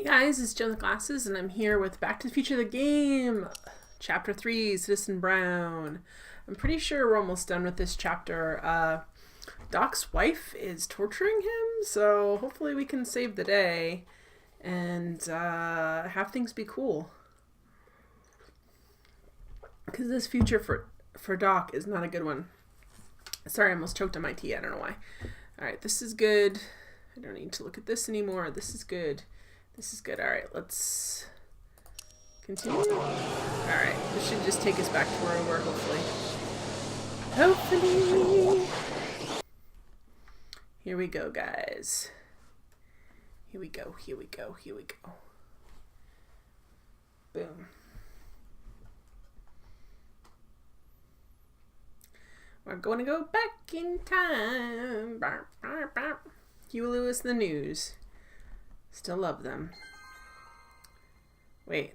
Hey guys, it's Joe with Glasses, and I'm here with Back to the Future the Game, Chapter 3, Citizen Brown. I'm pretty sure we're almost done with this chapter. Doc's wife is torturing him, so hopefully we can save the day and have things be cool. Because this future for Doc is not a good one. Sorry, I almost choked on my tea, I don't know why. Alright, this is good. I don't need to look at this anymore. This is good. This is good. Alright, let's continue. Alright, this should just take us back to where we were, hopefully. Hopefully! Here we go, guys. Here we go, here we go, here we go. Boom. We're going to go back in time. Huey Lewis and the News. Still love them. Wait.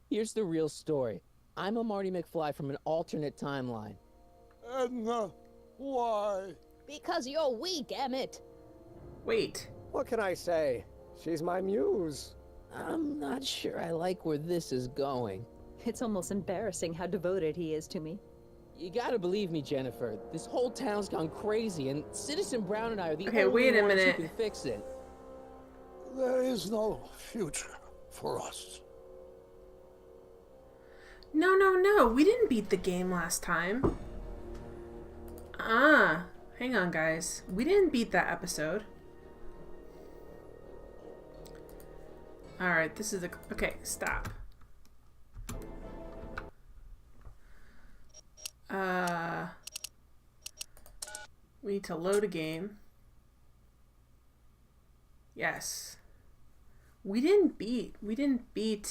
Here's the real story. I'm a Marty McFly from an alternate timeline. Edna, why? Because you're weak, Emmett. Wait. What can I say? She's my muse. I'm not sure I like where this is going. It's almost embarrassing how devoted he is to me. You gotta believe me, Jennifer. This whole town's gone crazy, and Citizen Brown and I are the Okay, only wait a ones minute. who can fix it. There is no future for us. No, no, no. We didn't beat the game last time. Hang on, guys. We didn't beat that episode. Alright, this is the... Okay, stop. We need to load a game. Yes. We didn't beat. Okay,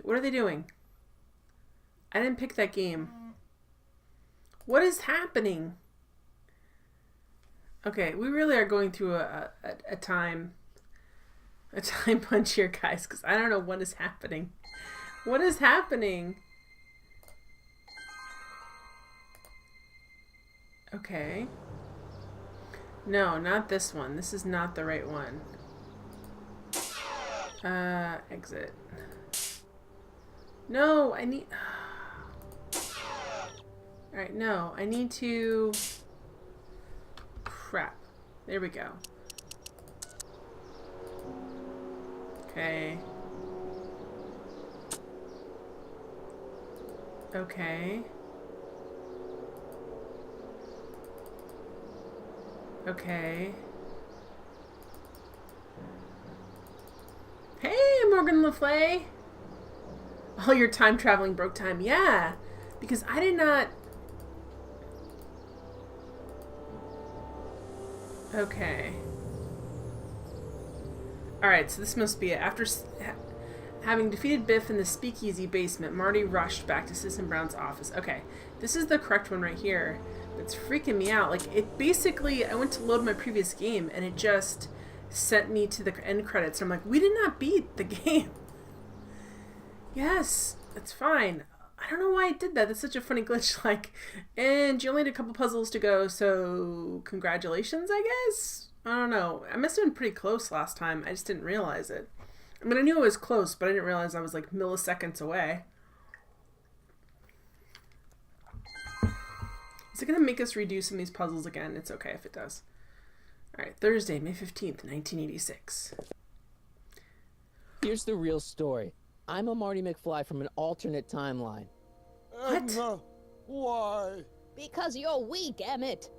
what are they doing? I didn't pick that game. What is happening? Okay, we really are going through a time punch here, guys, because I don't know what is happening. What is happening? Okay. No, not this one. This is not the right one. Exit. No, I need... Alright, no. I need to... Crap. There we go. Okay. Okay. Okay. Hey, Morgan Le Fay! Oh, your time traveling broke time. Yeah, because I did not... Okay. Alright, so this must be it. After having defeated Biff in the speakeasy basement, Marty rushed back to Citizen Brown's office. Okay, this is the correct one right here. It's freaking me out. Like, it basically, I went to load my previous game, and it just sent me to the end credits. I'm like, we did not beat the game. Yes, it's fine. I don't know why it did that. That's such a funny glitch. Like, and you only had a couple puzzles to go, so congratulations, I guess? I don't know. I must have been pretty close last time. I just didn't realize it. I mean, I knew it was close, but I didn't realize I was like milliseconds away. Is it going to make us redo some of these puzzles again? It's okay if it does. Alright, Thursday, May 15th, 1986. Here's the real story. I'm a Marty McFly from an alternate timeline. Edna, why? Because you're weak, Emmett.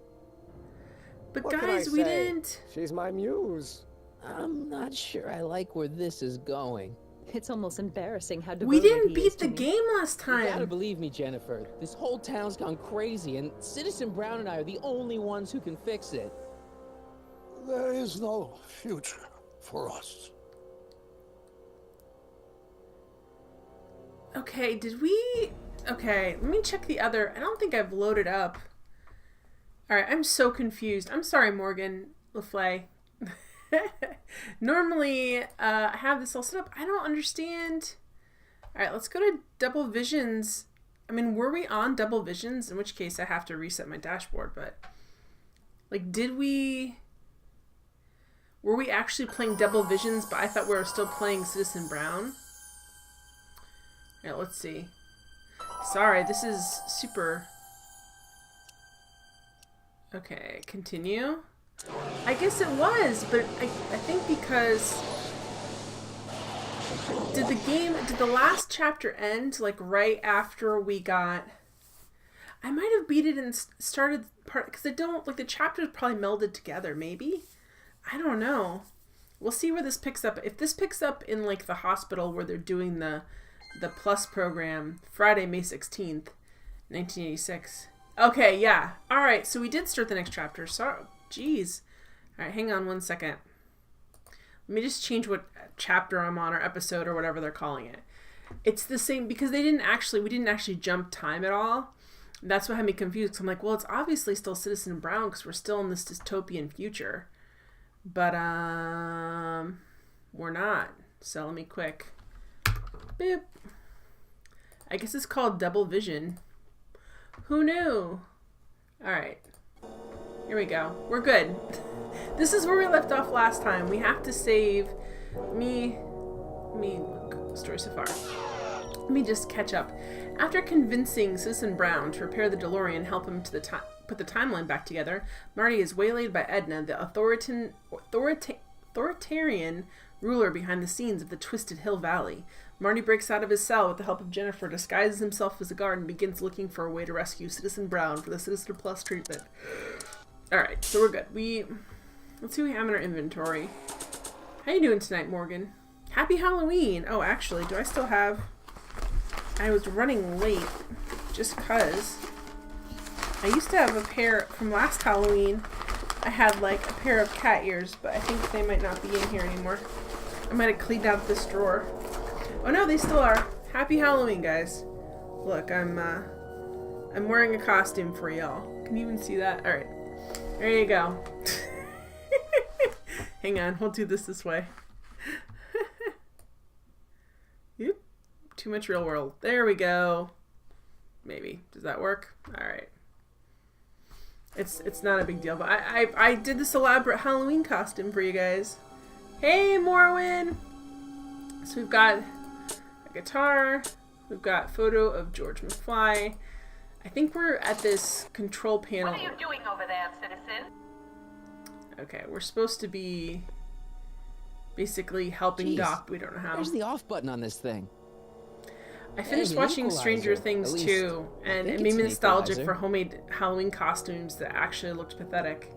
But What can guys, I we say? didn't... She's my muse. I'm not sure I like where this is going. It's almost embarrassing how We devoted didn't he beat is the to me. game last You gotta time. believe me, Jennifer. This whole town's gone crazy, and Citizen Brown and I are the only ones who can fix it. There is no future for us. Okay, did we... Okay, let me check the other... I don't think I've loaded up. Alright, I'm so confused. I'm sorry, Morgan Le Fay. Normally, I have this all set up. I don't understand. Alright, let's go to Double Vision's I mean, were we on double visions? In which case I have to reset my dashboard, but like, were we actually playing double visions, but I thought we were still playing Citizen Brown? Yeah, let's see. Sorry, this is super... Okay, continue. I guess it was, but I think because... Did the last chapter end, like, right after we got... I might have beat it and started part... Because I don't... Like, the chapters probably melded together, maybe? I don't know. We'll see where this picks up. If this picks up in, like, the hospital where they're doing the Plus program, Friday, May 16th, 1986. Okay, yeah. Alright, so we did start the next chapter. So, jeez. Alright, hang on one second. Let me just change what chapter I'm on, or episode, or whatever they're calling it. It's the same, because we didn't actually jump time at all. That's what had me confused, because I'm like, well, it's obviously still Citizen Brown, because we're still in this dystopian future. But, we're not. So let me quick. Boop. I guess it's called Double Vision. Who knew? Alright. Here we go. We're good. This is where we left off last time. We have to save me, story so far. Let me just catch up. After convincing Citizen Brown to repair the DeLorean and help him to put the timeline back together, Marty is waylaid by Edna, the authoritarian ruler behind the scenes of the Twisted Hill Valley. Marty breaks out of his cell with the help of Jennifer, disguises himself as a guard, and begins looking for a way to rescue Citizen Brown for the Citizen Plus treatment. Alright, so we're good. Let's see what we have in our inventory. How you doing tonight, Morgan? Happy Halloween! Oh, actually, do I still have... I was running late just because I used to have a pair from last Halloween. I had like a pair of cat ears, but I think they might not be in here anymore. I might have cleaned out this drawer. Oh no, they still are. Happy Halloween, guys. Look, I'm wearing a costume for y'all. Can you even see that? Alright. There you go. Hang on, we'll do this way. Yep. Too much real world. There we go. Maybe. Does that work? Alright. It's not a big deal, but I did this elaborate Halloween costume for you guys. Hey, Morwin! So we've got a guitar. We've got photo of George McFly. I think we're at this control panel. What are you doing over there, citizen? Okay, we're supposed to be basically helping Jeez, Doc. We don't know how. Where's the off button on this thing? I finished Hey, watching equalizer. Stranger Things At least, too, I and think it made it's me an nostalgic equalizer. for homemade Halloween costumes that actually looked pathetic.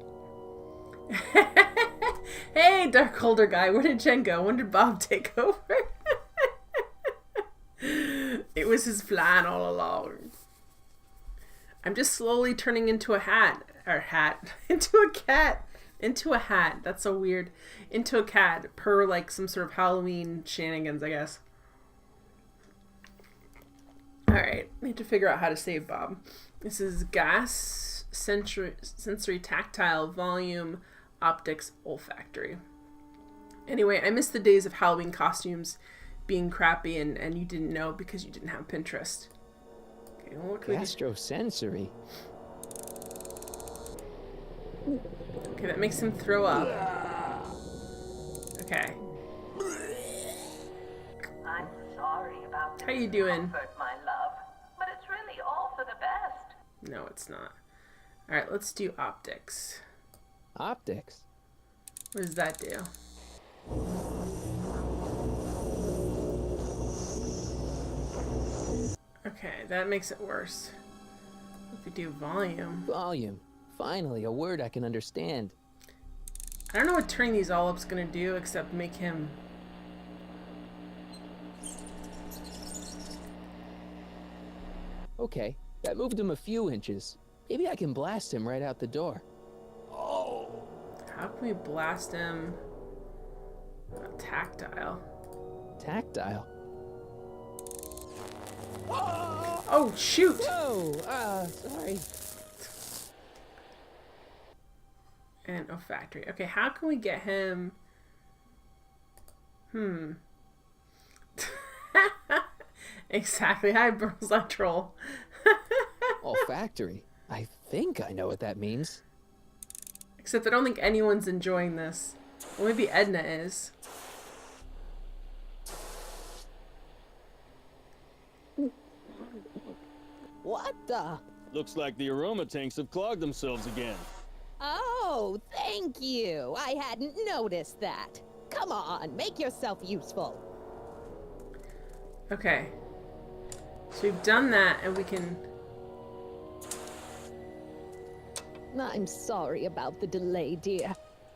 Hey, Dark Holder guy, where did Jen go? When did Bob take over? It was his plan all along. I'm just slowly turning into a into a cat. Into a hat. That's so weird. Into a cat per like some sort of Halloween shenanigans, I guess. Alright, we have to figure out how to save Bob. This is gas, sensory tactile, volume, optics, olfactory. Anyway, I miss the days of Halloween costumes being crappy and you didn't know because you didn't have Pinterest. Okay, well, what can we do? Gastrosensory. Okay, that makes him throw up. Okay. I'm sorry about this How you doing? discomfort, my love, but it's really all for the best. No, it's not. Alright, let's do optics. Optics. What does that do? Okay, that makes it worse. If we do volume. Volume. Finally, a word I can understand. I don't know what turning these all up's gonna do except make him... Okay, that moved him a few inches. Maybe I can blast him right out the door. How can we blast him? Tactile. Tactile. Oh, shoot! Whoa! Sorry. And olfactory. Okay, how can we get him... Exactly. Hi, Burzseye Troll. Olfactory? I think I know what that means. Except I don't think anyone's enjoying this. Well, maybe Edna is. What the? Looks like the aroma tanks have clogged themselves again. Oh, thank you. I hadn't noticed that. Come on, make yourself useful. Okay. So we've done that, and we can... I'm sorry about the delay, dear.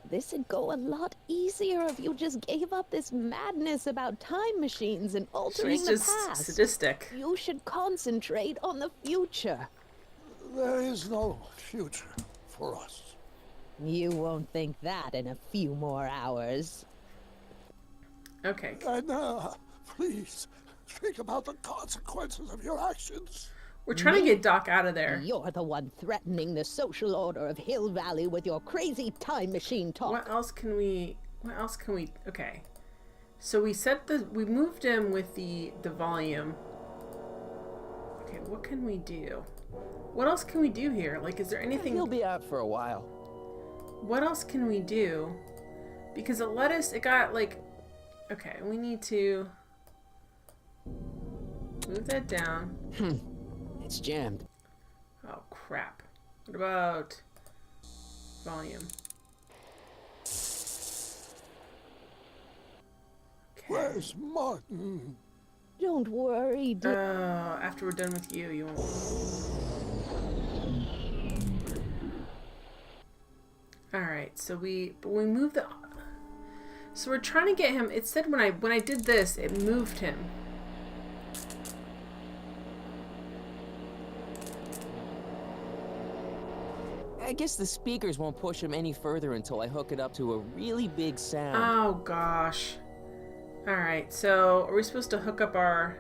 This'd go a lot easier if you just gave up this madness about time machines and altering She's the just past. sadistic. You should concentrate on the future. There is no future for us. You won't think that in a few more hours. Okay. Edna, please, think about the consequences of your actions. We're trying to get Doc out of there. You're the one threatening the social order of Hill Valley with your crazy time machine talk. What else can we... Okay. So we moved him with the volume. Okay, what can we do? What else can we do here? Like, is there anything... He'll be out for a while. What else can we do? Because it got, like... Okay, we need to... move that down. It's jammed. Oh, crap. What about... volume? Okay. Where's Martin? Don't worry, dear. After we're done with you, you won't... Alright, so we moved the... So we're trying to get him... It said when I did this, it moved him. I guess the speakers won't push him any further until I hook it up to a really big sound. Oh, gosh. Alright, so are we supposed to hook up our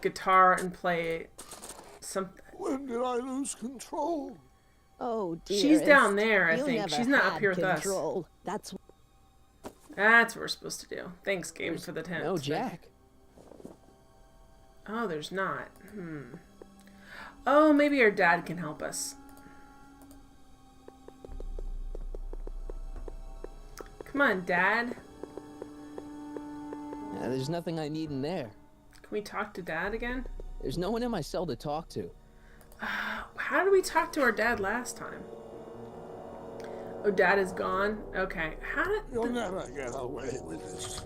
guitar and play something? When did I lose control? Oh, dear. She's down there, I You think. never She's not up had here with us. control. That's That's what we're supposed to do. Thanks, game, for the tent. No Jack. Oh, there's not. Oh, maybe our dad can help us. Come on, Dad. There's nothing I need in there. Can we talk to Dad again? There's no one in my cell to talk to. How did we talk to our dad last time? Oh, Dad is gone? Okay. How did... You'll never get away with this.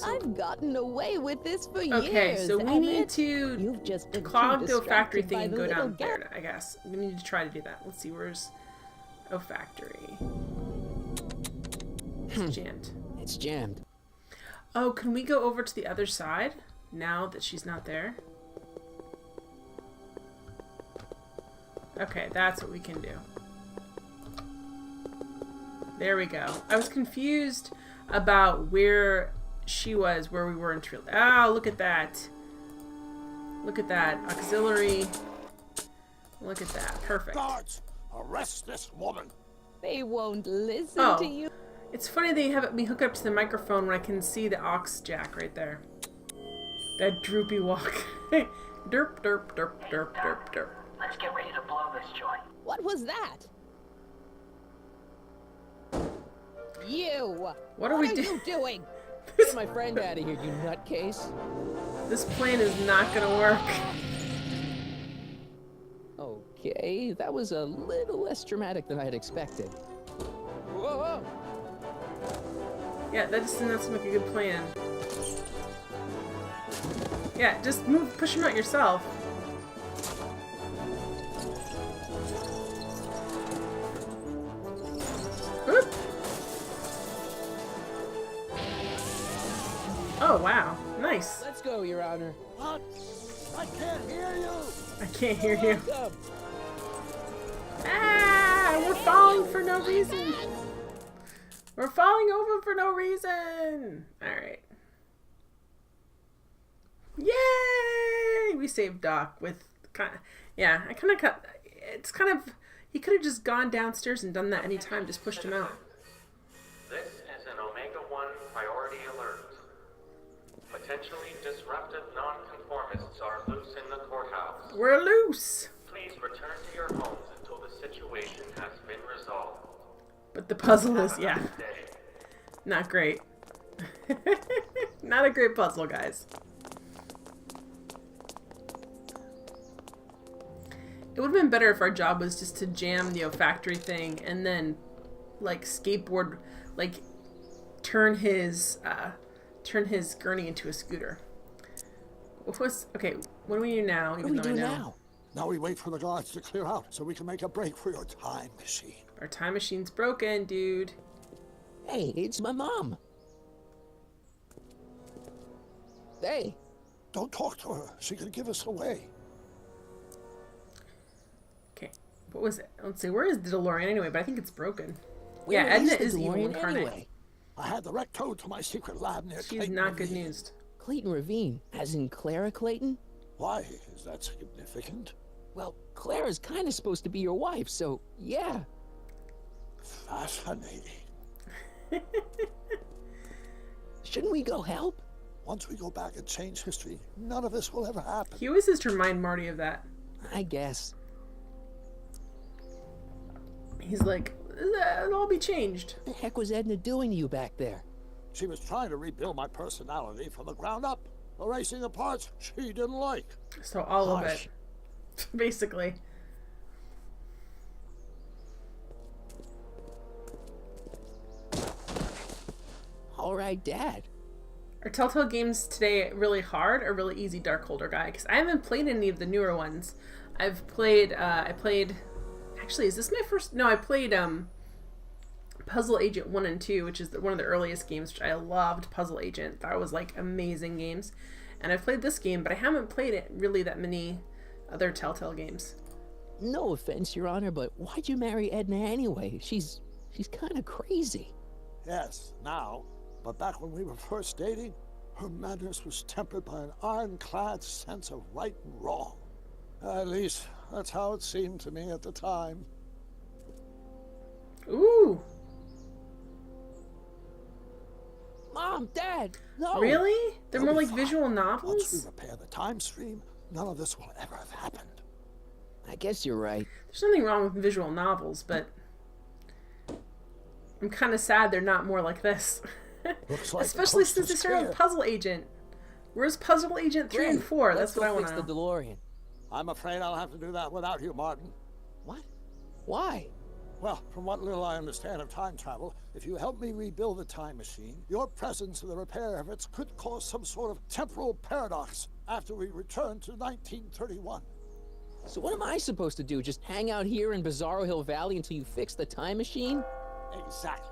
I've gotten away with this for years. Okay, so we need Emmett. to You've just been clog too the factory distracted thing by and the go little down there, I guess. We need to try to do that. Let's see, where's... Oh, factory. It's jammed. It's jammed. Oh, can we go over to the other side now that she's not there? Okay, that's what we can do. There we go. I was confused about where she was, where we were in Tree. Ah, look at that. Look at that. Auxiliary. Look at that. Perfect. Guards, arrest this woman. They won't listen Oh. to you. It's funny they have me hook up to the microphone when I can see the aux jack right there. That droopy walk. Derp, derp, derp, derp, derp, derp. Let's get ready to blow this joint. What was that? You! What are we you doing? Get my friend out of here, you nutcase. This plan is not gonna work. Okay, that was a little less dramatic than I had expected. Whoa, whoa. Yeah, that doesn't seem like a good plan. Yeah, just move, push him out yourself. Oop. Oh, wow. Nice. Let's go, Your Honor. What? I can't hear you. I can't hear you. Come. Ah, we're falling for no reason. We're falling over for no reason. All right. Yay! We saved Doc with kind of, yeah, I kind of cut. It's kind of, he could have just gone downstairs and done that anytime, just pushed him out. This is an Omega-1 priority alert. Potentially disruptive alarmists are loose in the courthouse. We're loose. Please return to your homes until the situation has been resolved. But the puzzle is, Have a yeah, nice day. not great. Not a great puzzle, guys. It would have been better if our job was just to jam the factory thing and then, like, skateboard, like, turn his gurney into a scooter. Okay, what do we do now? What do we do now? Now we wait for the guards to clear out so we can make a break for your time machine. Our time machine's broken, dude. Hey, it's my mom. Hey, Don't talk to her. She could give us away. Okay, what was it? Let's see, where is the DeLorean anyway? But I think it's broken. where Yeah, Edna the is evil DeLorean incarnate. anyway? I had the wreck towed to my secret lab near She's Clayton not good Ravine. news. Clayton Ravine, as in Clara Clayton? Why? Is that significant? Well, Clara's kind of supposed to be your wife, so yeah. Fascinating. Shouldn't we go help? Once we go back and change history, none of this will ever happen. He always has to remind Marty of that. I guess. He's like, it'll all be changed. What the heck was Edna doing to you back there? She was trying to rebuild my personality from the ground up, erasing the parts she didn't like. So all of Hush. it, basically. All right, Dad. Are Telltale games today really hard or really easy, Darkholder guy? Because I haven't played any of the newer ones. I've played, actually, is this my first? No, I played, Puzzle Agent 1 and 2, which is one of the earliest games, which I loved. Puzzle Agent. That was, like, amazing games. And I've played this game, but I haven't played it really that many other Telltale games. No offense, Your Honor, but why'd you marry Edna anyway? She's kind of crazy. Yes, now. But back when we were first dating, her madness was tempered by an ironclad sense of right and wrong. At least, that's how it seemed to me at the time. Ooh, Mom, Dad, no! really? They're It'll more be like fine. visual Once we novels? repair the time stream, none of this will ever have happened. I guess you're right. There's nothing wrong with visual novels, but I'm kind of sad they're not more like this. Looks like the Especially coast since they is started with clear. Puzzle Agent. Where's Puzzle Agent 3 and 4? Let's That's what I go want fix to the know. DeLorean. I'm afraid I'll have to do that without you, Martin. What? Why? Well, from what little I understand of time travel, if you help me rebuild the time machine, your presence in the repair efforts could cause some sort of temporal paradox after we return to 1931. So what am I supposed to do? Just hang out here in Bizarro Hill Valley until you fix the time machine? Exactly.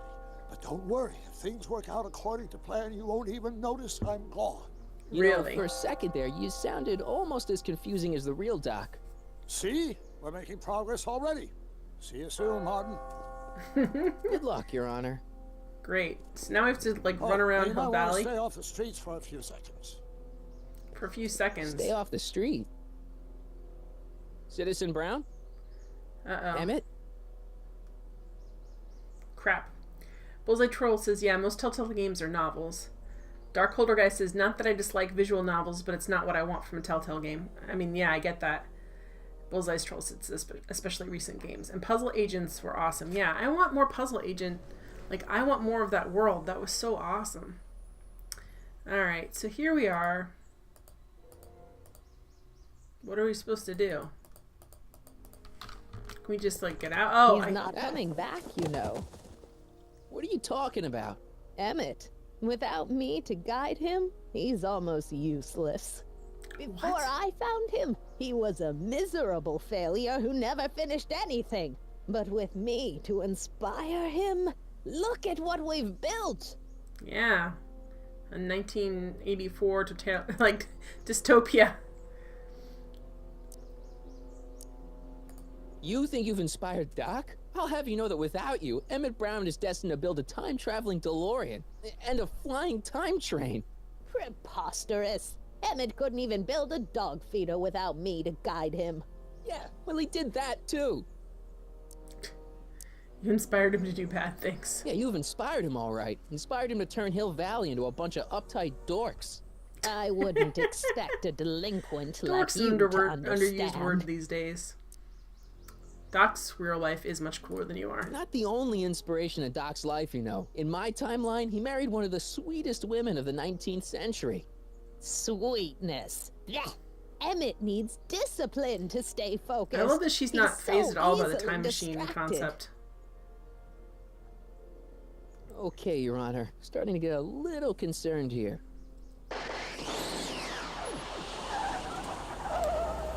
But don't worry, if things work out according to plan, you won't even notice I'm gone. You know, Really? for a second there, you sounded almost as confusing as the real Doc. See? We're making progress already. See you soon, Martin. Good luck, Your Honor. Great. So now we have to, like, run Oh, around you might Hill wanna Valley Stay off the streets for a few seconds. for a few seconds. Stay off the street. Citizen Brown? Uh-oh. Emmett? Crap. Bullseye Troll says, yeah, most Telltale games are novels. Darkholder Guy says, not that I dislike visual novels, but it's not what I want from a Telltale game. I mean, yeah, I get that. Bullseye Troll says, especially recent games. And Puzzle Agents were awesome. Yeah, I want more Puzzle Agent. Like, I want more of that world. That was so awesome. Alright, so here we are. What are we supposed to do? Can we just, like, get out? Oh, He's not coming back, you know. What are you talking about? Emmett. Without me to guide him, he's almost useless. Before What? I found him, he was a miserable failure who never finished anything. But with me to inspire him, look at what we've built. Yeah. A 1984 like dystopia. You think you've inspired Doc? I'll have you know that without you, Emmett Brown is destined to build a time-traveling DeLorean and a flying time train. Preposterous. Emmett couldn't even build a dog feeder without me to guide him. Yeah, well, he did that too. You inspired him to do bad things. Yeah, you've inspired him all right. Inspired him to turn Hill Valley into a bunch of uptight dorks. I wouldn't expect a delinquent like Dork's you an to underused understand. word these days. Doc's real life is much cooler than you are. Not the only inspiration in Doc's life, you know. In my timeline, he married one of the sweetest women of the 19th century. Sweetness. Yeah. Emmett needs discipline to stay focused. I love that she's not He's phased so at all by the easily time machine distracted. concept. Okay, Your Honor. Starting to get a little concerned here.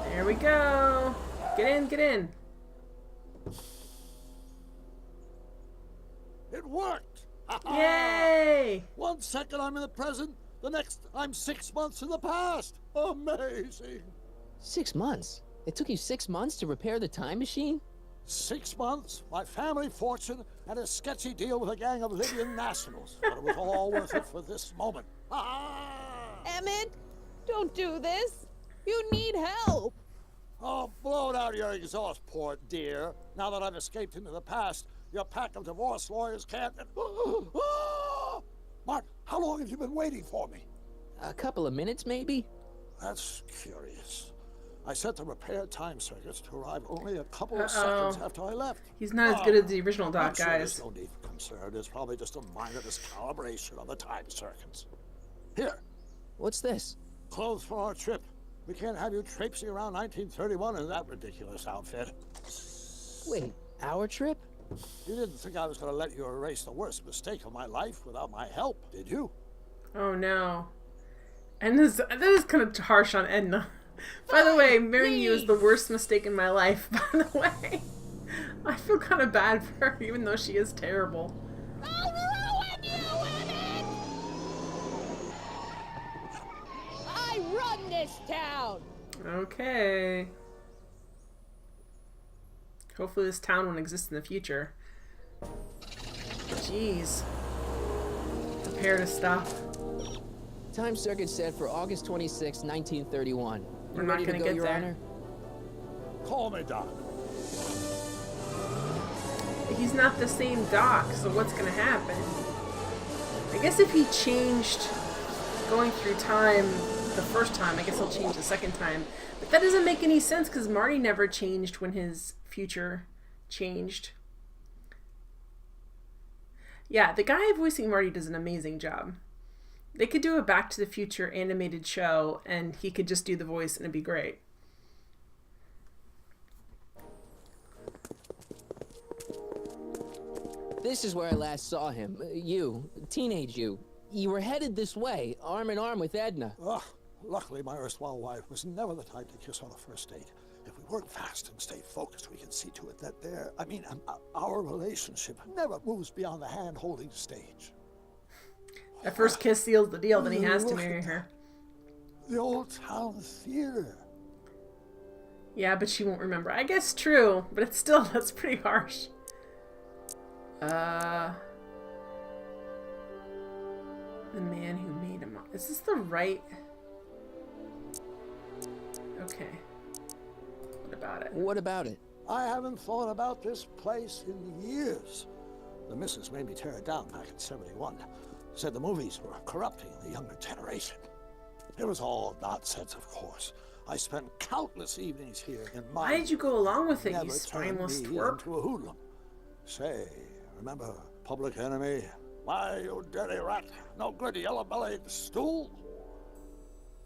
There we go. Get in, get in. It worked! Ha-ha! Yay! 1 second I'm in the present, the next I'm 6 months in the past. Amazing! 6 months? It took you 6 months to repair the time machine? 6 months, my family fortune, and a sketchy deal with a gang of Libyan nationals. But it was all worth it for this moment. Ha-ha! Emmett, don't do this. You need help. Oh, blow out your exhaust, poor dear. Now that I've escaped into the past, your pack of divorce lawyers can't... Mark, how long have you been waiting for me? A couple of minutes, maybe? That's curious. I set the repair time circuits to arrive only a couple of seconds after I left. He's not as good as the original I'm Doc, sure guys. there's no need for concern. It's probably just a minor miscalibration of the time circuits. Here, What's this? clothes for our trip. We can't have you traipsing around 1931 in that ridiculous outfit. Wait, our trip? You didn't think I was going to let you erase the worst mistake of my life without my help, did you? Oh no. And that is kind of harsh on Edna. By the way, marrying you is the worst mistake in my life, by the way. I feel kind of bad for her, even though she is terrible. I'll ruin you, Emmett! I run this town. Okay. Hopefully this town won't exist in the future. Jeez. Prepare to stop. Time circuit set for August 26, 1931. We're You not ready to gonna go, get Your there. Honor? Call me, Doc. He's not the same Doc, so what's gonna happen? I guess if he changed going through time the first time, I guess he'll change the second time. But that doesn't make any sense because Marty never changed when his future changed. Yeah, the guy voicing Marty does an amazing job. They could do a Back to the Future animated show and he could just do the voice and it'd be great. This is where I last saw him. You, teenage you. You were headed this way, arm in arm with Edna. Ugh, luckily, my erstwhile wife was never the type to kiss on a first date. If we work fast and stay focused, we can see to it that our relationship never moves beyond the hand-holding stage. That first kiss seals the deal, then he has to Look marry at her. The old town theater. Yeah, but she won't remember. I guess true, but it's still, that's pretty harsh. The man who made him. Is this the right? Okay. What about it? What about it? I haven't thought about this place in years. The missus made me tear it down back in '71. Said the movies were corrupting the younger generation. It was all nonsense, of course. I spent countless evenings here in my... Why did you go along with it, you never turned spineless me twerp? into a hoodlum. Say, remember Public Enemy? Why, you dirty rat, no good yellow-bellied stool?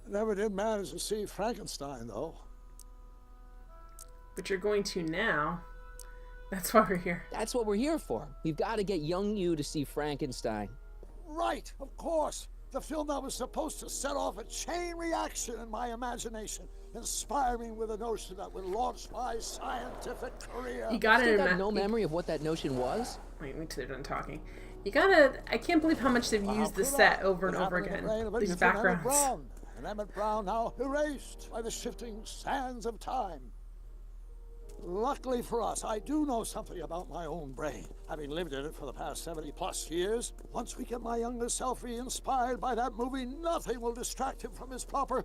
Never did manage to see Frankenstein, though. But you're going to now. That's why we're here. That's what we're here for. We've got to get young you to see Frankenstein. Right, of course. The film that was supposed to set off a chain reaction in my imagination, inspire me with a notion that would launch my scientific career. You gotta Still got no memory of what that notion was? Wait till they're done talking. You gotta. I can't believe how much they've Well, used how the could set I? over It and over happened in again. the brain of a These different Emmett backgrounds. Brown, and Emmett Brown now erased by the shifting sands of time. Luckily for us, I do know something about my own brain, having lived in it for the past 70+ years. Once we get my younger self re-inspired by that movie, nothing will distract him from his proper...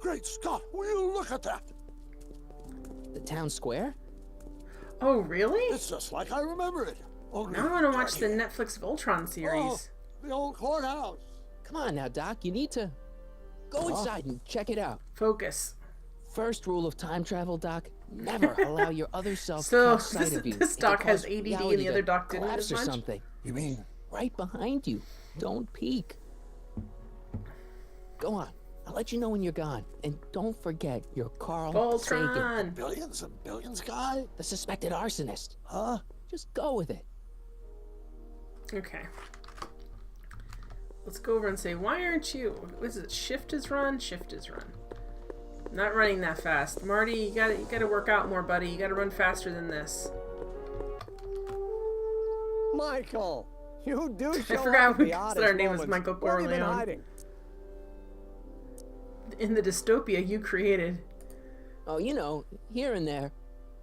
Great Scott, will you look at that? The town square? Oh, really? It's just like I remember it. Only Now I want to watch the dirty. Netflix Voltron Oh, series. the old courthouse. Come on now, Doc. You need to... Go inside and check it out. Focus. First rule of time travel, Doc: never allow your other self So, to catch sight of you. this It doc could has cause ADD and reality the other to doc didn't collapse as or much? something. You mean? Right behind you. Don't peek. Go on. I'll let you know when you're gone. And don't forget, you're Carl Sagan, Voltron. Billions and billions guy? the suspected arsonist. Huh? Just go with it. Okay. Let's go over and say, why aren't you? What is it? Shift is run? Shift is run. Not running that fast. Marty, you gotta work out more, buddy. You gotta run faster than this. Michael, you do show forgot up at the our oddest name was moments. Michael Where have you been Corleone. hiding? In the dystopia you created. Oh, you know, here and there,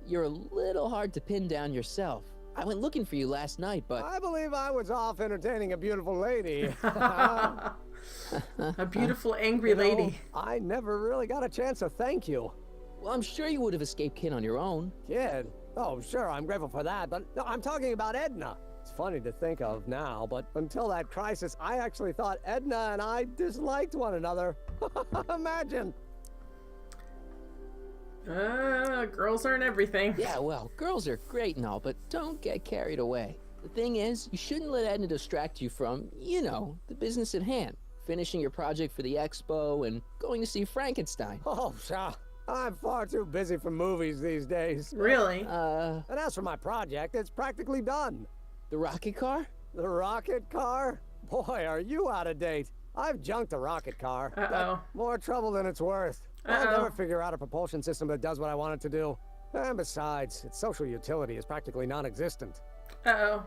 you're a little hard to pin down yourself. I went looking for you last night, but I believe I was off entertaining a beautiful lady. A beautiful, angry You know, lady. I never really got a chance to thank you. well, I'm sure you would have escaped Kid on your own. Kid? Oh, sure, I'm grateful for that, but no, I'm talking about Edna. It's funny to think of now, but until that crisis, I actually thought Edna and I disliked one another. Imagine. Girls aren't everything. Yeah, well, girls are great and all, but don't get carried away. The thing is, you shouldn't let Edna distract you from, you know, the business at hand. Finishing your project for the expo and going to see Frankenstein. Oh, sure. I'm far too busy for movies these days. Really? And as for my project, it's practically done. The rocket car? The rocket car? Boy, are you out of date. I've junked a rocket car. Uh-oh. More trouble than it's worth. I'll Uh-oh. never figure out a propulsion system that does what I want it to do. And besides, its social utility is practically non-existent. Uh-oh.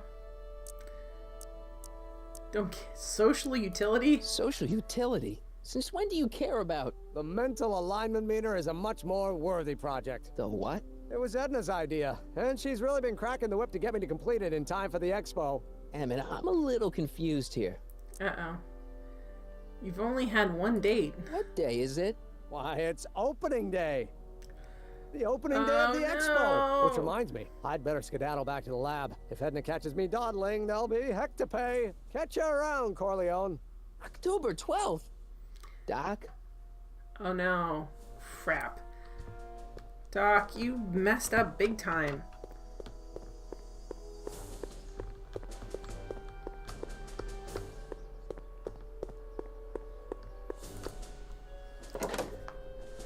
Social utility? Social utility? Since when do you care about The mental alignment meter is a much more worthy project. the what? It was Edna's idea, and she's really been cracking the whip to get me to complete it in time for the expo. Emmett, I'm a little confused here. Uh-oh. You've only had one date. What day is it? Why, it's opening day. The opening day of the Oh, expo. Which no. reminds me, I'd better skedaddle back to the lab. If Edna catches me dawdling, there'll be heck to pay. Catch you around, Corleone. October 12th. Doc? Oh no. Crap. Doc, you messed up big time.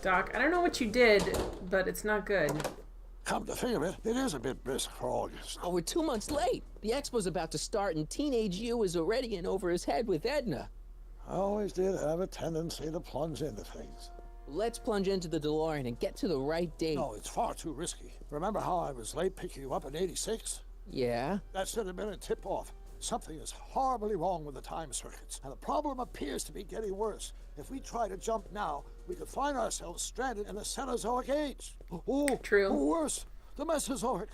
Doc, I don't know what you did, but it's not good. Come to think of it, it is a bit brisk for August. Oh, we're 2 months late. The expo's about to start and teenage you is already in over his head with Edna. I always did have a tendency to plunge into things. Let's plunge into the DeLorean and get to the right date. No, it's far too risky. Remember how I was late picking you up in '86? Yeah? That should have been a tip-off. Something is horribly wrong with the time circuits, and the problem appears to be getting worse. If we try to jump now, we could find ourselves stranded in the Cenozoic age. Oh, True. Or worse, the Mesozoic.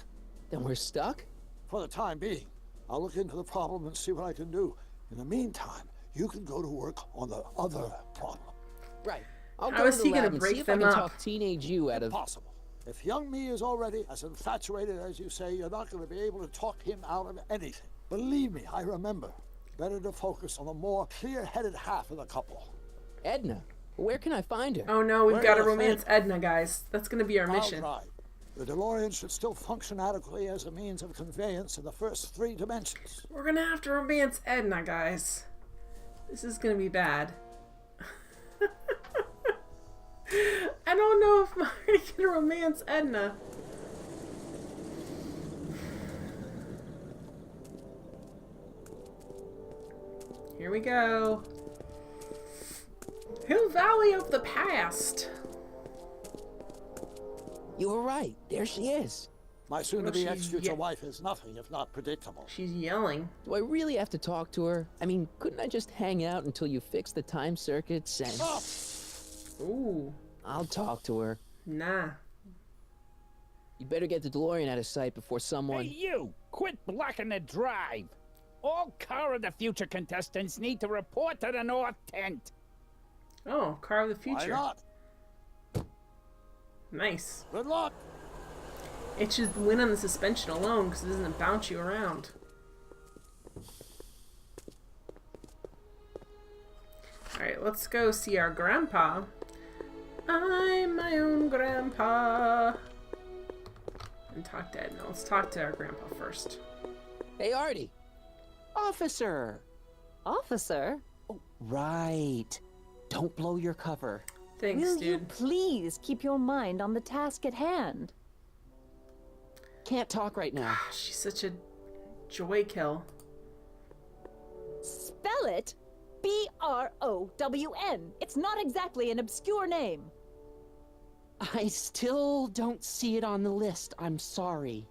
Then we're stuck? For the time being, I'll look into the problem and see what I can do. In the meantime, you can go to work on the other problem. Right. I'll How go is to the he gonna lab and break see if I them can up? talk teenage you out of... Possible. If young me is already as infatuated as you say, you're not going to be able to talk him out of anything. Believe me, I remember. Better to focus on the more clear-headed half of the couple. Edna. Where can I find her? Oh no, we've Where got to do you romance think? Edna, guys. That's gonna be our I'll mission. try. The DeLorean should still function adequately as a means of conveyance in the first 3 dimensions. We're gonna have to romance Edna, guys. This is gonna be bad. I don't know if Marty can romance Edna. Here we go. Hill Valley of the Past. You were right. There she is. My soon-to-be Well, she's ex-future ye- wife is nothing if not predictable. She's yelling. Do I really have to talk to her? I mean, couldn't I just hang out until you fix the time circuits and... Oh, Ooh, I'll talk to her. nah. You better get the DeLorean out of sight before someone... Hey, you! Quit blocking the drive! All Car of the Future contestants need to report to the North Tent. Oh, Car of the why Future. not? Nice. Good luck. It should win on the suspension alone because it doesn't bounce you around. Alright, let's go see our grandpa. I'm my own grandpa. And talk to Edna. Let's talk to our grandpa first. Hey, Artie. Officer. Officer? Oh, right. Don't blow your cover. Thanks, Will dude. you please keep your mind on the task at hand? Can't talk right now. She's such a joy kill. Spell it B-R-O-W-N. It's not exactly an obscure name. I still don't see it on the list. I'm sorry.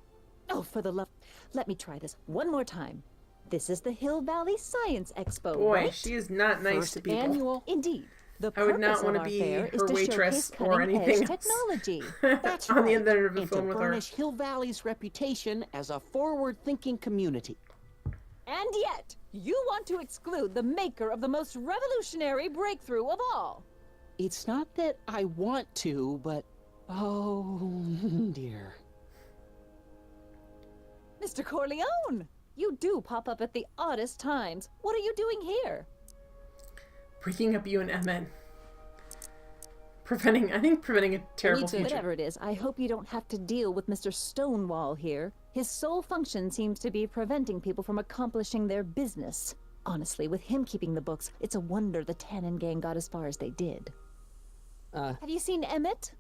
Oh, for the love... Let me try this one more time. This is the Hill Valley Science Expo, Boy, right? she is not nice First to people. annual. Indeed. The I would not purpose want of to our be fair is her to waitress showcase or cutting-edge anything else. technology. That's On the right. other end of the And phone to with her. burnish Hill Valley's reputation as a forward-thinking community. And yet, you want to exclude the maker of the most revolutionary breakthrough of all. It's not that I want to, but... Oh, dear. Mr. Corleone! You do pop up at the oddest times. What are you doing here? Breaking up you and Emmett. Preventing a terrible future. Whatever it is, I hope you don't have to deal with Mr. Stonewall here. His sole function seems to be preventing people from accomplishing their business. Honestly, with him keeping the books, it's a wonder the Tannen gang got as far as they did. Have you seen Emmett?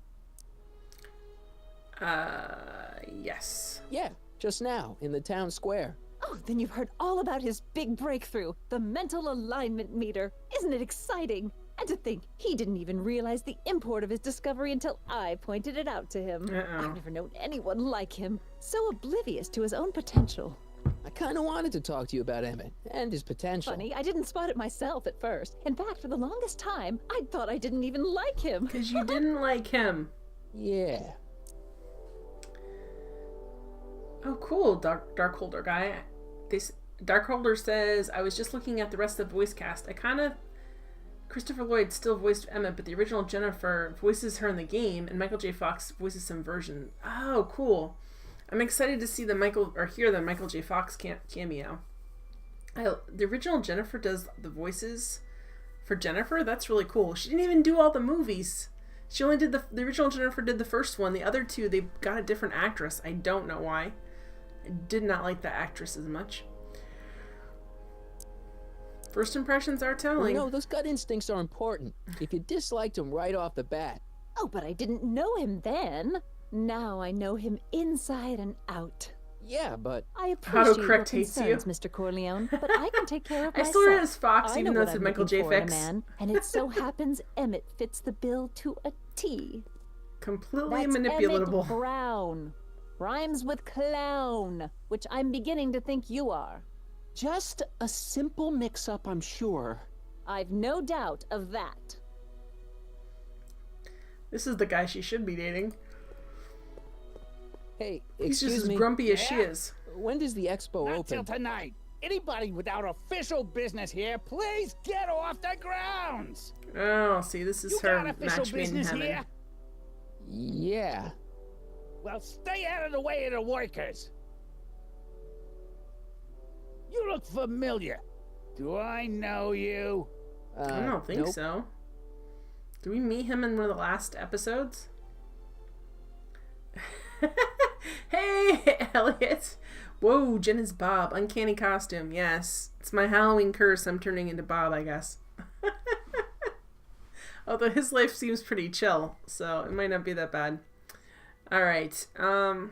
Yes. Yeah, just now, in the town square. Oh, then you've heard all about his big breakthrough, the mental alignment meter. Isn't it exciting? And to think, he didn't even realize the import of his discovery until I pointed it out to him. I've never known anyone like him, so oblivious to his own potential. I kind of wanted to talk to you about Emmett and his potential. Funny, I didn't spot it myself at first. In fact, for the longest time, I thought I didn't even like him. Because you didn't like him. Yeah. Oh, cool, Darkholder guy. Darkholder says, I was just looking at the rest of the voice cast. Christopher Lloyd still voiced Emmett, but the original Jennifer voices her in the game, and Michael J. Fox voices some version. Oh, cool. I'm excited to see hear the Michael J. Fox cameo. The original Jennifer does the voices for Jennifer? That's really cool. She didn't even do all the movies. She only did the original Jennifer did the first one. The other two, they got a different actress. I don't know why. I did not like the actress as much. First impressions are telling. Well, those gut instincts are important. If you disliked him right off the bat. Oh, but I didn't know him then. Now I know him inside and out. Yeah, but... I appreciate your Autocorrect hates you. concerns, Mr. Corleone, but I can take care of I myself. still read it as Fox, I even know though what it said I'm Michael looking J. for in a Fix. man, and it so happens Emmett fits the bill to a T. Completely That's manipulatable. Emmett Brown. Rhymes with clown, which I'm beginning to think you are. Just a simple mix-up, I'm sure. I've no doubt of that. This is the guy she should be dating. Hey, He's excuse just me. as grumpy as she Yeah? is. When does the expo Not till open? tonight. Anybody without official business here, please get off the grounds. Oh, see, this is You her got official match made in business heaven. here? Yeah. Well, stay out of the way of the workers. You look familiar. Do I know you? I don't think nope. so. Do we meet him in one of the last episodes? Hey, Elliot. Whoa, Jen is Bob. Uncanny costume. Yes. It's my Halloween curse. I'm turning into Bob, I guess. Although his life seems pretty chill, so it might not be that bad. Alright. So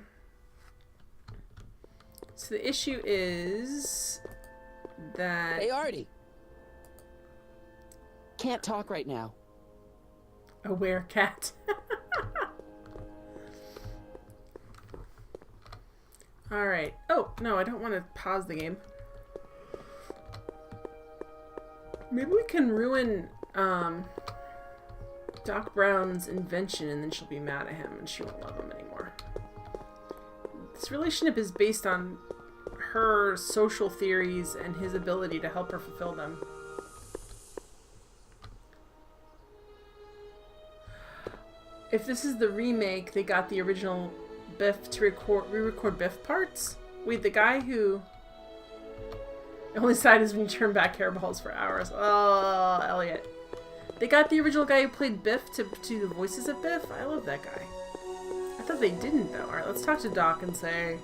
the issue is that... Hey, Artie. Can't talk right now. A werecat. Alright. Oh, no, I don't want to pause the game. Maybe we can ruin Doc Brown's invention and then she'll be mad at him and she won't love him anymore. This relationship is based on her social theories and his ability to help her fulfill them. If this is the remake, they got the original Biff to re-record Biff parts? Wait, the guy who... The only side is when you turn back hairballs for hours. Oh, Elliot. They got the original guy who played Biff to do the voices of Biff. I love that guy. I thought they didn't though. Alright, let's talk to Doc and say,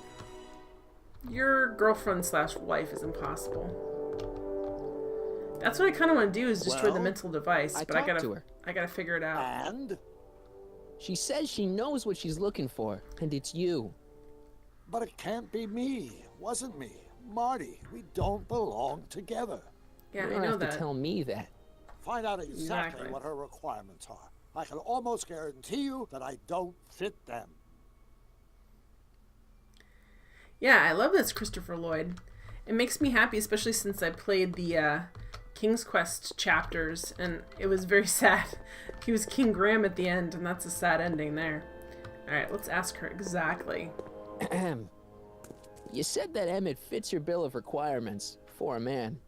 your girlfriend/wife is impossible. That's what I kind of want to do, is destroy the mental device. But I gotta figure it out. And? She says she knows what she's looking for, and it's you. But it can't be me. Wasn't me. Marty, we don't belong together. Yeah, You I don't know have that. to tell me that. Find out exactly Exactly. what her requirements are. I can almost guarantee you that I don't fit them. Yeah, I love this Christopher Lloyd. It makes me happy, especially since I played the King's Quest chapters, and it was very sad. He was King Graham at the end, and that's a sad ending there. Alright, let's ask her exactly. You said that Emmett fits your bill of requirements for a man.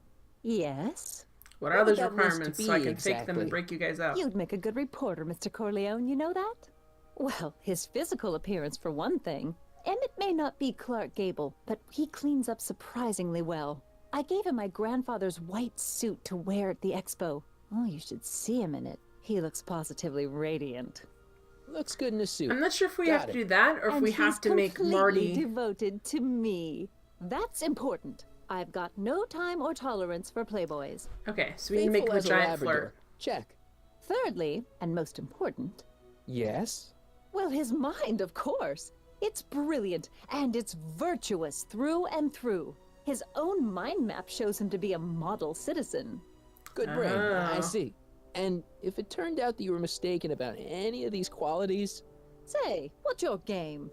Yes? What are What would those that list requirements be so I can fake them exactly? and break you guys up? You'd make a good reporter, Mr. Corleone, you know that? Well, his physical appearance for one thing. Emmett may not be Clark Gable, but he cleans up surprisingly well. I gave him my grandfather's white suit to wear at the expo. Oh, you should see him in it. He looks positively radiant. Looks good in a suit. I'm not sure if we Got have to it. do that, or if And we have he's to make completely Marty... devoted to me. That's important. I've got no time or tolerance for playboys. Okay, so we can make him a Faithful as giant Labrador. flirt. Check. Thirdly, and most important, Yes? well, his mind, of course. It's brilliant, and it's virtuous through and through. His own mind map shows him to be a model citizen. Good brain. I Oh. see. And if it turned out that you were mistaken about any of these qualities, Say, what's your game?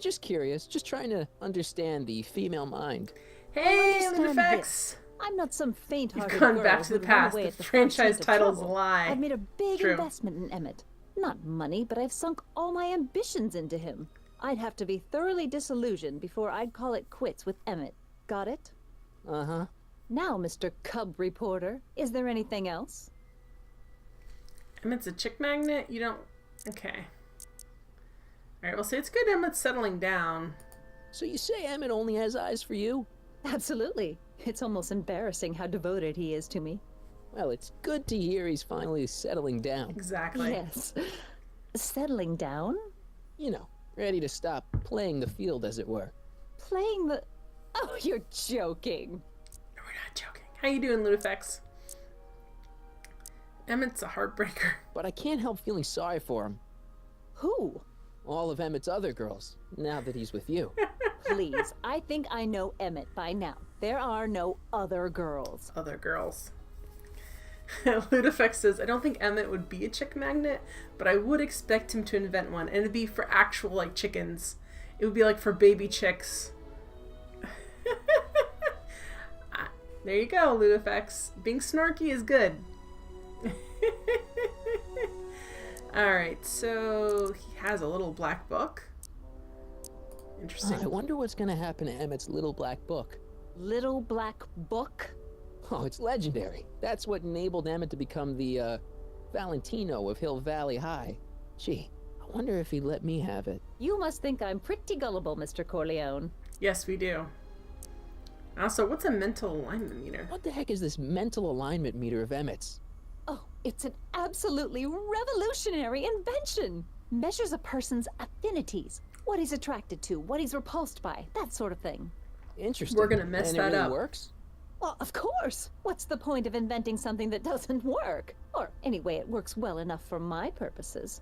just curious, just trying to understand the female mind. Hey, Understand Lunafex! I'm not some faint-hearted You've gone girl back to the who'd run past. away The at the franchise first hint of title's a trouble. lie. I've made a big True. investment in Emmett. Not money, but I've sunk all my ambitions into him. I'd have to be thoroughly disillusioned before I'd call it quits with Emmett. Got it? Uh-huh. Now, Mr. Cub Reporter, is there anything else? Emmett's a chick magnet? You don't... Okay. Alright, well, say it's good Emmett's settling down. So you say Emmett only has eyes for you? Absolutely. It's almost embarrassing how devoted he is to me. Well, it's good to hear he's finally settling down. Exactly. Yes. Settling down? You know, ready to stop playing the field, as it were. Playing the... Oh, you're joking. No, we're not joking. How you doing, Lunafex? Emmett's a heartbreaker. But I can't help feeling sorry for him. Who? All of Emmett's other girls, now that he's with you. Please, I think I know Emmett by now. There are no other girls. Other girls. Ludafex says, I don't think Emmett would be a chick magnet, but I would expect him to invent one, and it'd be for actual, like, chickens. It would be, like, for baby chicks. There you go, Ludafex. Being snarky is good. Alright, so he has a little black book. Interesting. I wonder what's gonna happen to Emmett's little black book. Little Black Book? Oh, it's legendary. That's what enabled Emmett to become the, Valentino of Hill Valley High. Gee, I wonder if he'd let me have it. You must think I'm pretty gullible, Mr. Corleone. Yes, we do. Also, what's a mental alignment meter? What the heck is this mental alignment meter of Emmett's? Oh, it's an absolutely revolutionary invention. Measures a person's affinities, what he's attracted to, what he's repulsed by, that sort of thing. Interesting. We're gonna mess and that it really up. Works? Well, of course. What's the point of inventing something that doesn't work? Or anyway, it works well enough for my purposes.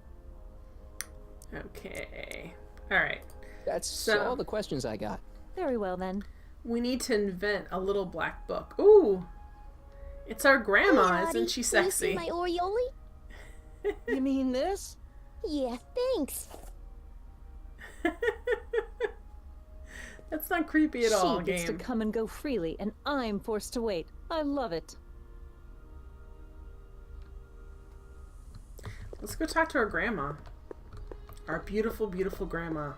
Okay. Alright. That's So- all the questions I got. Very well then. We need to invent a little black book. Ooh! It's our grandma, isn't she sexy? My Orioli? You mean this? Yeah, thanks. That's not creepy at all, She gets to game. come and go freely, and I'm forced to wait. I love it. Let's go talk to our grandma. Our beautiful, beautiful grandma.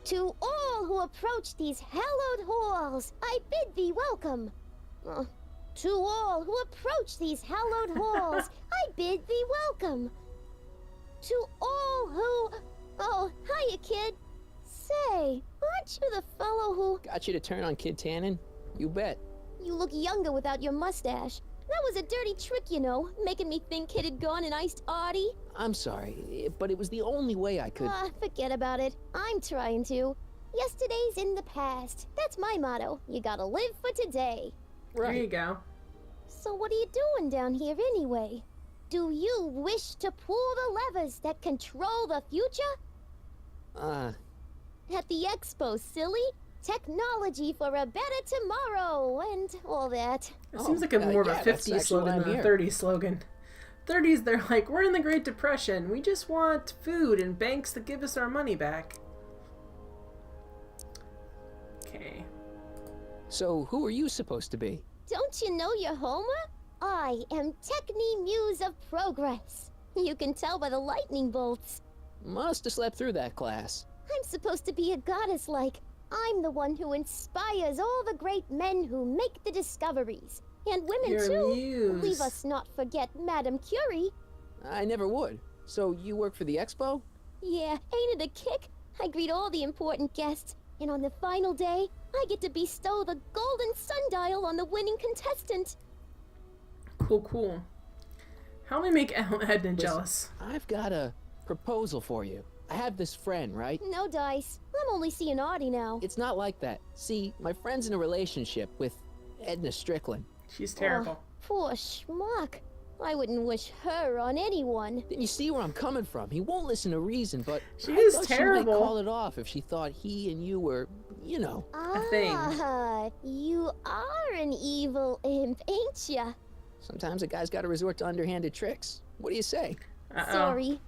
To all who approach these hallowed halls, I bid thee welcome. To all who approach these hallowed halls, I bid thee welcome. To all who... Oh, hiya, kid. Say, aren't you the fellow who... Got you to turn on Kid Tannen? You bet. You look younger without your mustache. That was a dirty trick, you know, making me think Kid had gone and iced Artie. I'm sorry, but it was the only way I could. Forget about it. I'm trying to. Yesterday's in the past. That's my motto. You gotta live for today. There you go. So what are you doing down here anyway? Do you wish to pull the levers that control the future? At the expo, silly. Technology for a better tomorrow and all that. It seems like more of a 50s slogan than a 30s slogan. 30s, they're like, we're in the Great Depression. We just want food and banks that give us our money back. Okay. So, who are you supposed to be? Don't you know your Homer? I am Techni Muse of Progress. You can tell by the lightning bolts. Must have slept through that class. I'm supposed to be a goddess like. I'm the one who inspires all the great men who make the discoveries. And women Your too. muse. Leave us not forget Madame Curie. I never would. So, you work for the expo? Yeah, ain't it a kick? I greet all the important guests. And on the final day, I get to bestow the golden sundial on the winning contestant. Cool, cool. Help me make Edna jealous. I've got a proposal for you. I have this friend, right? No dice. I'm only seeing Artie now. It's not like that. See, my friend's in a relationship with Edna Strickland. She's terrible. Poor schmuck. I wouldn't wish her on anyone. Then you see where I'm coming from. He won't listen to reason, but She I is thought terrible. She might call it off if she thought he and you were, you know. thing. You are an evil imp, ain't ya? Sometimes a guy's got to resort to underhanded tricks. What do you say? Sorry.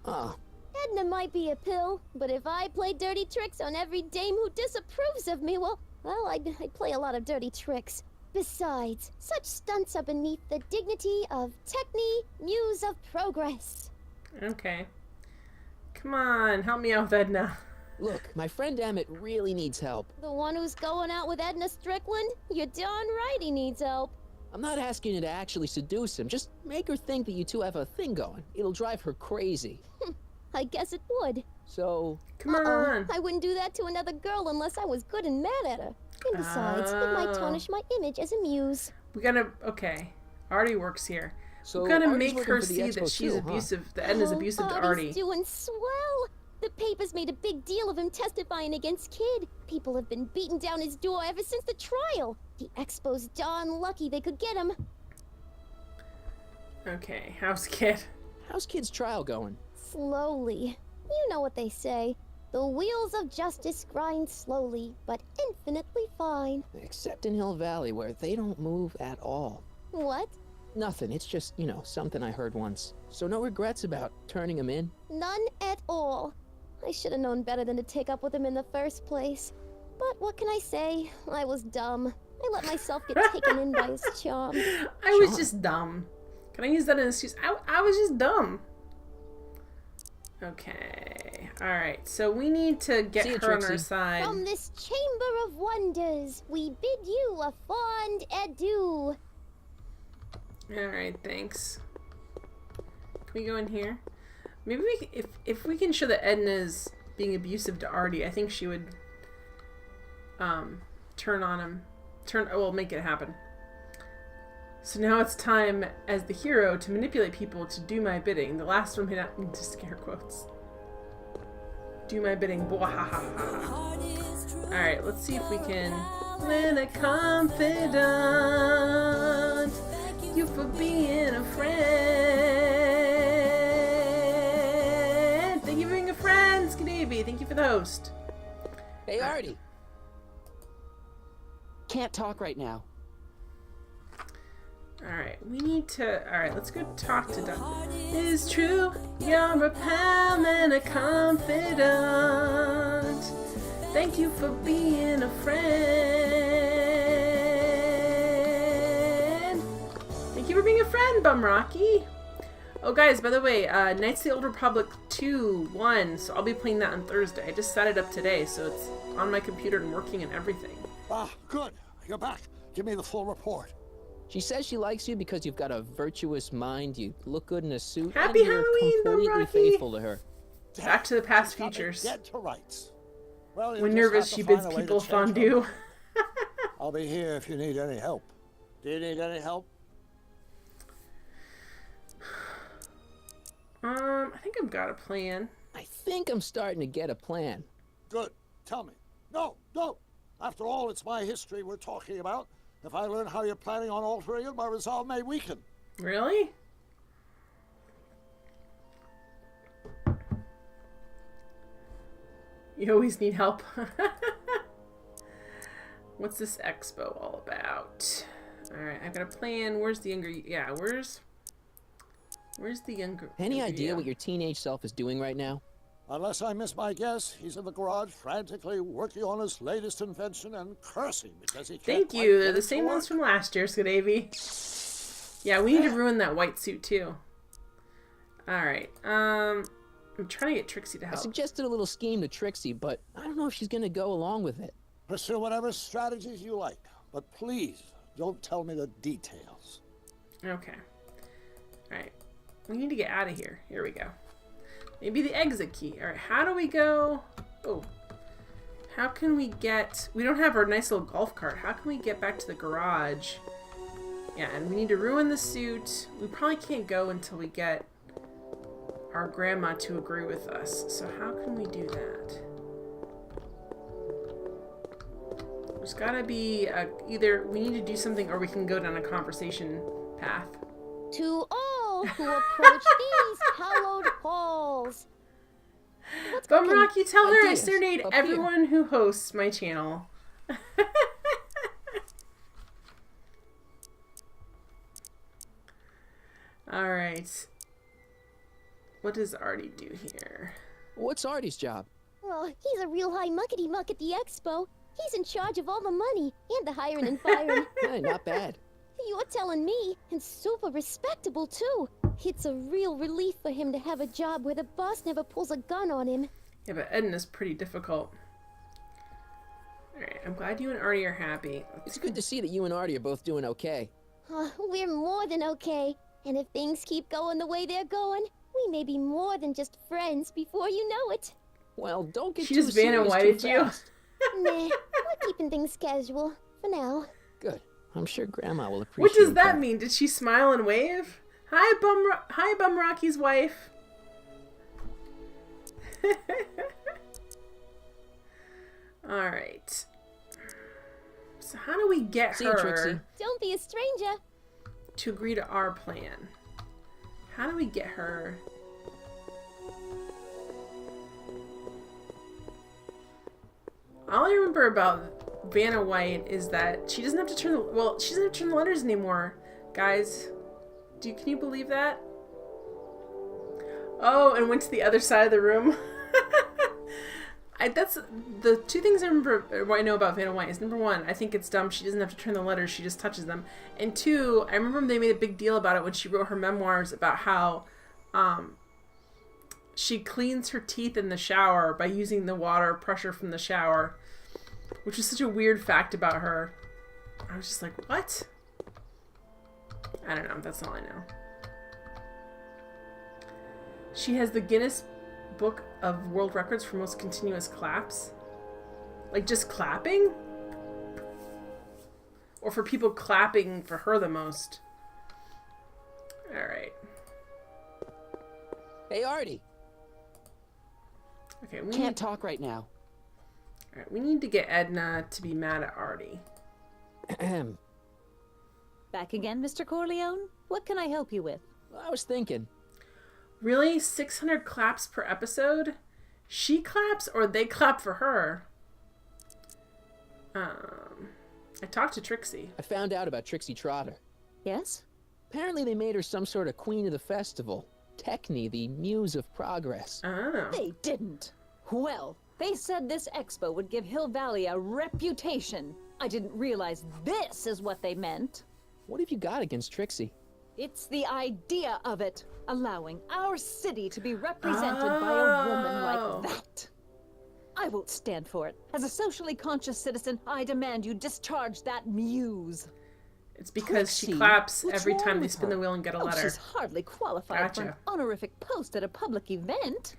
Oh. Edna might be a pill, but if I play dirty tricks on every dame who disapproves of me, well, I'd play a lot of dirty tricks. Besides, such stunts are beneath the dignity of Techni, Muse of Progress. Okay. Come on, help me out with Edna. Look, my friend Emmett really needs help. The one who's going out with Edna Strickland? You're darn right he needs help. I'm not asking you to actually seduce him. Just make her think that you two have a thing going. It'll drive her crazy. I guess it would. So... Come on. I wouldn't do that to another girl unless I was good and mad at her. And besides, it might tarnish my image as a muse. We gotta... Okay. Artie works here. So we gotta Artie's make working her for the see expo that she's too, huh? abusive. That Edna's abusive to Artie. Artie's doing swell. The papers made a big deal of him testifying against Kid. People have been beating down his door ever since the trial. The expo's darn lucky they could get him. Okay, how's Kid? How's Kid's trial going? Slowly. You know what they say. The wheels of justice grind slowly, but infinitely fine. Except in Hill Valley, where they don't move at all. What? Nothing. It's just, you know, something I heard once. So no regrets about turning him in? None at all. I should have known better than to take up with him in the first place. But what can I say? I was dumb. I let myself get taken in by his charm. I was just dumb. Can I use that as an excuse? I was just dumb. Okay. Alright, so we need to get her on our side. From this chamber of wonders, we bid you a fond adieu. Alright, thanks. Can we go in here? Maybe we, if we can show that Edna's being abusive to Artie, I think she would turn on him. Make it happen. So now it's time as the hero to manipulate people to do my bidding. The last one may not need to scare quotes. Do my bidding. Alright, let's see if we can win a confidant. You for being a friend. Thank you for being a friend, Skidavy. Thank you for the host. Hey, Artie. Can't talk right now. Alright, we need to... Alright, let's go talk to Doug. It's true, you're a pal and a confidant. Thank you for being a friend. Thank you for being a friend, Bum Rocky. Oh, guys, by the way, Knights of the Old Republic 2 won, so I'll be playing that on Thursday. I just set it up today, so it's on my computer and working and everything. Ah, good. You're back. Give me the full report. She says she likes you because you've got a virtuous mind, you look good in a suit, Happy and you're Halloween, Bum completely Rocky. faithful to her. Back to the past futures. Dead to rights. Well, When nervous, she bids people fondue. I'll be here if you need any help. Do you need any help? I think I've got a plan. I think I'm starting to get a plan. Good. Tell me. No, no. After all, it's my history we're talking about. If I learn how you're planning on altering it, my resolve may weaken. Really? You always need help. What's this expo all about? Alright, I've got a plan. Where's the younger... Yeah, where's the younger... Any idea what your teenage self is doing right now? Unless I miss my guess, he's in the garage frantically working on his latest invention and cursing because he can't. Thank quite you. get They're it the to same work. ones from last year, Scadavy. Yeah, we need to ruin that white suit too. Alright, I'm trying to get Trixie to I help. suggested a little scheme to Trixie, but I don't know if she's gonna go along with it. Pursue whatever strategies you like, but please don't tell me the details. Okay. Alright. We need to get out of here. Here we go. Maybe the exit key. Alright, how do we go... Oh. How can we get... We don't have our nice little golf cart. How can we get back to the garage? Yeah, and we need to ruin the suit. We probably can't go until we get our grandma to agree with us. So how can we do that? There's gotta be either we need to do something or we can go down a conversation path. To all who approach these hallowed halls. Bum Rocky, tell her I Ideas. serenade Up here. everyone who hosts my channel. Alright. What does Artie do here? What's Artie's job? Well, he's a real high muckety muck at the expo. He's in charge of all the money and the hiring and firing. Hey, not bad. You're telling me, and super respectable too. It's a real relief for him to have a job where the boss never pulls a gun on him. Yeah, but Edna's pretty difficult. Alright, I'm glad you and Artie are happy. It's good to see that you and Artie are both doing okay. We're more than okay. And if things keep going the way they're going, we may be more than just friends before you know it. Well, don't get She too just Vanna serious Whited too you. fast. Nah, we're keeping things casual for now. Good. I'm sure Grandma will appreciate What does that that. mean? Did she smile and wave? Hi, Bum Rocky's wife. Alright. So how do we get See you, Trixie. her Don't be a stranger. to agree to our plan? How do we get her? All I remember about Vanna White is that she doesn't have to turn the, well, she doesn't have to turn the letters anymore. Guys, can you believe that? Oh, and went to the other side of the room. That's the two things I remember, or what I know about Vanna White is, number one, I think it's dumb. She doesn't have to turn the letters. She just touches them. And two, I remember they made a big deal about it when she wrote her memoirs about how she cleans her teeth in the shower by using the water pressure from the shower, which is such a weird fact about her. I was just like, what? I don't know. That's all I know. She has the Guinness Book of World Records for most continuous claps. Like just clapping? Or for people clapping for her the most. Alright. Hey, Artie. Okay, Can't talk right now. Alright, we need to get Edna to be mad at Artie. Back again, Mr. Corleone? What can I help you with? I was thinking. Really? 600 claps per episode? She claps or they clap for her? I talked to Trixie. I found out about Trixie Trotter. Yes? Apparently they made her some sort of queen of the festival. Techne, the muse of progress. Oh. They didn't. Well, they said this expo would give Hill Valley a reputation. I didn't realize this is what they meant. What have you got against Trixie? It's the idea of it, allowing our city to be represented by a woman like that. I won't stand for it. As a socially conscious citizen, I demand you discharge that muse. It's because she Trixie, claps what's every wrong time they with spin her? the wheel and get a Oh, letter. she's hardly qualified for an Gotcha. honorific post at a public event.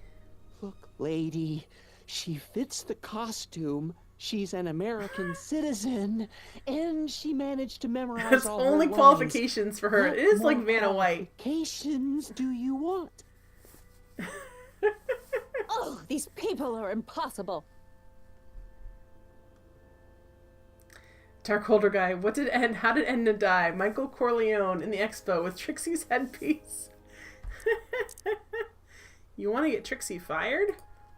Look, lady, she fits the costume, She's an American citizen, and she managed to memorize That's all only her qualifications for her. What It is more like Vanna White. qualifications do you want? Oh, these people are impossible. Darkholder guy, how did Edna die? Michael Corleone in the expo with Trixie's headpiece. You want to get Trixie fired?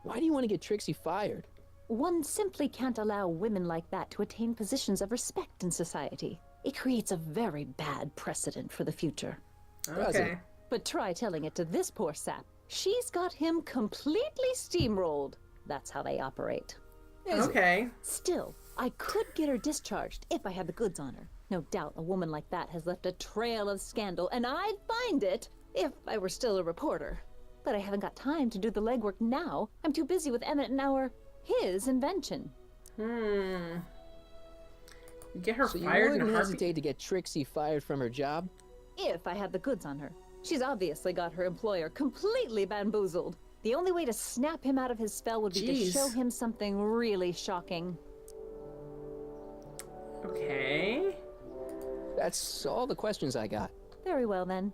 Why do you want to get Trixie fired? One simply can't allow women like that to attain positions of respect in society. It creates a very bad precedent for the future. Okay. But try telling it to this poor sap. She's got him completely steamrolled. That's how they operate. Okay. Still, I could get her discharged if I had the goods on her. No doubt a woman like that has left a trail of scandal, and I'd find it if I were still a reporter. But I haven't got time to do the legwork now. I'm too busy with Emmett and his invention. Get her So you fired in wouldn't a heartbeat. hesitate to get Trixie fired from her job? If I had the goods on her. She's obviously got her employer completely bamboozled. The only way to snap him out of his spell would be to Jeez. show him something really shocking. Okay. That's all the questions I got. Very well, then.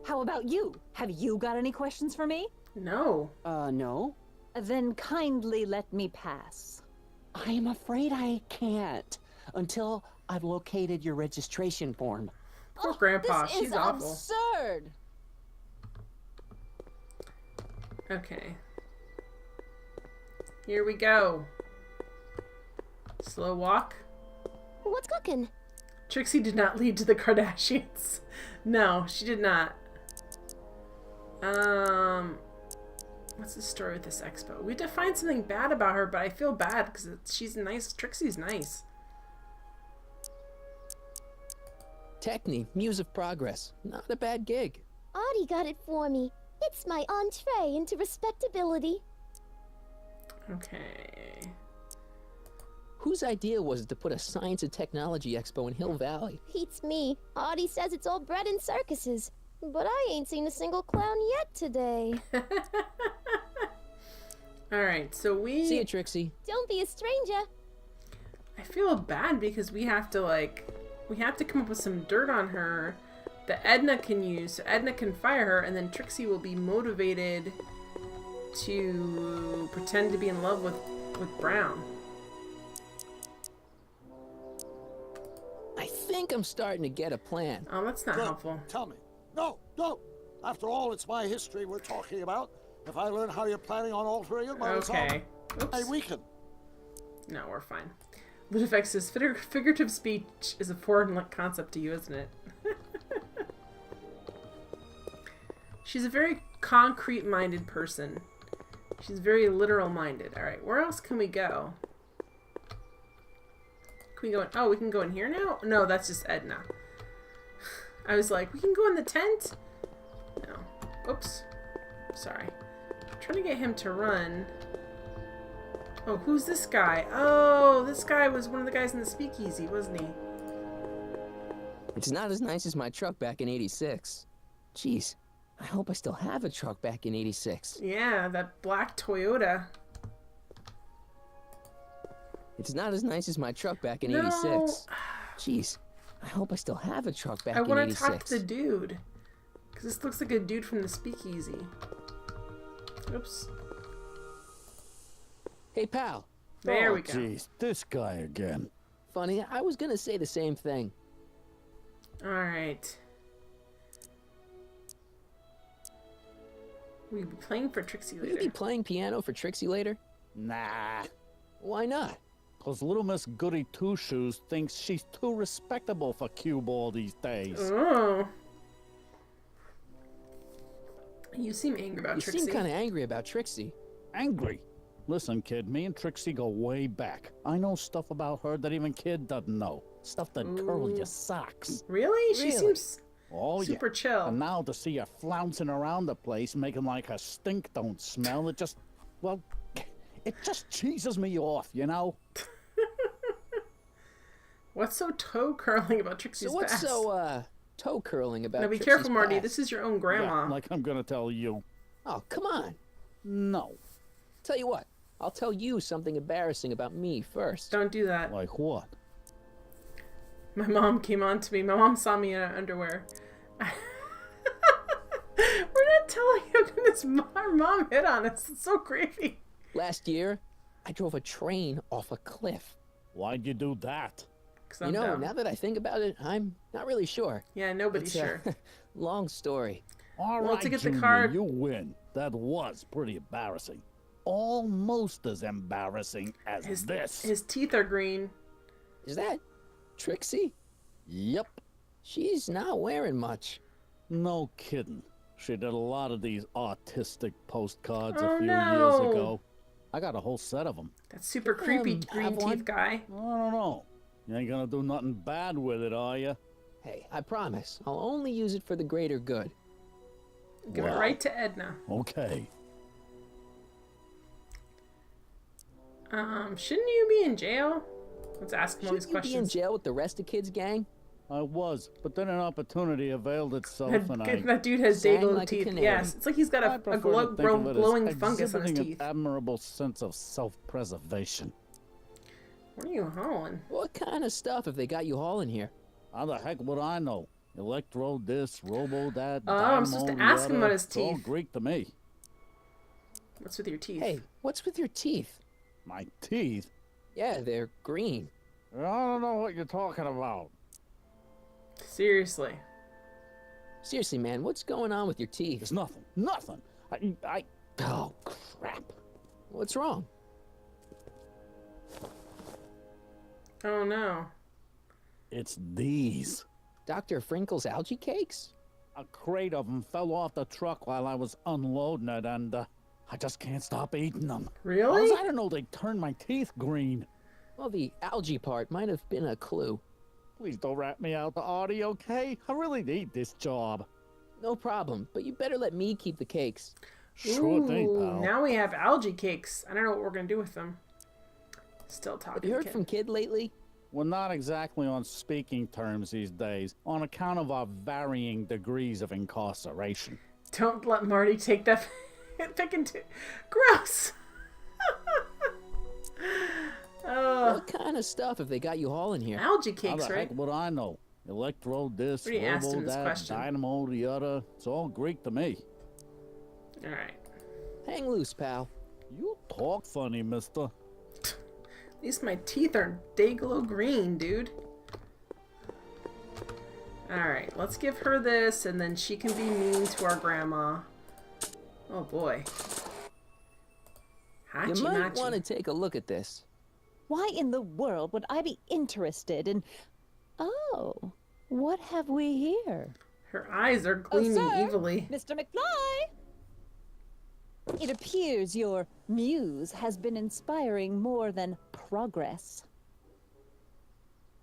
How about you? Have you got any questions for me? No. No. Then kindly let me pass. I am afraid I can't until I've located your registration form. Poor Grandpa. This She's is awful. absurd. Okay. Here we go. Slow walk. What's cooking? Trixie did not lead to the Kardashians. No, she did not. What's the story with this expo? We have to find something bad about her, but I feel bad because she's nice. Trixie's nice. Techne, Muse of Progress. Not a bad gig. Audie got it for me. It's my entree into respectability. Okay. Whose idea was it to put a science and technology expo in Hill Valley? Beats me. Audie says it's all bred in circuses. But I ain't seen a single clown yet today. Alright, so we... See you, Trixie. Don't be a stranger. I feel bad because we have to come up with some dirt on her that Edna can use, so Edna can fire her, and then Trixie will be motivated to pretend to be in love with Brown. I think I'm starting to get a plan. Oh, that's not Good. helpful. Tell me. No, no. After all, it's my history we're talking about. If I learn how you're planning on altering it, well, Okay. I weaken. No, we're fine. Ludifex says, figurative speech is a foreign concept to you, isn't it? She's a very concrete-minded person. She's very literal-minded. Alright, where else can we go? Can we go in? Oh, we can go in here now? No, that's just Edna. I was like, we can go in the tent? No. Oops. Sorry. I'm trying to get him to run. Oh, who's this guy? Oh, this guy was one of the guys in the speakeasy, wasn't he? It's not as nice as my truck back in '86. Jeez, I hope I still have a truck back in '86. Yeah, that black Toyota. It's not as nice as my truck back in No. '86. Jeez, I hope I still have a truck back I in want to '86. talk to the dude. Because this looks like a dude from the speakeasy. Oops. Hey, pal. There we go. Jeez, this guy again. Funny, I was gonna say the same thing. Alright. We'll be playing for Trixie Will you later. be playing piano for Trixie later? Nah. Why not? Cause little Miss Goody Two Shoes thinks she's too respectable for cue ball these days. Oh. You seem angry about You Trixie. seem kind of angry about Trixie. Angry? Listen, kid, me and Trixie go way back. I know stuff about her that even kid doesn't know. Stuff that curl your socks. Really? She seems super yeah. chill. And now to see her flouncing around the place, making like her stink don't smell, it just, well, it just cheeses me off, you know? What's so toe curling about Trixie's So what's past? so, toe curling about Now be Trixie's careful, Marty. past? This is your own grandma. Yeah, like I'm gonna tell you. Oh, come on. No. Tell you what, I'll tell you something embarrassing about me first. Don't do that. Like what? My mom came on to me. My mom saw me in underwear. We're not telling you because our mom hit on us. It's so creepy. Last year, I drove a train off a cliff. Why'd you do that? You know, now that I think about it, I'm not really sure. Yeah, nobody's sure. Long story. All Well, right, to get the Junior, card- you win. That was pretty embarrassing. Almost as embarrassing as this. His teeth are green. Is that Trixie? Yep. She's not wearing much. No kidding. She did a lot of these autistic postcards Oh, a few no. years ago. I got a whole set of them. That super creepy green have one? teeth guy. I don't know. You ain't gonna do nothing bad with it, are you? Hey, I promise. I'll only use it for the greater good. Give it right to Edna. Okay. Shouldn't you be in jail? Let's ask him all these Shouldn't you be in questions. jail with the rest of kids' gang? I was, but then an opportunity availed itself, and I... That dude has Sang day-glow like a teeth. canary. Yes, it's like he's got I a prefer to think of it as glowing fungus on his exhibiting teeth. an admirable sense of self-preservation. What are you hauling? What kind of stuff have they got you hauling here? How the heck would I know? Electro this, robo that, Oh, I'm supposed to ask him yada. about his It's all teeth. Greek to me. What's with your teeth? Hey, what's with your teeth? My teeth? Yeah, they're green. I don't know what you're talking about. Seriously. Seriously, man, what's going on with your teeth? It's nothing. Nothing. Oh, crap. What's wrong? Oh no. It's these. Dr. Frinkle's algae cakes? A crate of them fell off the truck while I was unloading it, and I just can't stop eating them. Really? I don't know they turned my teeth green. Well, the algae part might have been a clue. Please don't rat me out, Artie, okay? I really need this job. No problem, but you better let me keep the cakes. Sure thing, Ooh, pal. now we have algae cakes. I don't know what we're gonna do with them. Still talking. Have you heard kid. from Kid lately? We're not exactly on speaking terms these days, on account of our varying degrees of incarceration. Don't let Marty take that pick into. Gross. What kind of stuff have they got you hauling here? Algae How cakes, the right? heck would I know? Electro this, We already asked robo him this that, question. dynamo the other. It's all Greek to me. All right. Hang loose, pal. You talk funny, mister. At least my teeth are day-glow green, dude. Alright, let's give her this, and then she can be mean to our grandma. Oh boy. You Hachi might machi. want to take a look at this. Why in the world would I be interested in... Oh, what have we here? Her eyes are gleaming sir, evilly. Mr. McFly! It appears your muse has been inspiring more than progress.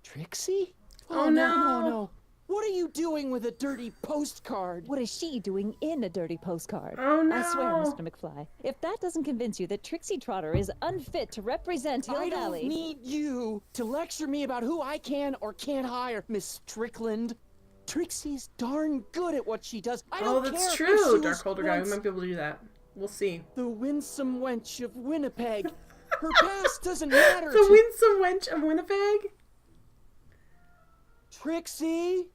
Trixie? Oh, no. No. What are you doing with a dirty postcard? What is she doing in a dirty postcard? Oh, no. I swear, Mr. McFly, if that doesn't convince you that Trixie Trotter is unfit to represent Hill I Valley... don't need you to lecture me about who I can or can't hire, Miss Strickland. Trixie's darn good at what she does. I Oh, don't that's care if she true, was Dark Holder guy. We once might be able to do that. We'll see. the winsome wench of Winnipeg. Her past doesn't matter The to winsome wench of Winnipeg? Trixie.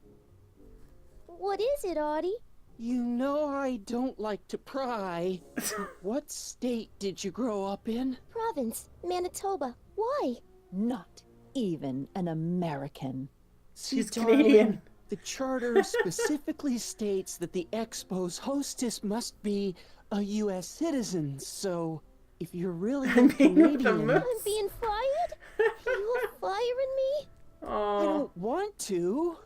What is it, Audie? You know I don't like to pry. What state did you grow up in? Province, Manitoba. Why? Not even an American. She's darling, Canadian. The charter specifically states that the Expo's hostess must be a U.S. citizen, so if you're really I'm being with the Canadian... moose. I'm being fired? You firing me? I Aw. don't want to.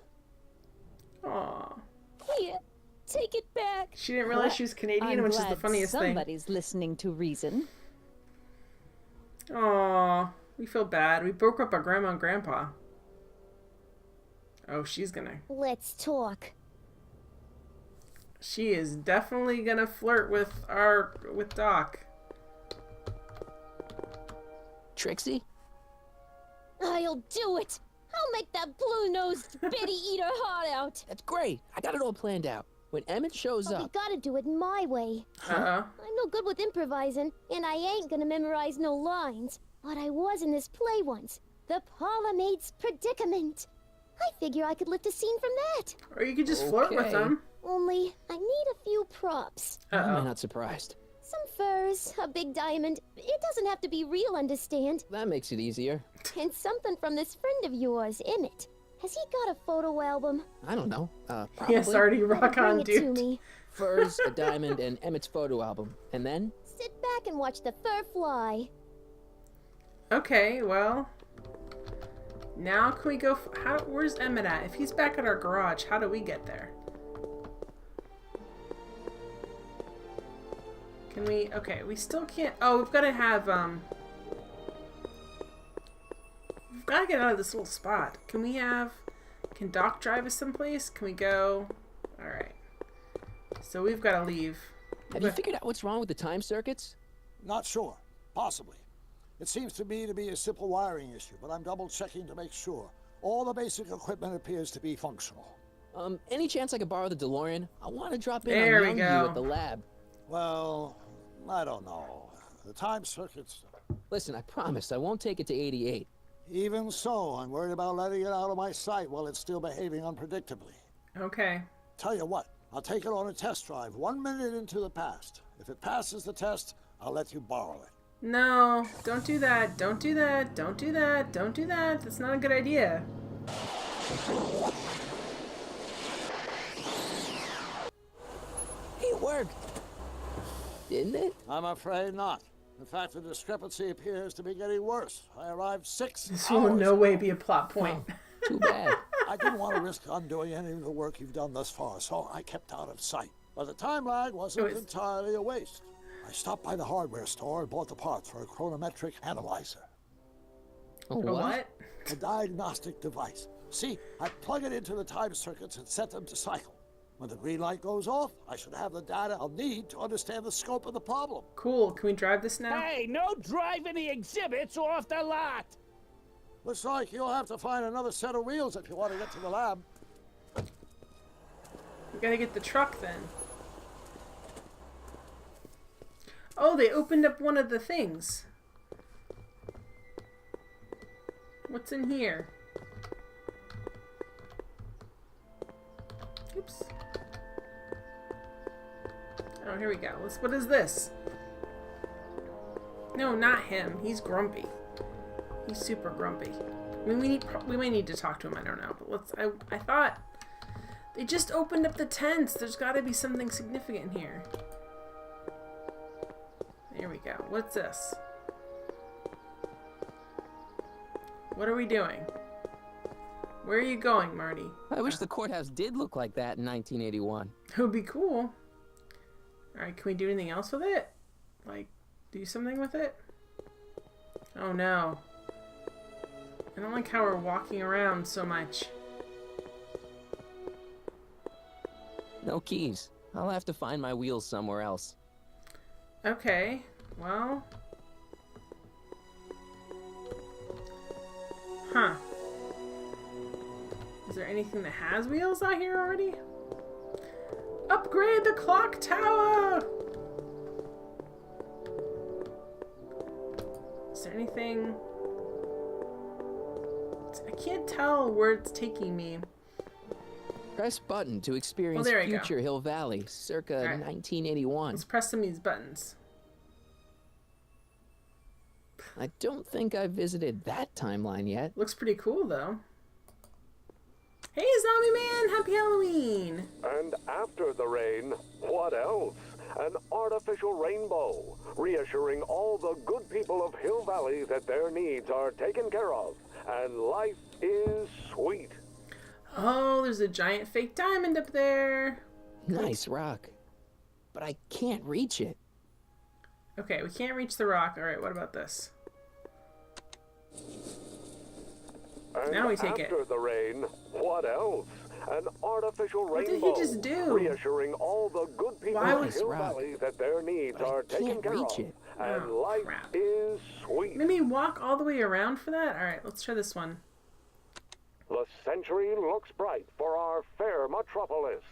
Aw. Here, take it back. She didn't realize What? she was Canadian, I'm which is the glad funniest thing. somebody's listening to reason. Aw. We feel bad. We broke up our grandma and grandpa. Oh, she's gonna... Let's talk. She is definitely gonna flirt with Doc. Trixie? I'll do it. I'll make that blue-nosed Betty eat her heart out. That's great. I got it all planned out. When Emmett shows But we up... gotta do it my way. Uh-oh. I'm no good with improvising, and I ain't gonna memorize no lines. But I was in this play once. The Parlor-Maid's Predicament. I figure I could lift a scene from that. Or you could just flirt with Okay. them. Only, I need a few props. I'm not surprised. Some furs, a big diamond. It doesn't have to be real, understand? That makes it easier. And something from this friend of yours, Emmett. Has he got a photo album? I don't know. Probably. Yes, already rock Bring on, it to dude. me. Furs, a diamond, and Emmett's photo album. And then? Sit back and watch the fur fly. Okay, well. Now can we go... where's Emmett at? If he's back at our garage, how do we get there? Can we... Okay, we still can't... Oh, we've got to have, We've got to get out of this little spot. Can we have... Can Doc drive us someplace? Can we go... Alright. So we've got to leave. Have you figured out what's wrong with the time circuits? Not sure. Possibly. It seems to me to be a simple wiring issue, but I'm double-checking to make sure. All the basic equipment appears to be functional. Any chance I could borrow the DeLorean? I want to drop in There we on go. Youngview at the lab. Well, I don't know. The time circuits... Listen, I promise I won't take it to 88. Even so, I'm worried about letting it out of my sight while it's still behaving unpredictably. Okay. Tell you what, I'll take it on a test drive 1 minute into the past. If it passes the test, I'll let you borrow it. No, don't do that. Don't do that. Don't do that. Don't do that. That's not a good idea. It worked. Didn't it? I'm afraid not. In fact, the discrepancy appears to be getting worse. I arrived 6 This hours will in no way ago. be a plot point. Too bad. I didn't want to risk undoing any of the work you've done thus far, so I kept out of sight. But the time lag wasn't entirely a waste. I stopped by the hardware store and bought the parts for a chronometric analyzer. A what? A diagnostic device. See, I plug it into the time circuits and set them to cycle. When the green light goes off, I should have the data I'll need to understand the scope of the problem. Cool. Can we drive this now? Hey, no driving the exhibits off the lot. Looks like you'll have to find another set of wheels if you want to get to the lab. We gotta get the truck then. Oh, they opened up one of the things. What's in here? Oops. Oh, here we go. What is this? No, not him. He's grumpy. He's super grumpy. I mean, we might need to talk to him. I don't know. But let's. I thought they just opened up the tents. There's got to be something significant here. Here we go. What's this? What are we doing? Where are you going, Marty? I wish the courthouse did look like that in 1981. It would be cool. Alright, can we do anything else with it? Like, do something with it? Oh no. I don't like how we're walking around so much. No keys. I'll have to find my wheels somewhere else. Okay, well... Huh. Is there anything that has wheels out here already? Upgrade the clock tower! Is there anything... I can't tell where it's taking me. Press button to experience there you go. future Hill Valley, circa All right. 1981. Let's press some of these buttons. I don't think I've visited that timeline yet. Looks pretty cool, though. Hey, Zombie Man! Happy Halloween! And after the rain, what else? An artificial rainbow, reassuring all the good people of Hill Valley that their needs are taken care of, and life is sweet. Oh, there's a giant fake diamond up there. Nice rock. But I can't reach it. Okay, we can't reach the rock. Alright, what about this? And Now we take it. after the rain, what else? An artificial What did rainbow, he just do? reassuring all the good people Why of was- Hill Valley that their needs are taken care of, and Oh, life crap. is sweet. Maybe walk all the way around for that? Alright, let's try this one. The century looks bright for our fair metropolis.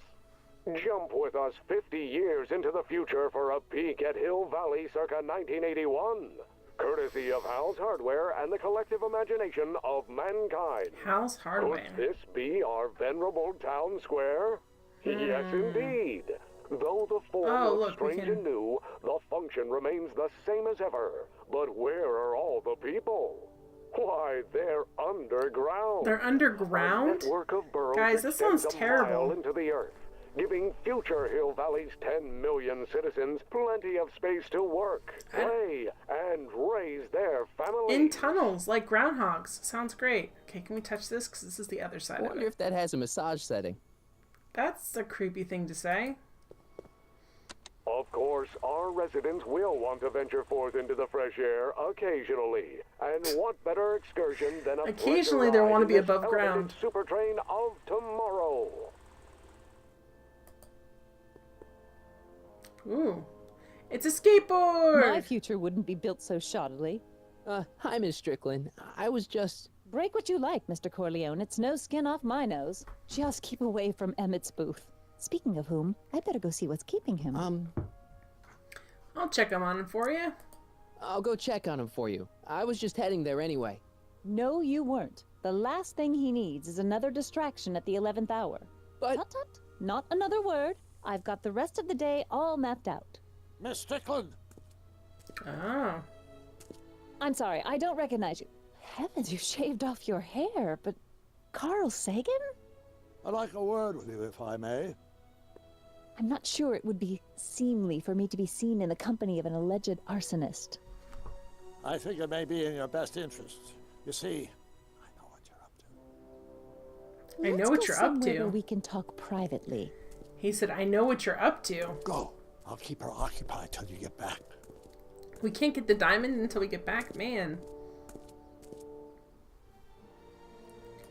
Jump with us 50 years into the future for a peek at Hill Valley circa 1981. Courtesy of Hal's Hardware and the collective imagination of mankind. Hal's Hardware. Could this be our venerable town square? Yes, indeed. Though the form looks strange and new, the function remains the same as ever. But where are all the people? Why, they're underground. They're underground? A network of burrows Guys, this sounds extends a terrible. mile into the earth, giving future Hill Valley's 10 million citizens plenty of space to work, play, and raise their families. In tunnels, like groundhogs. Sounds great. Okay, can we touch this? Because this is the other side I of wonder it. if that has a massage setting. That's a creepy thing to say. Of course, our residents will want to venture forth into the fresh air occasionally. And what better excursion than a Occasionally pleasure they'll want to ride be in this above ground. elevated super train of tomorrow. Ooh. It's a skateboard! My future wouldn't be built so shoddily. Hi, Miss Strickland. I was just... Break what you like, Mr. Corleone. It's no skin off my nose. Just keep away from Emmett's booth. Speaking of whom, I better go see what's keeping him. I'll check him on for you. I'll go check on him for you. I was just heading there anyway. No, you weren't. The last thing he needs is another distraction at the 11th hour. But... Tut, tut. Not another word. I've got the rest of the day all mapped out. Miss Strickland! Oh. I'm sorry, I don't recognize you. Heavens, you shaved off your hair, but... Carl Sagan? I'd like a word with you, if I may. I'm not sure it would be seemly for me to be seen in the company of an alleged arsonist. I think it may be in your best interest. You see, I know what you're up to. I know what you're up somewhere to. where we can talk privately. He said, I know what you're up to. Go. I'll keep her occupied till you get back. We can't get the diamond until we get back? Man.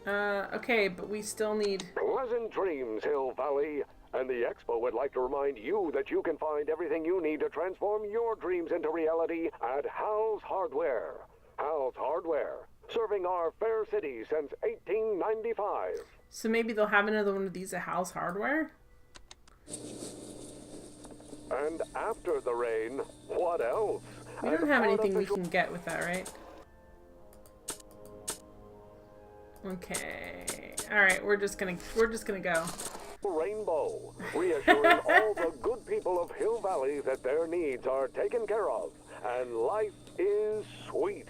Okay, but we still need... Pleasant dreams, Hill Valley. And the Expo would like to remind you that you can find everything you need to transform your dreams into reality at Hal's Hardware. Hal's Hardware, serving our fair city since 1895. So maybe they'll have another one of these at Hal's Hardware? And after the rain, what else? We don't have anything we can get with that, right? Okay. Alright, we're just gonna go. Rainbow, reassuring all the good people of Hill Valley that their needs are taken care of, and life is sweet.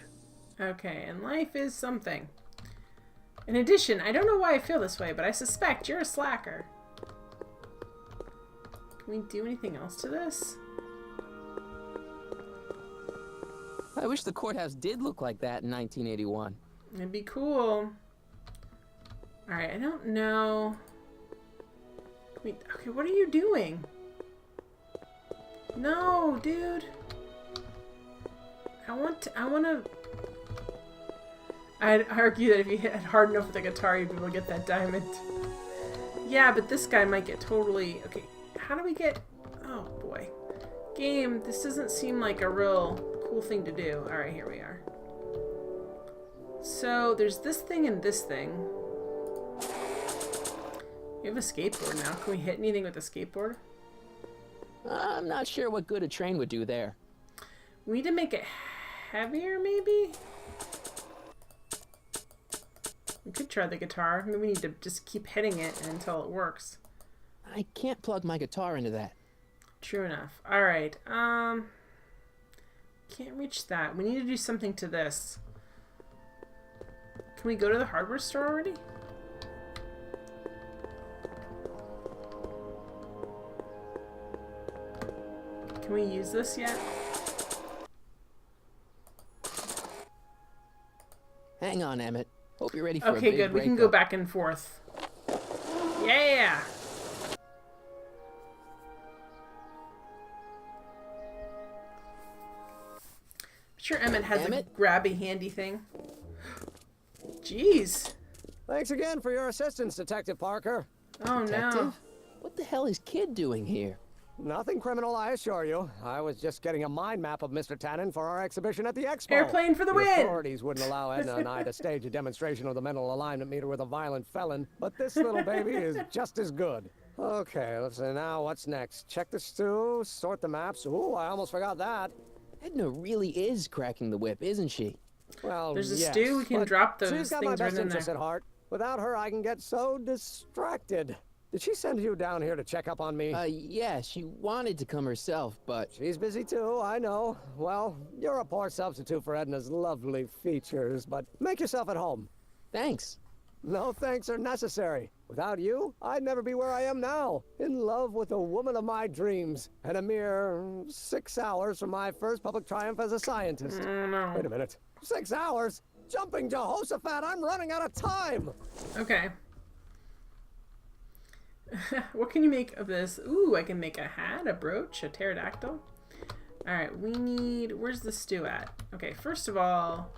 Okay, and life is something. In addition, I don't know why I feel this way, but I suspect you're a slacker. Can we do anything else to this? I wish the courthouse did look like that in 1981. It'd be cool. Alright, I don't know. Wait, okay, what are you doing? No, dude. I'd argue that if you hit hard enough with a guitar, you'd be able to get that diamond. Yeah, but this guy might get totally... Okay, how do we get... Oh, boy. Game, this doesn't seem like a real cool thing to do. Alright, here we are. So, there's this thing and this thing. We have a skateboard now. Can we hit anything with a skateboard? I'm not sure what good a train would do there. We need to make it heavier, maybe? We could try the guitar. Maybe we need to just keep hitting it until it works. I can't plug my guitar into that. True enough. Alright, can't reach that. We need to do something to this. Can we go to the hardware store already? Can we use this yet? Hang on, Emmett. Hope you're ready for a Okay, big good. We can go breakup. back and forth. Yeah! I'm sure Emmett has a grabby handy thing. Jeez. Thanks again for your assistance, Detective Parker. Oh, no. Detective? What the hell is Kid doing here? Nothing criminal, I assure you. I was just getting a mind map of Mr. Tannen for our exhibition at the Expo. Airplane for the win! Authorities wouldn't allow Edna and I to stage a demonstration of the mental alignment meter with a violent felon, but this little baby is just as good. Okay, let's see now. What's next? Check the stew, sort the maps. Ooh, I almost forgot that. Edna really is cracking the whip, isn't she? Well, There's a yes, stew. We can but drop those she's got my things best right in interests there. at heart. Without her, I can get so distracted. Did she send you down here to check up on me? Yeah, she wanted to come herself, but... She's busy too, I know. Well, you're a poor substitute for Edna's lovely features, but make yourself at home. Thanks. No thanks are necessary. Without you, I'd never be where I am now, in love with the woman of my dreams, and a mere 6 hours from my first public triumph as a scientist. Oh, no. Wait a minute. 6 hours? Jumping Jehoshaphat, I'm running out of time! Okay. What can you make of this? Ooh, I can make a hat, a brooch, a pterodactyl. Alright, we need... Where's the stew at? Okay, first of all,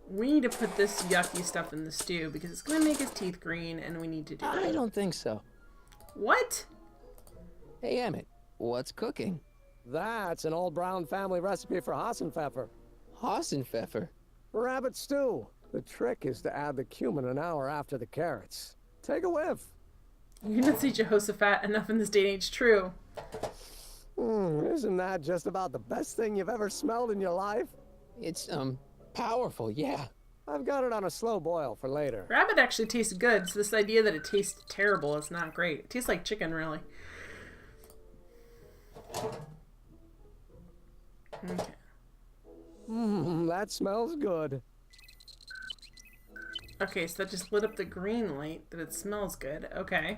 we need to put this yucky stuff in the stew because it's going to make his teeth green and we need to do I that. don't think so. What? Hey, Emmett, what's cooking? That's an old Brown family recipe for Hassenpfeffer. Hassenpfeffer? Rabbit stew. The trick is to add the cumin an hour after the carrots. Take a whiff. You didn't see Jehoshaphat enough in this day and age, true. Isn't that just about the best thing you've ever smelled in your life? It's, powerful, yeah. I've got it on a slow boil for later. Rabbit actually tastes good, so this idea that it tastes terrible is not great. It tastes like chicken, really. Okay. That smells good. Okay, so that just lit up the green light that it smells good. Okay.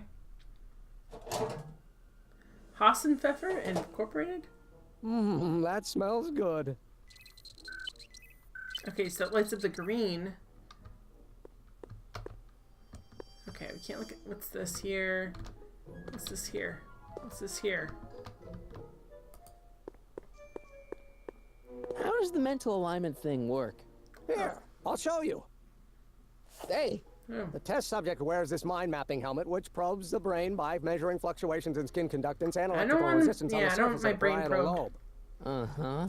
Hassenpfeffer Incorporated? That smells good. Okay, so it lights up the green. Okay, we can't look at... What's this here? What's this here? What's this here? How does the mental alignment thing work? Here, I'll show you. Hey. The test subject wears this mind mapping helmet, which probes the brain by measuring fluctuations in skin conductance and electrical resistance on the surface of the parietal lobe. Uh-huh.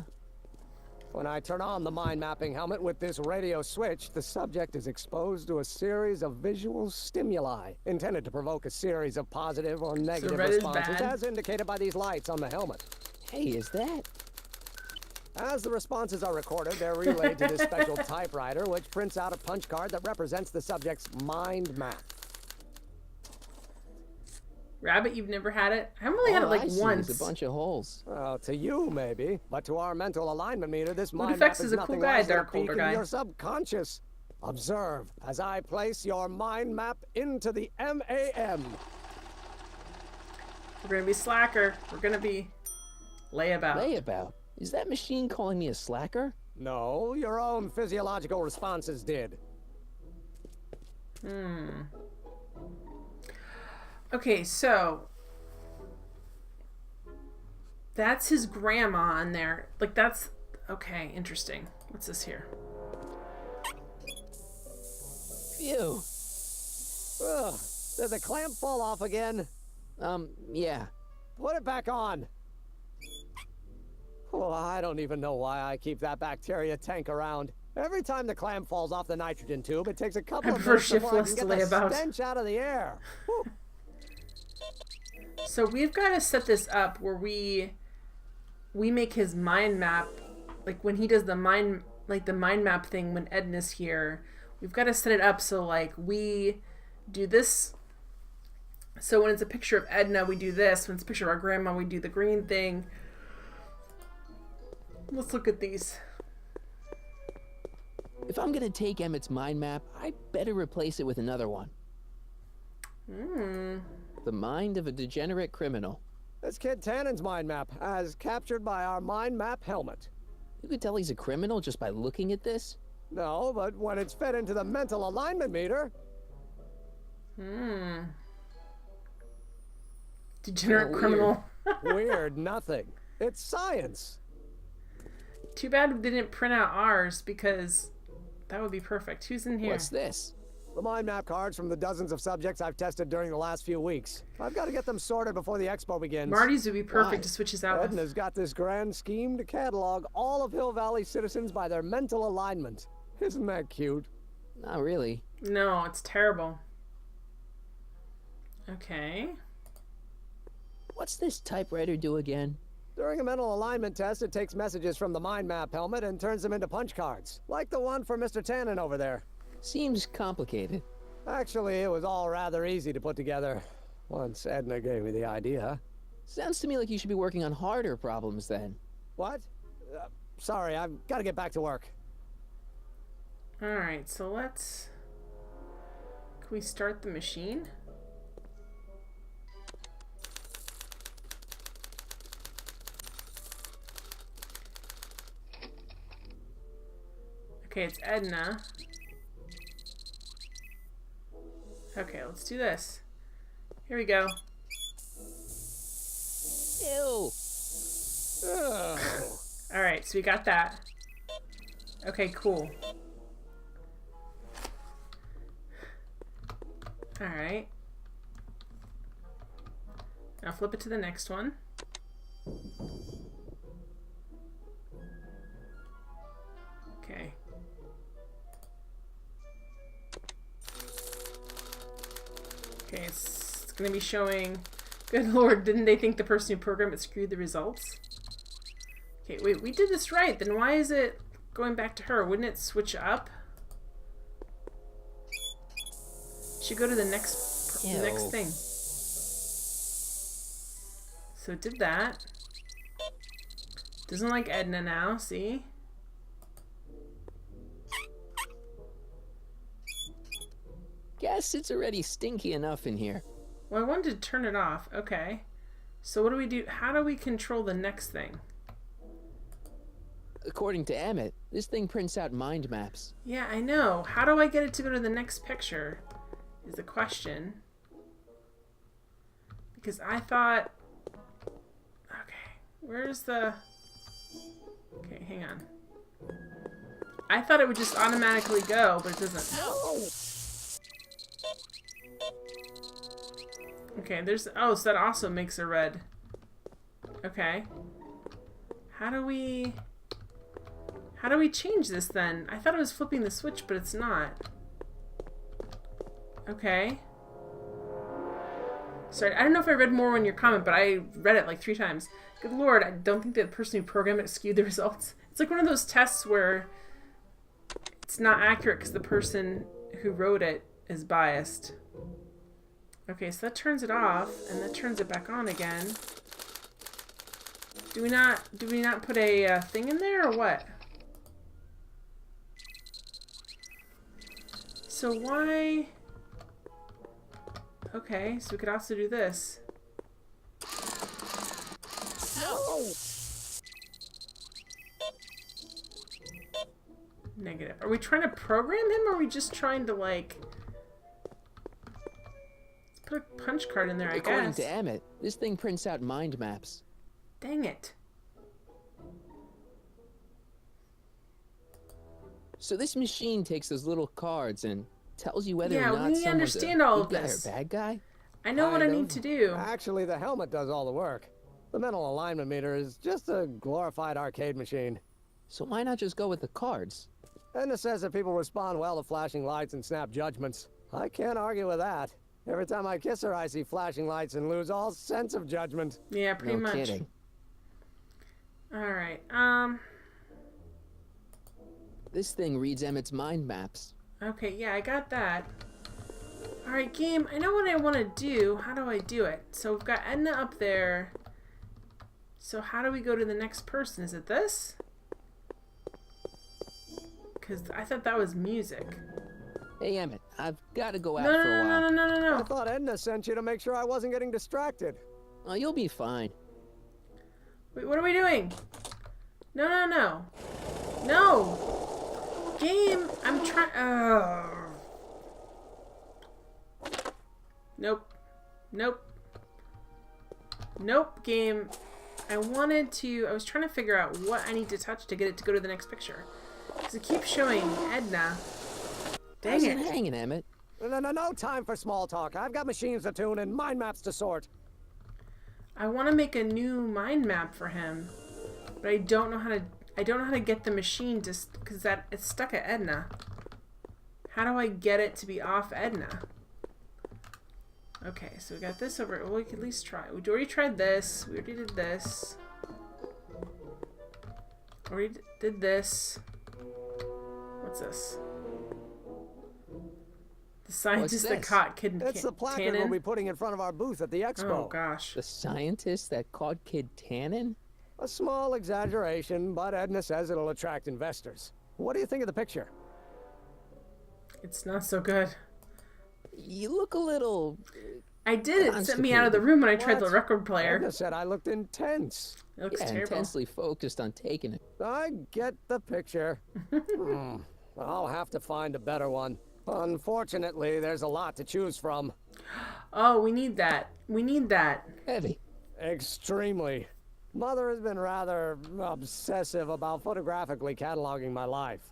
When I turn on the mind mapping helmet with this radio switch, the subject is exposed to a series of visual stimuli intended to provoke a series of positive or negative red is responses, bad? as indicated by these lights on the helmet. Hey, is that... As the responses are recorded, they're relayed to this special typewriter, which prints out a punch card that represents the subject's mind map. Rabbit, you've never had it? I only had it All like I see once. is a bunch of holes. Well, to you, maybe. But to our mental alignment meter, this mind Effects map is is a cool nothing guy, less than a Dark Holder peek guy. into your subconscious. Observe as I place your mind map into the MAM. We're gonna be slacker. We're gonna be layabout. Layabout? Is that machine calling me a slacker? No, your own physiological responses did. Okay, so that's his grandma on there. Like that's okay, interesting. What's this here? Phew. Ugh, did the clamp fall off again? Yeah. Put it back on. Oh, I don't even know why I keep that bacteria tank around. Every time the clamp falls off the nitrogen tube, it takes a couple of minutes before I can get the stench out of the air. Whew. So we've got to set this up where we make his mind map, like when he does the mind map thing when Edna's here. We've got to set it up so like we do this. So when it's a picture of Edna, we do this. When it's a picture of our grandma, we do the green thing. Let's look at these. If I'm gonna take Emmett's mind map, I better replace it with another one. The mind of a degenerate criminal. This kid Tannen's mind map, as captured by our mind map helmet. You could tell he's a criminal just by looking at this? No, but when it's fed into the mental alignment meter... Degenerate criminal. Weird nothing. It's science. Too bad they didn't print out ours because that would be perfect. Who's in here? What's this? The mind map cards from the dozens of subjects I've tested during the last few weeks. I've got to get them sorted before the expo begins. Marty's would be perfect to switch us out with. Edna's got this grand scheme to catalog all of Hill Valley citizens by their mental alignment. Isn't that cute? Not really. No, it's terrible. Okay. What's this typewriter do again? During a mental alignment test, it takes messages from the mind map helmet and turns them into punch cards, like the one for Mr. Tannen over there. Seems complicated. Actually, it was all rather easy to put together, once Edna gave me the idea. Sounds to me like you should be working on harder problems then. What? Sorry, I've got to get back to work. Alright, so let's... Can we start the machine? Okay, it's Edna. Okay, let's do this. Here we go. Ew. Alright, so we got that. Okay, cool. Alright. Now flip it to the next one. Okay. Okay, it's gonna be showing... Good lord, didn't they think the person who programmed it screwed the results? Okay, wait, we did this right. Then why is it going back to her? Wouldn't it switch up? Should go to the next thing. So it did that. Doesn't like Edna now, see? Guess it's already stinky enough in here. Well, I wanted to turn it off. Okay. So what do we do? How do we control the next thing? According to Emmett, this thing prints out mind maps. Yeah, I know. How do I get it to go to the next picture? Is the question. Because I thought... Okay, where's the... Okay, hang on. I thought it would just automatically go, but it doesn't. Okay, there's... Oh, so that also makes a red. Okay. How do we change this then? I thought it was flipping the switch, but it's not. Okay. Sorry, I don't know if I read more in your comment, but I read it like 3 times. Good lord, I don't think the person who programmed it skewed the results. It's like one of those tests where it's not accurate because the person who wrote it is biased. Okay, so that turns it off, and that turns it back on again. Do we not put a thing in there, or what? So why... Okay, so we could also do this. Negative. Are we trying to program him, or are we just trying to, like... Let's put a punch card in there, I guess. According to Emmett, this thing prints out mind maps. Dang it. So this machine takes those little cards and tells you whether or not we someone's understand a all good of guy this. or bad guy. I know what I need to do. Actually, the helmet does all the work. The mental alignment meter is just a glorified arcade machine. So why not just go with the cards? Edna says that people respond well to flashing lights and snap judgments. I can't argue with that. Every time I kiss her, I see flashing lights and lose all sense of judgment. Yeah, pretty much. No kidding. Alright, This thing reads Emmett's mind maps. Okay, yeah, I got that. Alright, game, I know what I want to do. How do I do it? So we've got Edna up there. So how do we go to the next person? Is it this? Because I thought that was music. Hey, Emmett, I've got to go out No, for a while. no. I thought Edna sent you to make sure I wasn't getting distracted. Oh, you'll be fine. Wait, what are we doing? No. No! Game, I'm trying... Nope, game. I was trying to figure out what I need to touch to get it to go to the next picture. Because it keeps showing Edna. Dang it. Hanging, Emmett. No time for small talk. I've got machines to tune and mind maps to sort. I want to make a new mind map for him, but I don't know how to get the machine to, because it's stuck at Edna. How do I get it to be off Edna? Okay, so we got this over. Well, we could at least try. We already tried this. We already did this. Already did this. What's this? The scientist that caught Kid It's the placard Tannen? we'll be putting in front of our booth at the expo. Oh, gosh. The scientist that caught Kid Tannen? A small exaggeration, but Edna says it'll attract investors. What do you think of the picture? It's not so good. You look a little... I did. It sent me out of the room when I tried the record player. Edna said I looked intense. It looks yeah, terrible. intensely focused on taking it. I get the picture. I'll have to find a better one. Unfortunately, there's a lot to choose from. Oh, we need that. We need that. Heavy. Extremely. Mother has been rather obsessive about photographically cataloging my life.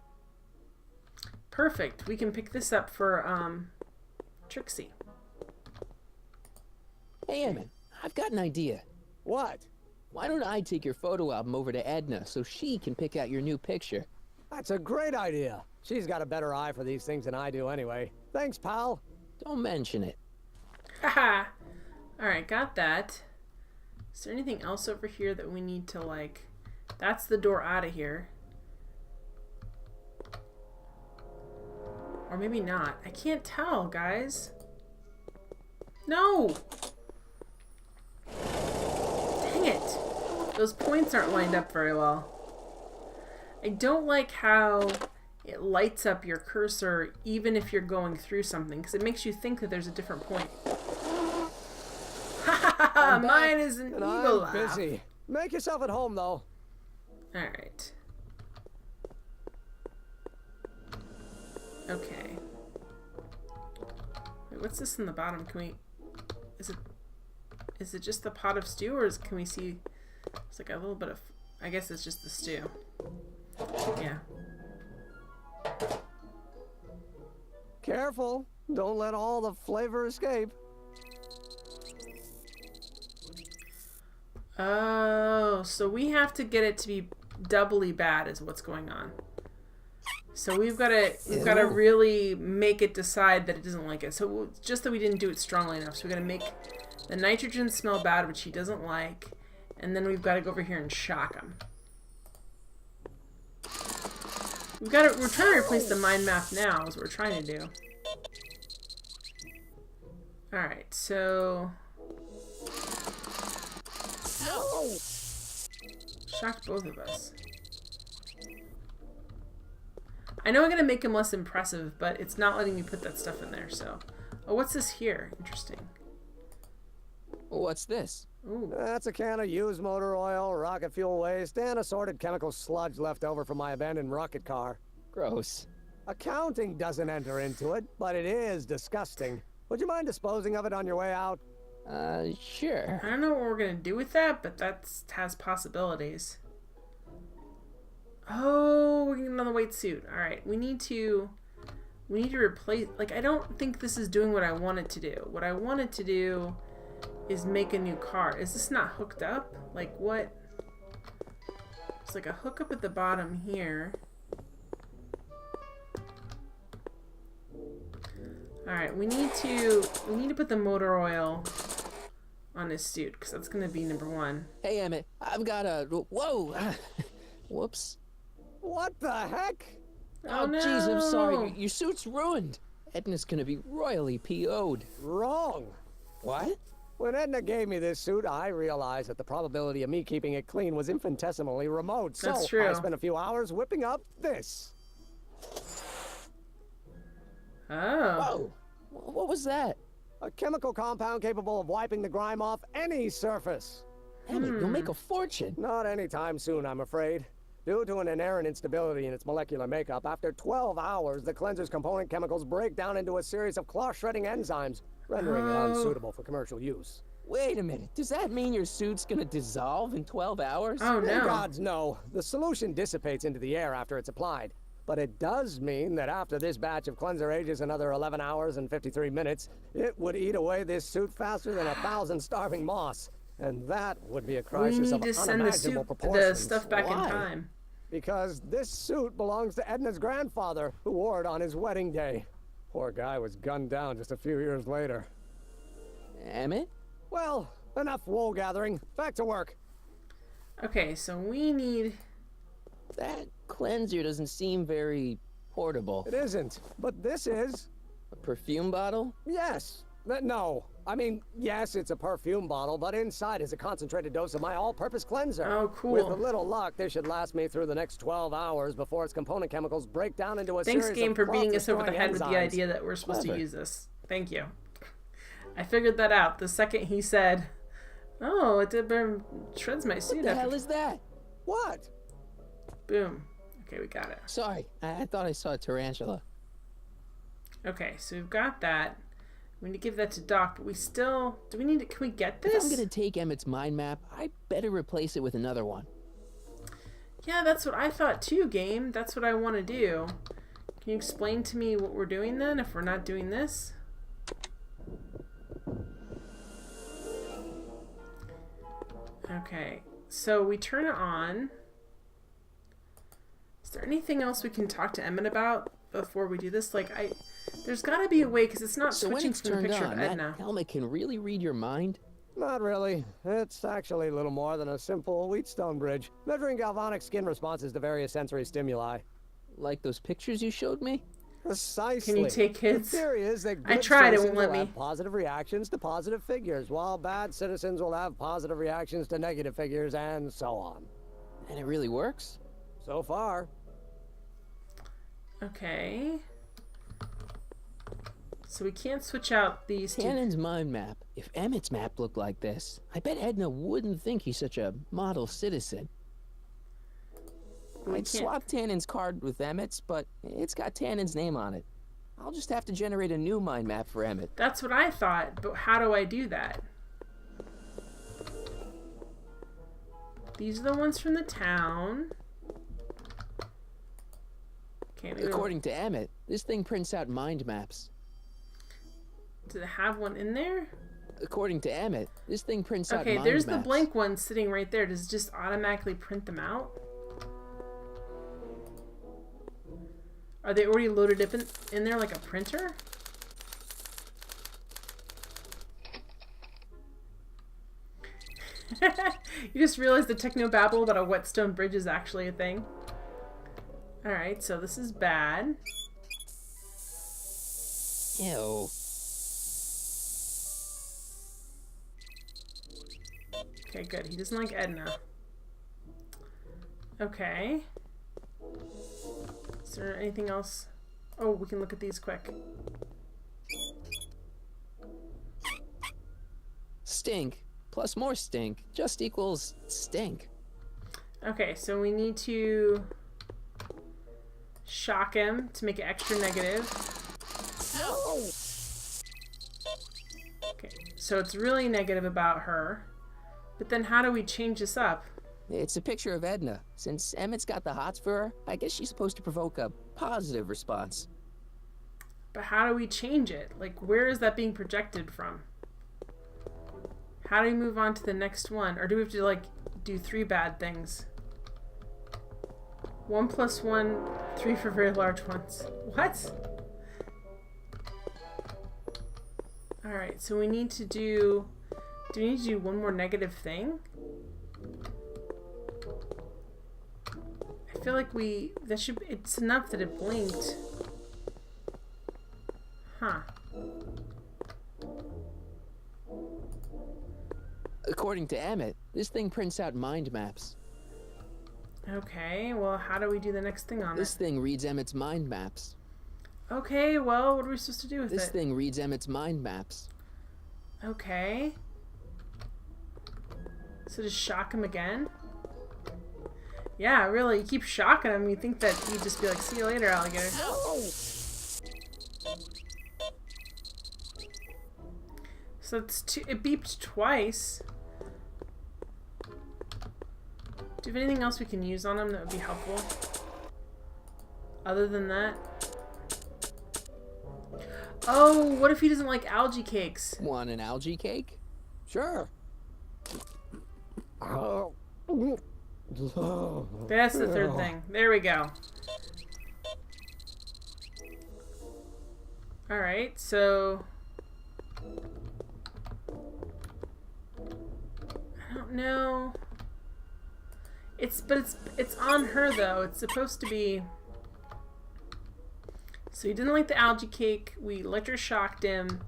Perfect. We can pick this up for, Trixie. Hey, Emmett, I've got an idea. What? Why don't I take your photo album over to Edna so she can pick out your new picture? That's a great idea. She's got a better eye for these things than I do anyway. Thanks, pal. Don't mention it. Haha. Alright, got that. Is there anything else over here that we need to, like... That's the door out of here. Or maybe not. I can't tell, guys. No! Dang it. Those points aren't lined up very well. I don't like how it lights up your cursor even if you're going through something, because it makes you think that there's a different point. Ha ha ha! Mine is an and evil I'm laugh. busy. Make yourself at home, though. Alright. Okay. Wait, what's this in the bottom? Can we... Is it just the pot of stew, or can we see... It's like a little bit of... I guess it's just the stew. Yeah. Careful. Don't let all the flavor escape. Oh, so we have to get it to be doubly bad is what's going on. So we've got to really make it decide that it doesn't like it. So just that we didn't do it strongly enough. So we got to make the nitrogen smell bad, which he doesn't like, and then we've got to go over here and shock him. We're trying to replace the mind map now, is what we're trying to do. Alright, so... Shocked both of us. I know I'm going to make him less impressive, but it's not letting me put that stuff in there, so... Oh, what's this here? Interesting. What's this? Ooh. That's a can of used motor oil, rocket fuel waste, and assorted chemical sludge left over from my abandoned rocket car. Gross. Accounting doesn't enter into it, but it is disgusting. Would you mind disposing of it on your way out? Sure. I don't know what we're going to do with that, but that has possibilities. Oh, we're getting another weight suit. Alright, we need to replace... Like, I don't think this is doing what I want it to do. What I want it to do is make a new car. Is this not hooked up? Like, what? It's like a hookup at the bottom here. Alright, we need to put the motor oil on his suit, because that's going to be number one. Hey, Emmett, I've got a... Whoa! Whoops. What the heck? Oh, no. Jeez, I'm sorry. Your suit's ruined. Edna's gonna be royally PO'd. Wrong. What? When Edna gave me this suit, I realized that the probability of me keeping it clean was infinitesimally remote. That's so true. I spent a few hours whipping up this. Oh. Whoa. What was that? A chemical compound capable of wiping the grime off any surface. Emmett, you'll make a fortune. Not anytime soon, I'm afraid. Due to an inherent instability in its molecular makeup, after 12 hours, the cleanser's component chemicals break down into a series of cloth-shredding enzymes, rendering it unsuitable for commercial use. Wait a minute. Does that mean your suit's gonna dissolve in 12 hours? Oh, no. Gods, no. The solution dissipates into the air after it's applied. But it does mean that after this batch of cleanser ages another 11 hours and 53 minutes, it would eat away this suit faster than 1,000 starving moths. And that would be a crisis of unimaginable proportions. The stuff back in time. Because this suit belongs to Edna's grandfather, who wore it on his wedding day. Poor guy was gunned down just a few years later. Emmett? Well, enough wool gathering. Back to work. Okay, so we need... That cleanser doesn't seem very portable. It isn't, but this is. A perfume bottle? Yes. No. I mean, yes, it's a perfume bottle, but inside is a concentrated dose of my all-purpose cleanser. Oh, cool. With a little luck, this should last me through the next 12 hours before its component chemicals break down into a Thanks, series game, of for beating us over the head enzymes. with the idea that we're supposed to Clever. use this. Thank you. I figured that out the second he said, "Oh, it shreds my suit." What the after-" hell is that? What? Boom. Okay, we got it. Sorry, I thought I saw a tarantula. Okay, so we've got that. We need to give that to Doc, but we still... Do we need to... Can we get If this? I'm gonna take Emmett's mind map, I better replace it with another one. Yeah, that's what I thought too, game. That's what I want to do. Can you explain to me what we're doing then, if we're not doing this? Okay, so we turn it on. Is there anything else we can talk to Emmett about before we do this? Like, there's got to be a way, because it's not So when switching it's from the turned picture on, of that Edna. helmet can really read your mind? Not really. It's actually a little more than a simple Wheatstone bridge, measuring galvanic skin responses to various sensory stimuli. Like those pictures you showed me? Precisely. Can you take kids? The theory is that I good tried, it citizens won't let will me. have positive reactions to positive figures, while bad citizens will have positive reactions to negative figures, and so on. And it really works? So far. Okay. So we can't switch out these two. Tannen's mind map. If Emmett's map looked like this, I bet Edna wouldn't think he's such a model citizen. We I'd can't- swap Tannen's card with Emmett's, but it's got Tannen's name on it. I'll just have to generate a new mind map for Emmett. That's what I thought, but how do I do that? These are the ones from the town. Okay, maybe According to Emmett, this thing prints out mind maps. does it have one in there? According to Emmett, this thing prints out Okay, mind there's maps. the blank one sitting right there. Does it just automatically print them out? Are they already loaded up in there like a printer? You just realized the technobabble about a whetstone bridge is actually a thing. Alright, so this is bad. Ew. Okay, good. He doesn't like Edna. Okay. Is there anything else? Oh, we can look at these quick. Stink plus more stink just equals stink. Okay, so we need to shock him to make it extra negative. Okay, so it's really negative about her. But then how do we change this up? It's a picture of Edna. Since Emmett's got the hots for her, I guess she's supposed to provoke a positive response. But how do we change it? Like, where is that being projected from? How do we move on to the next one? Or do we have to, like, do 3 bad things? 1 + 1, 3 for very large ones. What? Alright, so we need to do... Do we need to do 1 more negative thing? I feel like that should... It's enough that it blinked. Huh. According to Emmett, this thing prints out mind maps. Okay, well, how do we do the next thing on This it? thing reads Emmett's mind maps. Okay, well, what are we supposed to do with This it? thing reads Emmett's mind maps. Okay. So just shock him again? Yeah, really, you keep shocking him, you think that he'd just be like, see you later, alligator. So it beeped twice. Do you have anything else we can use on him that would be helpful? Other than that? Oh, what if he doesn't like algae cakes? Want an algae cake? Sure. That's the third thing. There we go. Alright, so... don't know. It's on her though. It's supposed to be. So he didn't like the algae cake. We electroshocked him.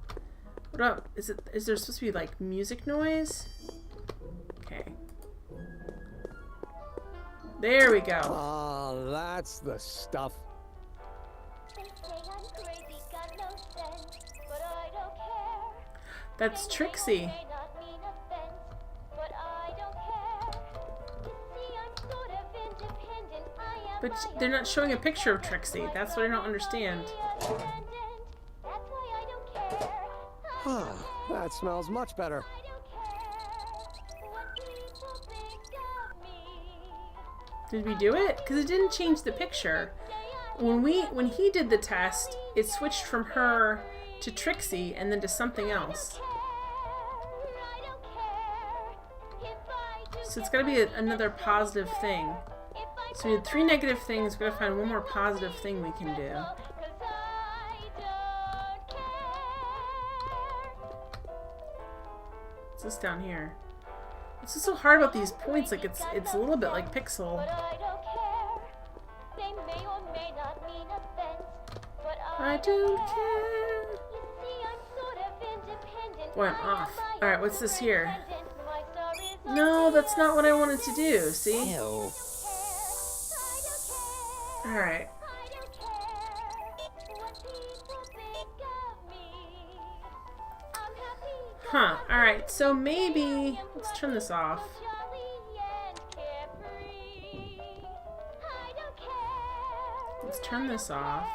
What up? Is there supposed to be like music noise? Okay. There we go. Oh, that's the stuff. That's Trixie. But they're not showing a picture of Trixie. That's what I don't understand. That smells much better. Did we do it? Because it didn't change the picture. When he did the test, it switched from her to Trixie and then to something else. So it's got to be another positive thing. So we had 3 negative things. We've got to find one more positive thing we can do. What's this down here? It's just so hard about these points. Like it's a little bit like Pixel. I don't care. Boy, I'm off. Alright, what's this here? No, that's not what I wanted to do. See? Ew. Alright. Huh. Alright, so maybe... Let's turn this off. Let's turn this off.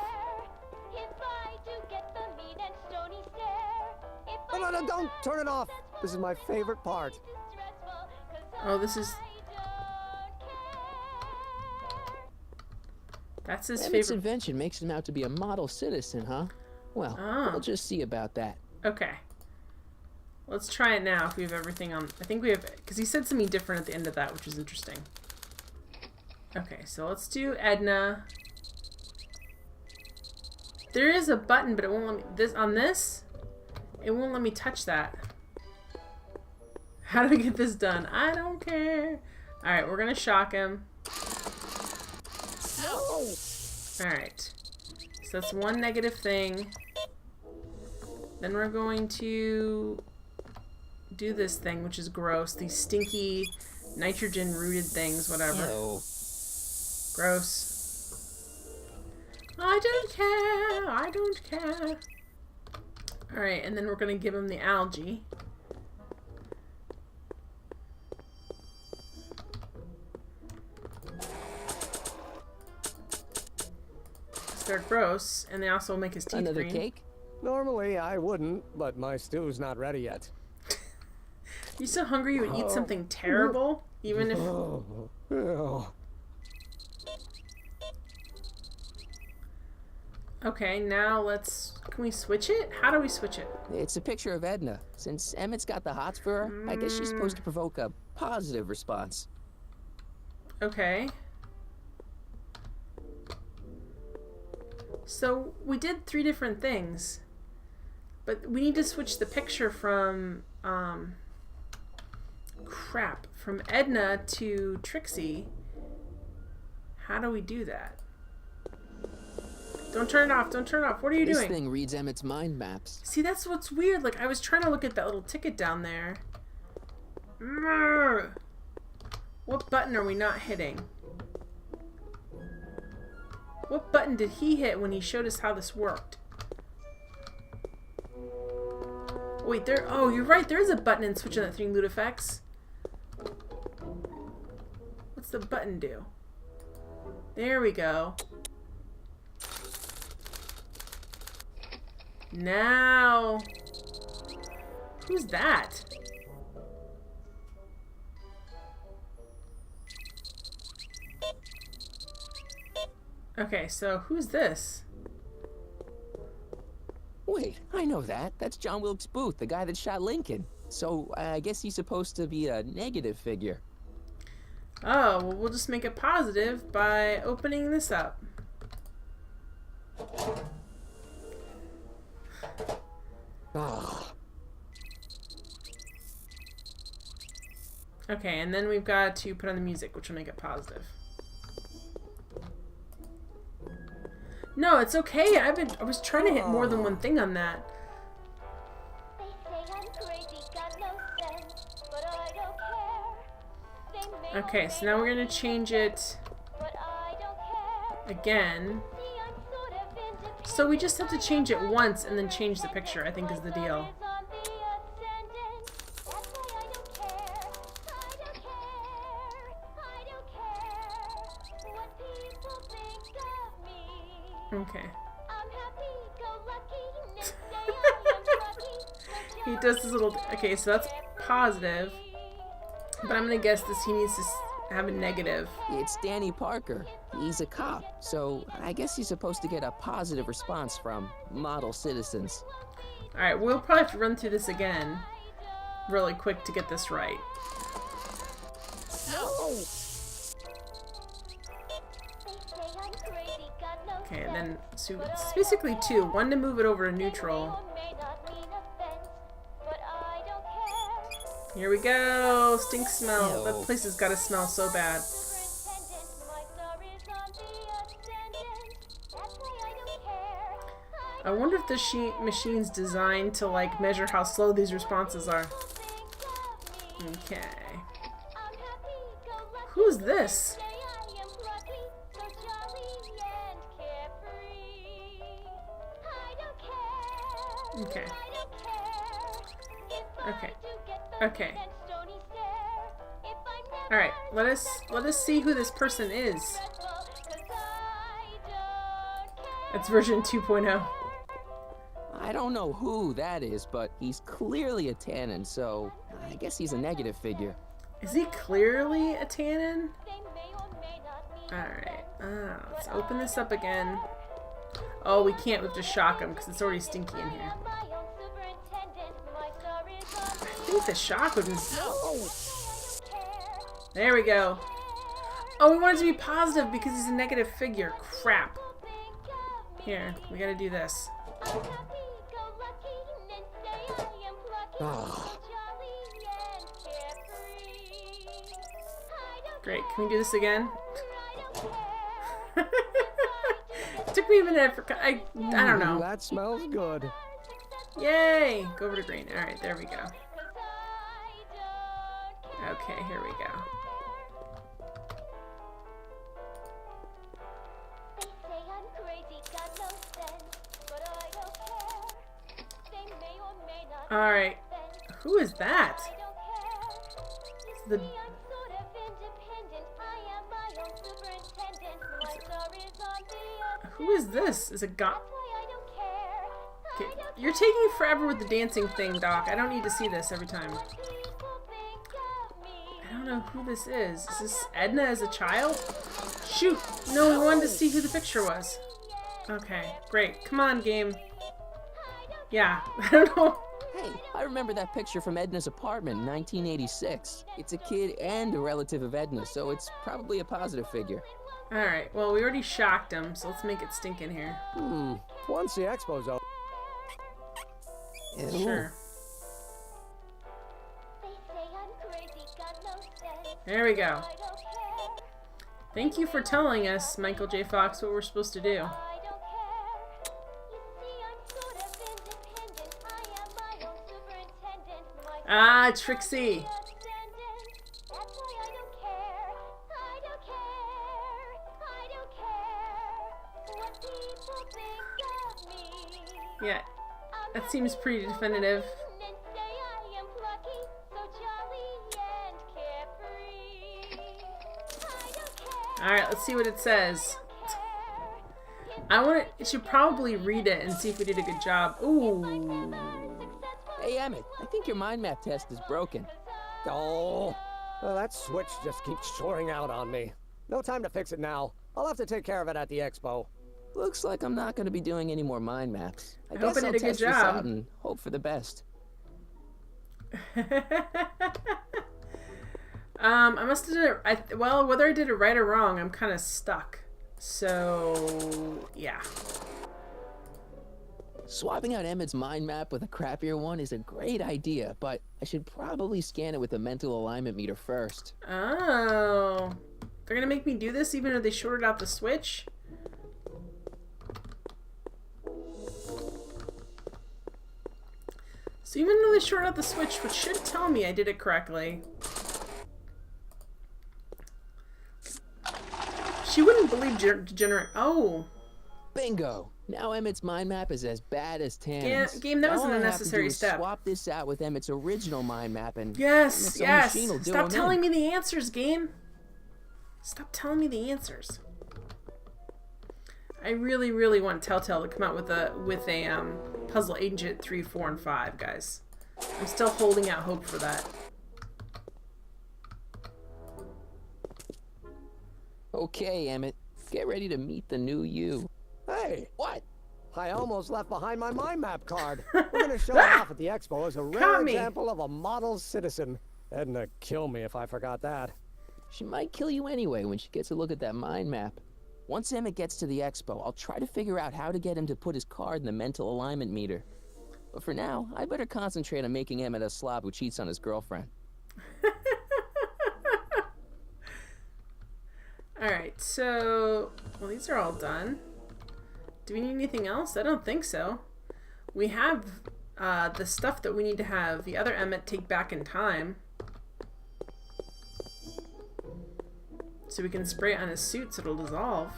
No, don't turn it off. This is my favorite part. Oh, this is... That's his Emmett's favorite... invention makes him out to be a model citizen, huh? Well, we'll just see about that. Okay. Let's try it now if we have everything on... I think we have... Because he said something different at the end of that, which is interesting. Okay, so let's do Edna. There is a button, but it won't let me... On this, it won't let me touch that. How do we get this done? I don't care. Alright, we're going to shock him. Alright. So that's one negative thing. Then we're going to do this thing, which is gross. These stinky nitrogen-rooted things, whatever. Ew. Gross. I don't care. I don't care. Alright, and then we're going to give him the algae. They're gross, and they also make his teeth Another green. cake? Normally I wouldn't, but my stew's not ready yet. You're so hungry you would eat something terrible, even if... Okay, now let's... Can we switch it? How do we switch it? It's a picture of Edna. Since Emmett's got the hots for her, I guess she's supposed to provoke a positive response. Okay. So, we did 3 different things. But we need to switch the picture from, crap. From Edna to Trixie. How do we do that? Don't turn it off. Don't turn it off. What are you doing? This thing reads Emmett's mind maps. See, that's what's weird. Like, I was trying to look at that little ticket down there. What button are we not hitting? What button did he hit when he showed us how this worked? Wait, there... Oh, you're right. There is a button in switching that thing, Ludefex. What's the button do? There we go. Now... Who's that? Okay, so who's this? Wait, I know that. That's John Wilkes Booth, the guy that shot Lincoln. So, I guess he's supposed to be a negative figure. Oh, well, we'll just make it positive by opening this up. Okay, and then we've got to put on the music, which will make it positive. No, it's okay. I was trying to hit more than one thing on that. Okay, so now we're gonna change it again. So we just have to change it once and then change the picture, I think is the deal. Okay. He does this little... Okay, so that's positive. But I'm gonna guess this he needs to have a negative. It's Danny Parker. He's a cop, so I guess he's supposed to get a positive response from model citizens. Alright, we'll probably have to run through this again really quick to get this right. Okay, and then so it's basically two. One to move it over to neutral. Here we go! Stink smell. Ew. That place has got to smell so bad. I wonder if the machine's designed to like measure how slow these responses are. Okay. Who's this? Okay. Okay. Okay. Alright, let us see who this person is. It's version 2.0. I don't know who that is, but he's clearly a Tannen, so I guess he's a negative figure. Is he clearly a Tannen? Alright, let's open this up again. Oh, we can't. We have to shock him because it's already stinky in here. I think the shock would be... There we go. Oh, we want it to be positive because he's a negative figure. Crap. Here, we gotta do this. Great. Can we do this again? It took me a minute. I don't know. That smells good. Yay! Go over to green. Alright, there we go. Okay, here we go. Alright. Who is that? Who is this? Is it God? Okay, you're taking forever with the dancing thing, Doc. I don't need to see this every time. I don't know who this is. Is this Edna as a child? Shoot! No, we wanted to see who the picture was. Okay, great. Come on, game. Yeah, I don't know. Hey, I remember that picture from Edna's apartment in 1986. It's a kid and a relative of Edna, so it's probably a positive figure. Alright, well, we already shocked him, so let's make it stink in here. Once the expo's over. Sure. There we go. Thank you for telling us, Michael J. Fox, what we're supposed to do. Ah, Trixie! Yeah, that seems pretty definitive. Alright, let's see what it says. It should probably read it and see if we did a good job. Ooh. Hey, Emmett, I think your mind map test is broken. Oh, well, that switch just keeps soaring out on me. No time to fix it now. I'll have to take care of it at the expo. Looks like I'm not going to be doing any more mind maps. I hope guess I I'll did a good test this job. out and hope for the best. I must have did it. Well, whether I did it right or wrong, I'm kind of stuck. So, yeah. Swapping out Emmett's mind map with a crappier one is a great idea, but I should probably scan it with the mental alignment meter first. Oh. They're gonna make me do this even though they shorted out the switch? So even though they shorted out the switch, which should tell me I did it correctly. She wouldn't believe degenerate. Oh. Bingo! Now Emmett's mind map is as bad as Tannen's. Game, that was an All I have to unnecessary do is step. Swap this out with Emmett's original mind map and Yes, Emmett's own yes. machine will do Stop him telling in. me the answers, game. Stop telling me the answers. I really, really want Telltale to come out with a Puzzle Agent 3, 4, and 5, guys. I'm still holding out hope for that. Okay, Emmett. Get ready to meet the new you. Hey! What? I almost left behind my mind map card. We're going to show it off at the expo as a rare example of a model citizen. Edna kill me if I forgot that. She might kill you anyway when she gets a look at that mind map. Once Emmett gets to the expo, I'll try to figure out how to get him to put his card in the mental alignment meter. But for now, I better concentrate on making Emmett a slob who cheats on his girlfriend. Alright, so... Well, these are all done. Do we need anything else? I don't think so. We have the stuff that we need to have the other Emmett take back in time. So we can spray it on his suit so it'll dissolve.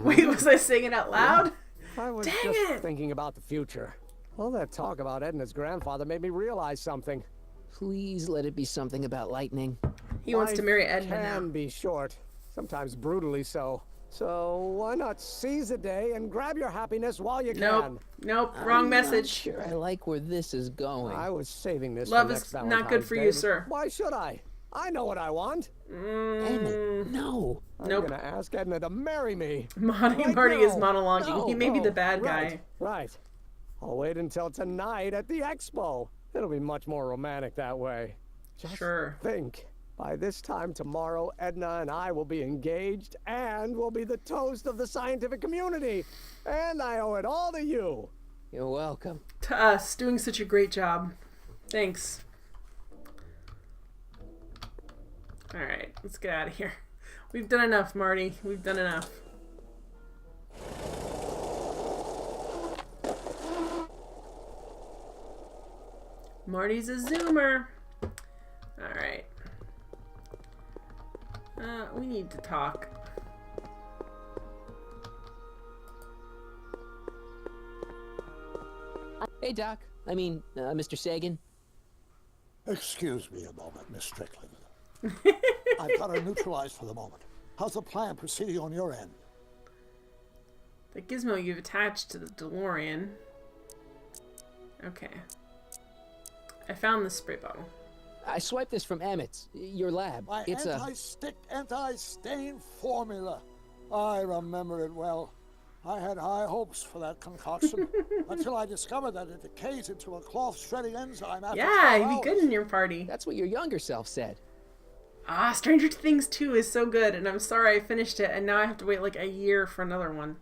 Wait, was I saying it out loud? I was Dang just it! thinking about the future. All that talk about Edna's grandfather made me realize something. Please let it be something about lightning. He wants to marry Edna now. Can be short, sometimes brutally so. So why not seize the day and grab your happiness while you can? Nope, wrong I'm message. Not sure I like where this is going. I was saving this Love for is next not Valentine's good for Day. you, sir. Why should I? I know what I want. Emmett, no. I'm Nope. gonna ask Edna to marry me. Marty Right is now. monologuing. No, He may be no. the bad Right, guy. Right. I'll wait until tonight at the expo. It'll be much more romantic that way. Just Sure. think. By this time tomorrow, Edna and I will be engaged and will be the toast of the scientific community. And I owe it all to you. You're welcome. To us, doing such a great job. Thanks. Alright, let's get out of here. We've done enough, Marty. We've done enough. Marty's a zoomer. Alright. We need to talk. Hey, Doc. I mean, Mr. Sagan. Excuse me a moment, Miss Strickland. I've got her neutralized for the moment. How's the plan proceeding on your end? The gizmo you've attached to the DeLorean. Okay. I found the spray bottle. I swiped this from Emmett's, your lab. My It's anti-stick, anti-stain formula. I remember it well. I had high hopes for that concoction until I discovered that it decays into a cloth shredding enzyme after Yeah, 12 you'd be hours. good in your party. That's what your younger self said. Ah, Stranger Things 2 is so good, and I'm sorry I finished it, and now I have to wait like a year for another one.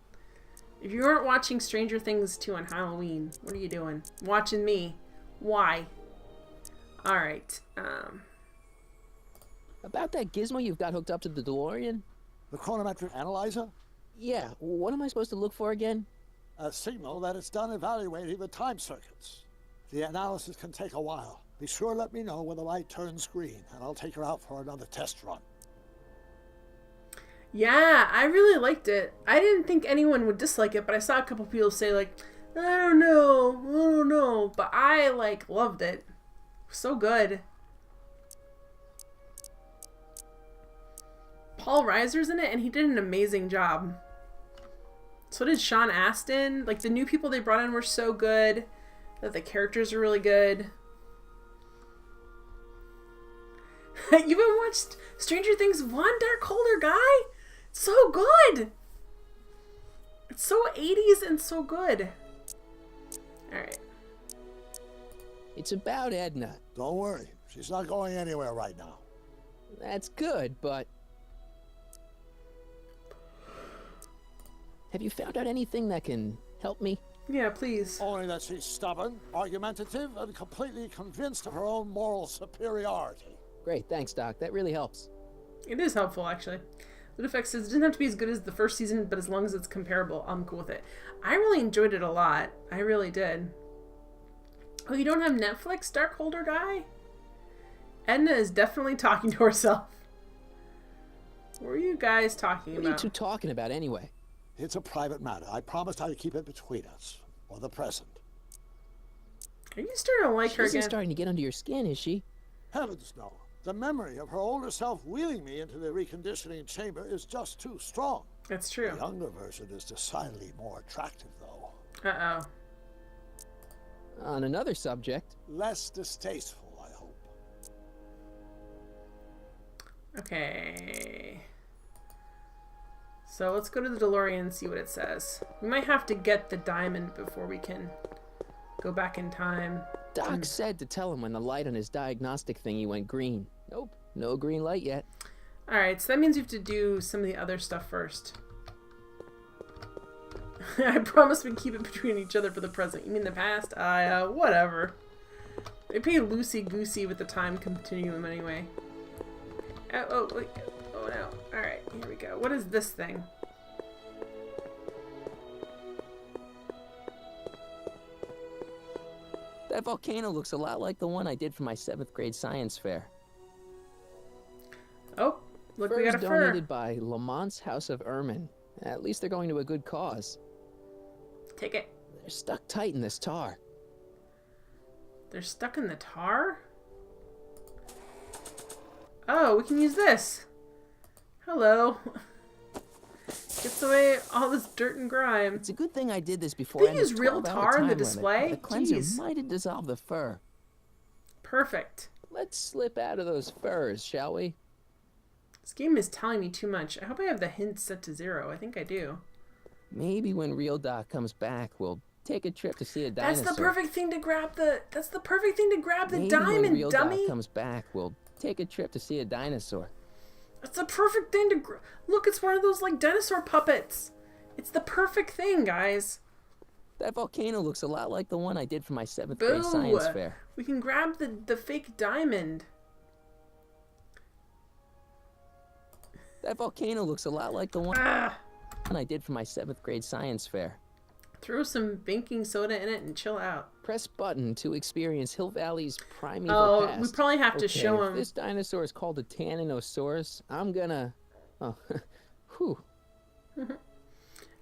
If you aren't watching Stranger Things 2 on Halloween, what are you doing? Watching me. Why? Alright, About that gizmo you've got hooked up to the DeLorean? The chronometric analyzer? Yeah, what am I supposed to look for again? A signal that it's done evaluating the time circuits. The analysis can take a while. Be sure to let me know when the light turns green, and I'll take her out for another test run. yeah, I really liked it. I didn't think anyone would dislike it, but I saw a couple people say like, I don't know, but I like loved it. So good. Paul Reiser's in it, and he did an amazing job. So did Sean Astin. Like, the new people they brought in were so good. That the characters are really good. You haven't watched Stranger Things 1, Dark Holder Guy? It's so good! It's so 80s and so good. Alright. It's about Edna. Don't worry. She's not going anywhere right now. That's good, but Have you found out anything that can help me? Yeah, please. Only that she's stubborn, argumentative, and completely convinced of her own moral superiority. Great, thanks, Doc. That really helps. It is helpful, actually. Ludefix says it doesn't have to be as good as the first season, but as long as it's comparable, I'm cool with it. I really enjoyed it a lot. I really did. Oh, you don't have Netflix, Darkholder guy? Edna is definitely talking to herself. What are you guys talking about? What are you two talking about anyway? It's a private matter. I promised I'd keep it between us, for the present. Are you starting to like her She again? isn't starting to get under your skin, is she? Heavens no. The memory of her older self wheeling me into the reconditioning chamber is just too strong. That's true. The younger version is decidedly more attractive, though. Uh-oh. On another subject. Less distasteful, I hope. Okay. So let's go to the DeLorean and see what it says. We might have to get the diamond before we can go back in time. Doc said to tell him when the light on his diagnostic thingy went green. Nope, no green light yet. Alright, so that means we have to do some of the other stuff first. I promise we keep it between each other for the present. You mean the past? Whatever. They pay loosey-goosey with the time continuum anyway. Oh no. Alright, here we go. What is this thing? That volcano looks a lot like the one I did for my 7th grade science fair. Oh, look, we Furs got a fur. donated by Lamont's House of Ermine. At least they're going to a good cause. Take it. They're stuck tight in this tar. They're stuck in the tar? Oh, we can use this. Hello. Gets away all this dirt and grime. It's a good thing I did this before. They use real tar in the display? The cleanser Jeez. might have dissolved the fur. Perfect. Let's slip out of those furs, shall we? This game is telling me too much. I hope I have the hints set to 0. I think I do. Maybe when Real Doc comes back, we'll take a trip to see a dinosaur. That's the perfect thing to grab the. That's the perfect thing to grab the Maybe diamond, when Real dummy. Doc comes back, we'll take a trip to see a dinosaur. That's the perfect thing to look. It's one of those like dinosaur puppets. It's the perfect thing, guys. That volcano looks a lot like the one I did for my 7th Boo! grade science fair. We can grab the fake diamond. That volcano looks a lot like the one I did for my 7th grade science fair. Throw some baking soda in it and chill out. Press button to experience Hill Valley's primeval past. We probably have to show him. If this dinosaur is called a Tanninosaurus, I'm gonna... Oh, whew.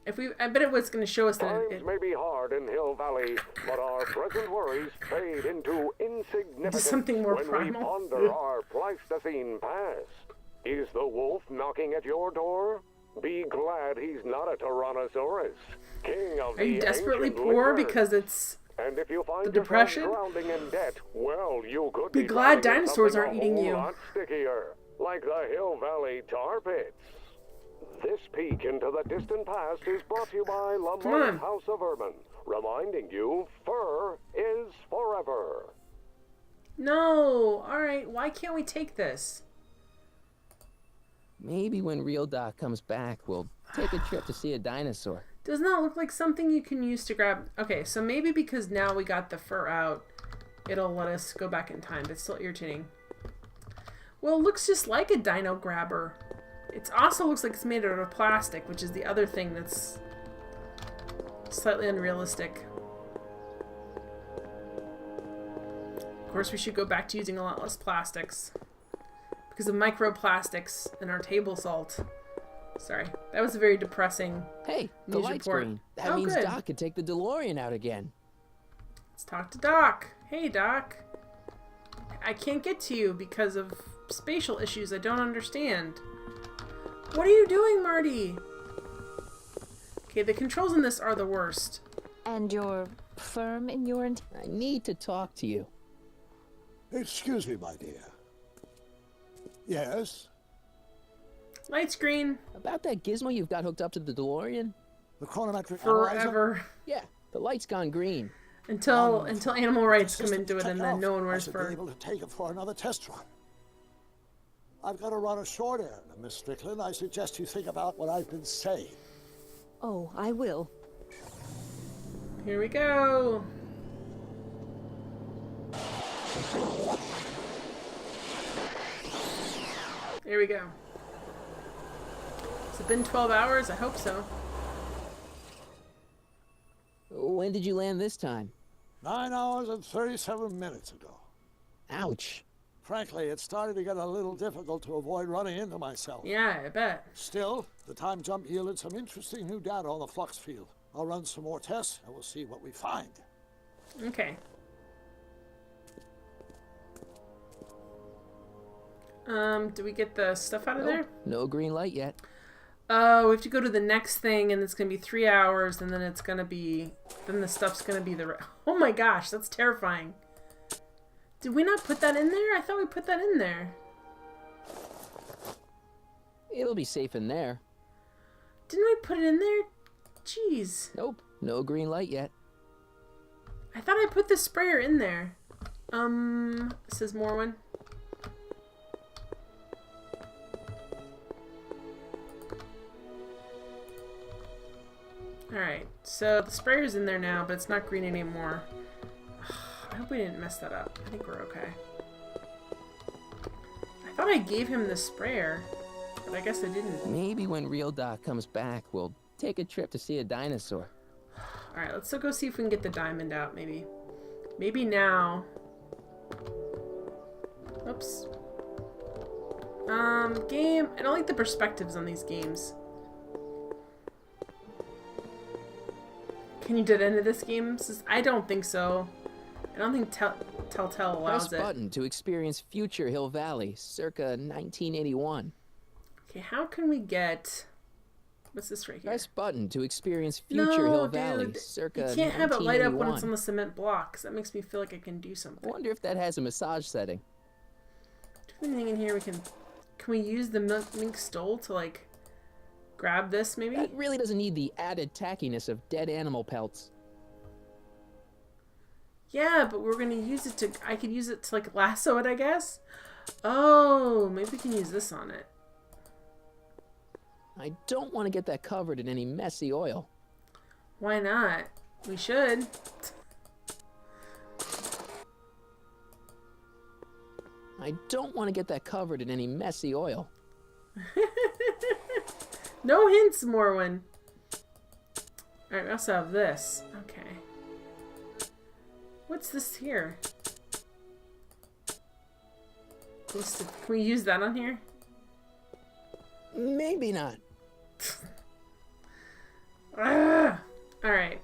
I bet it was going to show us that Times may be hard in Hill Valley, but our present worries fade into insignificance something more when primal. we ponder our Pleistocene past. Is the wolf knocking at your door? Be glad he's not a Tyrannosaurus, king of Are you the desperately ancient poor lizards. because it's And if you find the yourself depression? drowning in debt, well, you could Be glad drowning in dinosaurs something aren't a eating whole you. lot stickier, like the Hill Valley tar pits. This peek into the distant past is brought to you by on. Lamont House of Ermine, reminding you fur is forever. No. All right. Why can't we take this? Maybe when Real Doc comes back, we'll take a trip to see a dinosaur. Doesn't that look like something you can use to grab? Okay, so maybe because now we got the fur out, it'll let us go back in time. That's still irritating. Well, it looks just like a dino grabber. It also looks like it's made out of plastic, which is the other thing that's slightly unrealistic. Of course, we should go back to using a lot less plastics because of microplastics in our table salt. Sorry, that was a very depressing Hey, the news light's report. green. That Oh, means good. Doc can take the DeLorean out again. Let's talk to Doc. Hey, Doc. I can't get to you because of spatial issues I don't understand. What are you doing, Marty? Okay, the controls in this are the worst. And you're firm in your I need to talk to you. Excuse me, my dear. Yes? Light screen. About that gizmo you've got hooked up to the DeLorean? The chronometric analyzer? Forever. Yeah, the light's gone green. Until animal rights come System into it checked and then off. no one I wears should be fur. able to take it for another test run. I've got to run a short errand, Miss Strickland. I suggest you think about what I've been saying. Oh, I will. Here we go. There we go. Has it been 12 hours? I hope so. When did you land this time? 9 hours and 37 minutes ago. Ouch. Frankly, it started to get a little difficult to avoid running into myself. Yeah, I bet. Still, the time jump yielded some interesting new data on the flux field. I'll run some more tests and we'll see what we find. Okay. Do we get the stuff out of there? No green light yet. Oh, we have to go to the next thing, and it's gonna be 3 hours, and then it's gonna be, then the stuff's gonna be the. Oh my gosh, that's terrifying. Did we not put that in there? I thought we put that in there. It'll be safe in there. Didn't we put it in there? Jeez. Nope, no green light yet. I thought I put the sprayer in there. Says Morwen. Alright, so the sprayer's in there now, but it's not green anymore. I hope we didn't mess that up. I think we're okay. I thought I gave him the sprayer, but I guess I didn't. Maybe when Real Doc comes back, we'll take a trip to see a dinosaur. Alright, let's go see if we can get the diamond out, maybe. Maybe now. Oops. Game. I don't like the perspectives on these games. Can you get into this game? I don't think so. I don't think Telltale allows Press button to experience future Hill Valley, circa 1981. Okay, how can we get... What's this right here? Press button to experience future Hill Valley, dude, circa 1981. You can't have it light up when it's on the cement blocks. That makes me feel like I can do something. I wonder if that has a massage setting. Do we have anything in here we can... Can we use the mink stole to, like, grab this, maybe? That really doesn't need the added tackiness of dead animal pelts. Yeah, but we're gonna use it to... I could use it to, like, lasso it, I guess? Oh, maybe we can use this on it. I don't want to get that covered in any messy oil. Why not? We should. I don't want to get that covered in any messy oil. No hints, Morwen. Alright, we also have this. Okay. What's this here? Can we use that on here? Maybe not. Alright.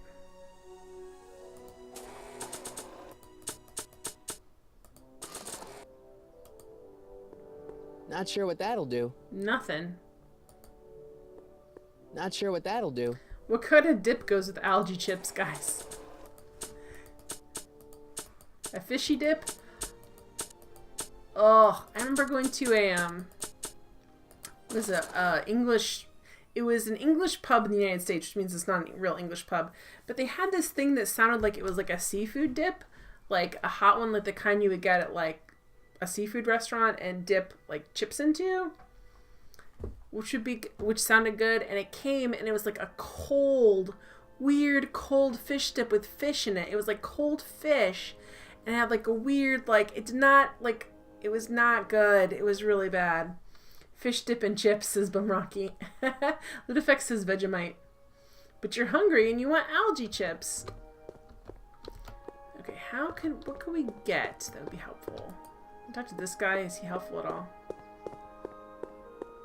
Not sure what that'll do. Nothing. Not sure what that'll do. What kind of dip goes with algae chips, guys? A fishy dip? Oh, I remember going to a, it was a, English, it was an English pub in the United States, which means it's not a real English pub, but they had this thing that sounded like it was like a seafood dip, like a hot one, like the kind you would get at, like, a seafood restaurant and dip, like, chips into, which sounded good, and it came, and it was like a cold, weird cold fish dip with fish in it. It was like cold fish, and it had like a weird, like, it did not, like, it was not good. It was really bad. Fish dip and chips, says Bumrocky. Ludifex says Vegemite. But you're hungry and you want algae chips. Okay, what can we get that would be helpful? Talk to this guy. Is he helpful at all?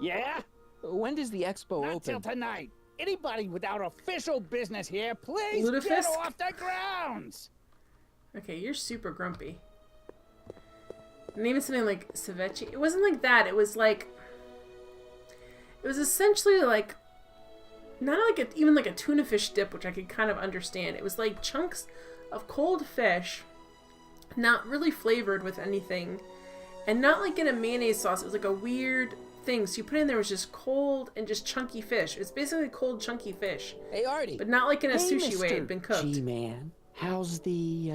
Yeah? When does the expo Not open? till tonight. Anybody without official business here, please Ludafisk? get off the grounds! Okay, you're super grumpy. And even something like ceviche. It wasn't like that. It was like... It was essentially like... Not like even like a tuna fish dip, which I could kind of understand. It was like chunks of cold fish, not really flavored with anything, and not like in a mayonnaise sauce. It was like a weird thing. So you put in there was just cold and just chunky fish. It's basically cold chunky fish. Hey, Artie. But not like in a sushi Mr. way. It'd been cooked. G-Man, how's the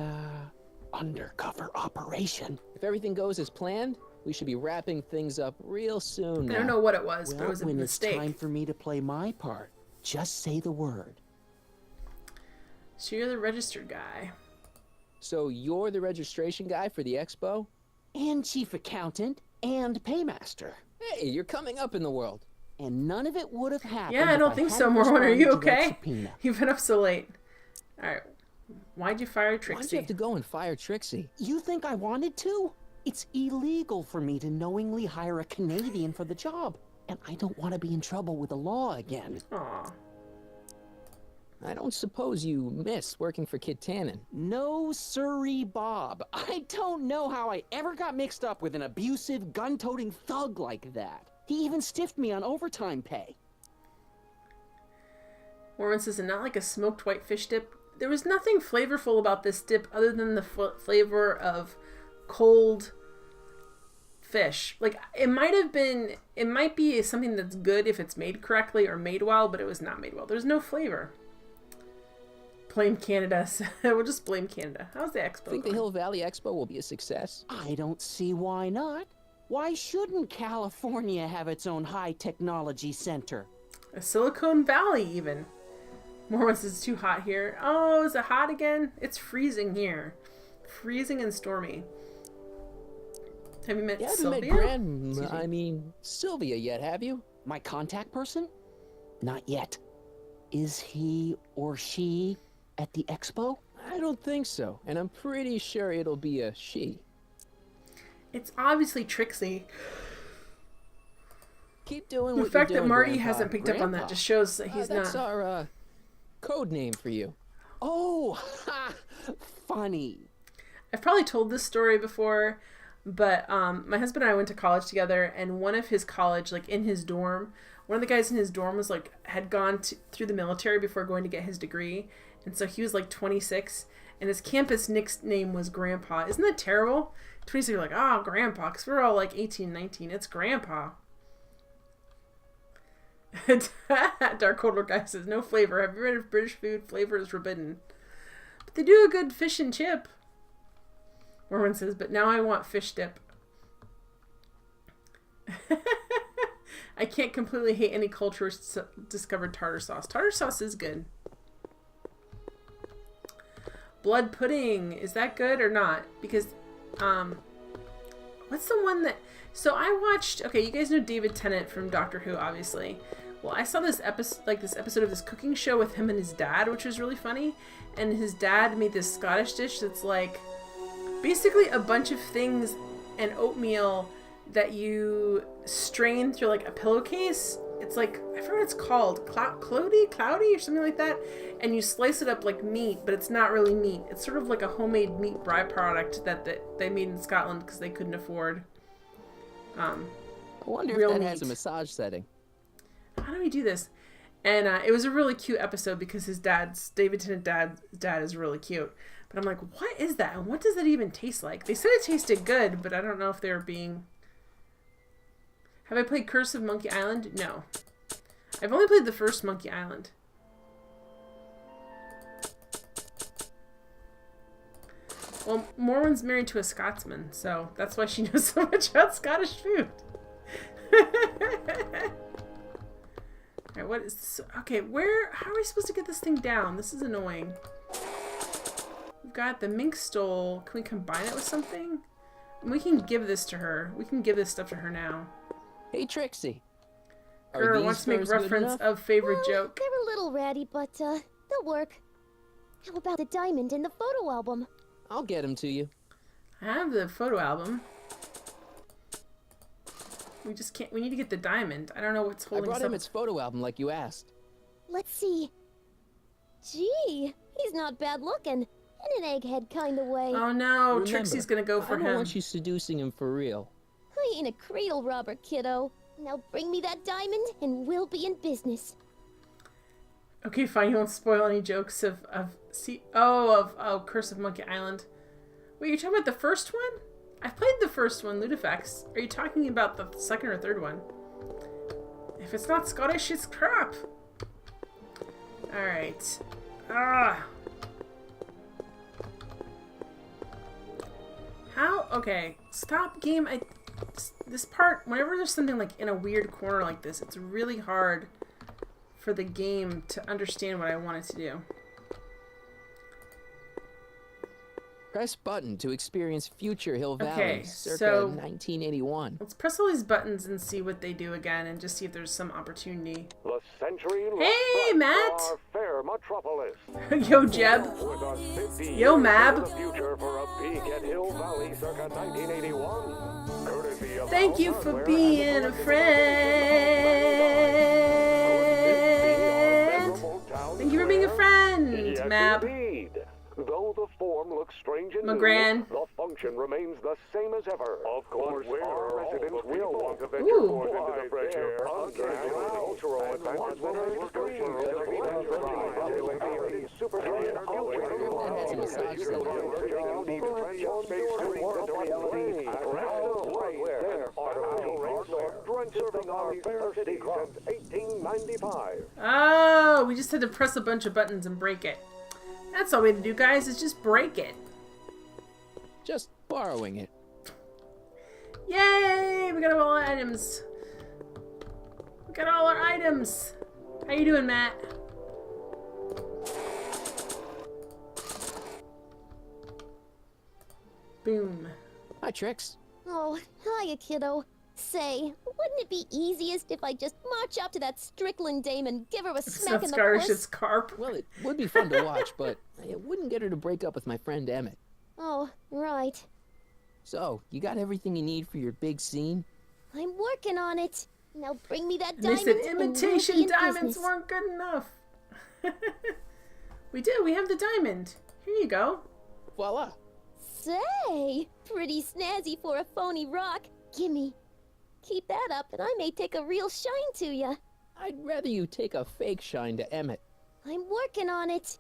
undercover operation? If everything goes as planned, we should be wrapping things up real soon now. I don't know what it was, but Well, it was a when mistake. it's time for me to play my part, Just say the word. So you're the registered guy. So you're the registration guy for the expo? And chief accountant and paymaster. Hey, you're coming up in the world. And none of it would have happened. Yeah, I don't think so, Morwen. Are you okay? You've been up so late. Alright. Why'd you fire Trixie? Why'd you have to go and fire Trixie? You think I wanted to? It's illegal for me to knowingly hire a Canadian for the job. And I don't want to be in trouble with the law again. Aw. I don't suppose you miss working for Kit Tannen. No sirree, Bob. I don't know how I ever got mixed up with an abusive, gun-toting thug like that. He even stiffed me on overtime pay. Morwen says, and not like a smoked white fish dip. There was nothing flavorful about this dip other than the flavor of cold fish. Like, it might be something that's good if it's made correctly or made well, but it was not made well. There's no flavor. Blame Canada. We'll just blame Canada. How's the expo Think the Hill Valley Expo will be a success? I don't see why not. Why shouldn't California have its own high technology center? A Silicon Valley, even. Morwen says it's too hot here. Oh, is it hot again? It's freezing here. Freezing and stormy. Have you met Sylvia? Sylvia yet, have you? My contact person? Not yet. Is he or she at the expo? I don't think so, and I'm pretty sure it'll be a she. It's obviously Trixie. Keep doing the what fact you're doing, that Marty Grandpa. hasn't picked up on that just shows that he's that's not. our code name for you. Oh, funny. I've probably told this story before, but my husband and I went to college together, and one of his college, like in his dorm, one of the guys in his dorm was like had gone through the military before going to get his degree, and so he was like 26, and his campus nickname was Grandpa. Isn't that terrible? 26, you're like, oh, Grandpa, because we're all like 18, 19. It's Grandpa. Dark Cold Guy says, no flavor. Have you read of British food? Flavor is forbidden. But they do a good fish and chip. Morwen says, but now I want fish dip. I can't completely hate any culture discovered tartar sauce. Tartar sauce is good. Blood pudding. Is that good or not? Because, what's the one that... So I watched... Okay, you guys know David Tennant from Doctor Who, obviously. Well, I saw this episode of this cooking show with him and his dad, which was really funny. And his dad made this Scottish dish that's like... basically a bunch of things and oatmeal that you strain through like a pillowcase. It's like, I forget what it's called, cloudy or something like that, and you slice it up like meat, but it's not really meat. It's sort of like a homemade meat byproduct that they made in Scotland because they couldn't afford I wonder real if that meat. has a massage setting. How do we do this? And it was a really cute episode because David Tennant's dad is really cute. But I'm like, what is that? And what does it even taste like? They said it tasted good, but I don't know if they were being... Have I played Curse of Monkey Island? No. I've only played the first Monkey Island. Well, Morwen's married to a Scotsman, so that's why she knows so much about Scottish food. Alright, what is this? Okay, how are we supposed to get this thing down? This is annoying. We've got the mink stole. Can we combine it with something? We can give this to her. We can give this stuff to her now. Hey, Trixie. Girl wants to make reference of favorite joke. They're a little ratty, but they'll work. How about the diamond in the photo album? I'll get him to you. I have the photo album. We just can't. We need to get the diamond. I don't know what's holding. I brought him its photo album like you asked. Let's see. Gee, he's not bad looking. In an egghead kind of way. Oh no, remember, Trixie's gonna go for him. I don't want you seducing him for real. I ain't a cradle robber, kiddo. Now bring me that diamond and we'll be in business. Okay, fine. You won't spoil any jokes of Curse of Monkey Island. Wait, you're talking about the first one? I've played the first one, Ludifex. Are you talking about the second or third one? If it's not Scottish, it's crap. Alright. How? Okay. Stop game. This part, whenever there's something like in a weird corner like this, it's really hard for the game to understand what I want it to do. Press button to experience future Hill Valley, Okay, circa so 1981. let's press all these buttons and see what they do again, and just see if there's some opportunity. The century Hey, Matt! our fair metropolis. Yo, Jeb. With us 50 Yo, years Mab. into the future for a peek at Hill Valley circa 1981. Courtesy of Thank you for Hardware being and a friend. Thank you for being a friend, Yes, Mab. indeed. Though the form looks strange and McGran. new, the function remains the same as ever. Of course, our residents will want to venture Ooh. forth into the fresh air, cultural advancement, Oh, we just had to press a bunch of buttons and break it. That's all we had to do, guys, is just break it. Just borrowing it. Yay! We got all our items. We got all our items. How you doing, Matt? Boom. Hi, Trix. Oh, hiya, kiddo. Say, wouldn't it be easiest if I just march up to that Strickland dame and give her a smack in the Scarish, puss? it's carp. Well, it would be fun to watch, but it wouldn't get her to break up with my friend Emmett. Oh, right. So, you got everything you need for your big scene? I'm working on it. Now bring me that And they diamond. said and we'll imitation be in diamonds business. weren't good enough. We do. We have the diamond. Here you go. Voila. Say, pretty snazzy for a phony rock. Gimme. Keep that up, and I may take a real shine to ya. I'd rather you take a fake shine to Emmett. I'm working on it.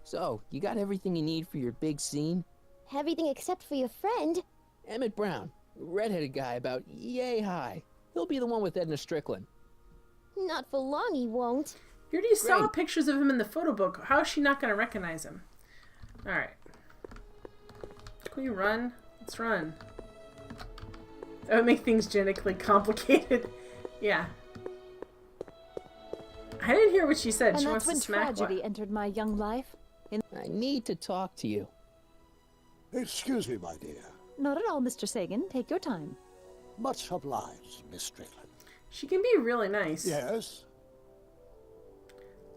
So, you got everything you need for your big scene? Everything except for your friend. Emmett Brown, redheaded guy about yay high. He'll be the one with Edna Strickland. Not for long, he won't. You already saw Great. pictures of him in the photo book. How is she not going to recognize him? Alright. Can we run? Let's run. That would make things genetically complicated. Yeah. I didn't hear what she said. And She that's wants when to smack tragedy what? entered my young life. I need to talk to you. Excuse me, my dear. Not at all, Mr. Sagan. Take your time. Much obliged, Miss Strickland. She can be really nice. Yes?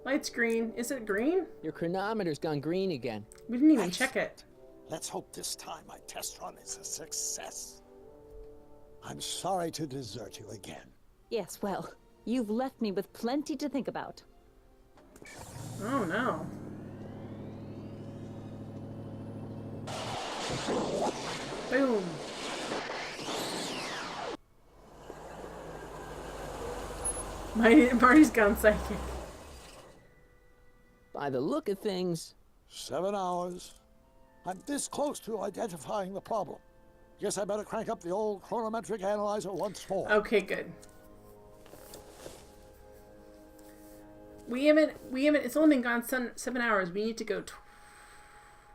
Light's green. Is it green? Your chronometer's gone green again. We didn't even check it. Let's hope this time my test run is a success. I'm sorry to desert you again. Yes, well, you've left me with plenty to think about. Oh no. Boom. Marty's gone psychic. By the look of things, 7 hours. I'm this close to identifying the problem. Guess I better crank up the old chronometric analyzer once more. Okay, good. We haven't, it's only been gone 7 hours. We need to go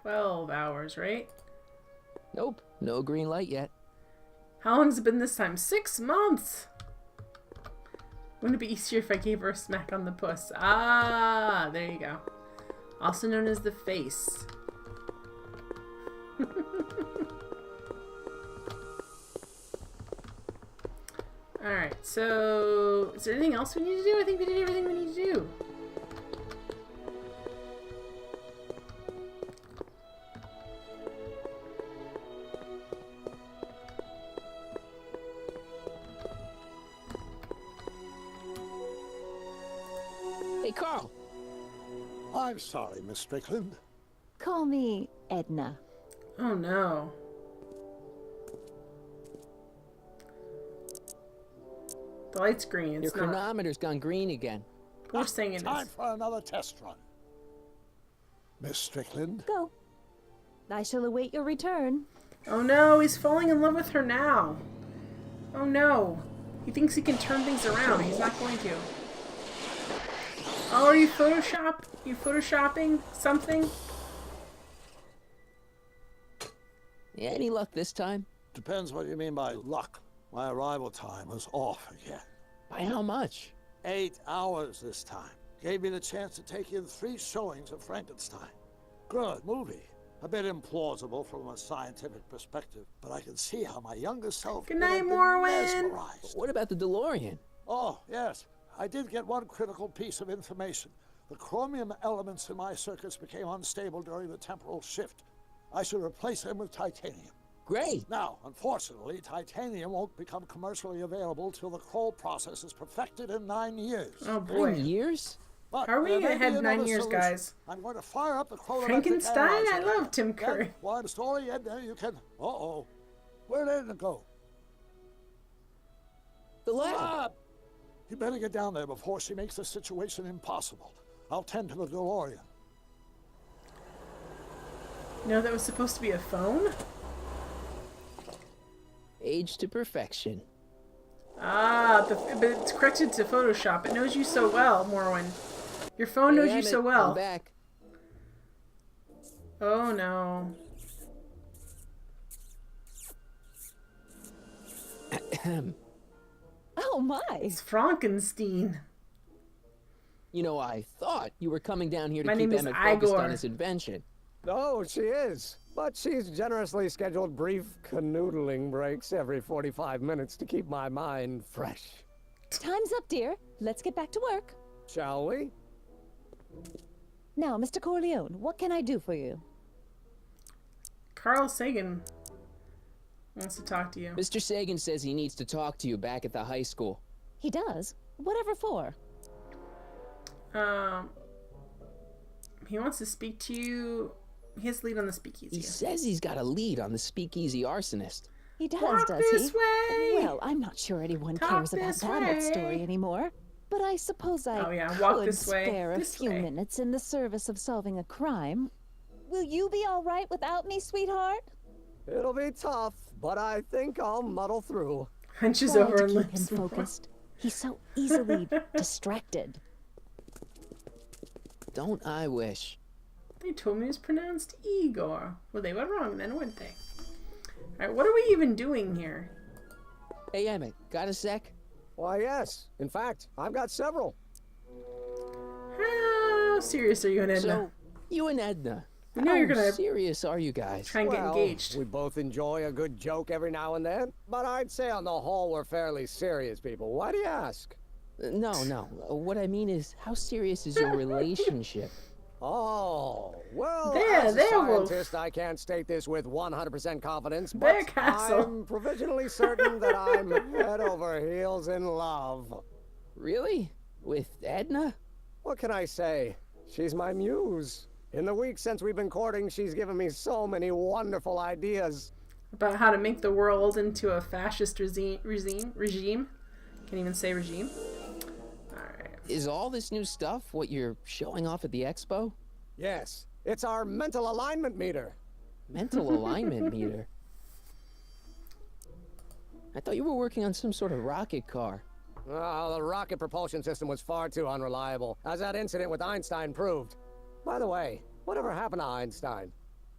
12 hours, right? nope, no green light yet. How long has it been this time? 6 months! Wouldn't it be easier if I gave her a smack on the puss? Ah, there you go. Also known as the face. Alright, so is there anything else we need to do? I think we did everything we need to do. Hey, Carl. I'm sorry, Miss Strickland. Call me Edna. Oh no. The light's green. Your It's not. chronometer's gone green again. We're saying it Time is. for another test run. Miss Strickland? Go. I shall await your return. Oh no, he's falling in love with her now. Oh no. He thinks he can turn things around. He's not going to. Oh, are you photoshopping something? Yeah, any luck this time? Depends what you mean by luck. My arrival time was off again. By how much? 8 hours this time. Gave me the chance to take in 3 showings of Frankenstein. Good movie. A bit implausible from a scientific perspective, but I can see how my younger self Good would have night, been Morwen. mesmerized. What about the DeLorean? Oh, yes. I did get one critical piece of information. The chromium elements in my circuits became unstable during the temporal shift. I should replace them with titanium. Great. Now, unfortunately, titanium won't become commercially available till the Kroll process is perfected in 9 years. Oh boy. 9 years? But How are we there may gonna have be 9 another years, solution. guys? I'm going to fire up the Kroll Frankenstein? I love Tim Curry. While I'm stalling Edna, you can... Uh-oh. Where did Edna go? The lab. You better get down there before she makes the situation impossible. I'll tend to the DeLorean. No, that was supposed to be a phone? Age to perfection. Ah, but it's corrected to Photoshop. It knows you so well, Morwen. Your phone knows you so well. I'm back. Oh no. Oh my! It's Frankenstein. You know, I thought you were coming down here to My keep name is Emmett focused Igor. on his invention. Oh, she is. But she's generously scheduled brief canoodling breaks every 45 minutes to keep my mind fresh. Time's up, dear. Let's get back to work. Shall we? Now, Mr. Corleone, what can I do for you? Carl Sagan wants to talk to you. Mr. Sagan says he needs to talk to you back at the high school. He does? Whatever for? He wants to speak to you. He has lead on the speakeasy. He says he's got a lead on the speakeasy arsonist. He does, Walk does this he? way! Well, I'm not sure anyone Talk cares about this that old way! story anymore. But I suppose I Oh, yeah, walk could this way, spare a this few way. minutes in the service of solving a crime. Will you be all right without me, sweetheart? It'll be tough, but I think I'll muddle through. Hunches Try over to and keep him limps. focused. He's so easily distracted. Don't I wish? They told me it was pronounced Igor. Well, they were wrong then, weren't they? Alright, what are we even doing here? Hey, Emmett, got a sec? Why, yes. In fact, I've got several. How serious are you and Edna? So, you and Edna. I know you're how gonna serious are you guys? try and get engaged. We both enjoy a good joke every now and then, but I'd say on the whole we're fairly serious people. Why do you ask? No. What I mean is, how serious is your relationship? Oh, well, There, as a there, Wolf. scientist, I can't state this with 100% confidence, There, but Castle. I'm provisionally certain that I'm head over heels in love. Really? With Edna? What can I say? She's my muse. In the weeks since we've been courting, she's given me so many wonderful ideas. About how to make the world into a fascist regime. Can't even say regime. Alright. Is all this new stuff what you're showing off at the expo? Yes, it's our mental alignment meter. Mental alignment meter? I thought you were working on some sort of rocket car. Oh, the rocket propulsion system was far too unreliable, as that incident with Einstein proved. By the way, whatever happened to Einstein?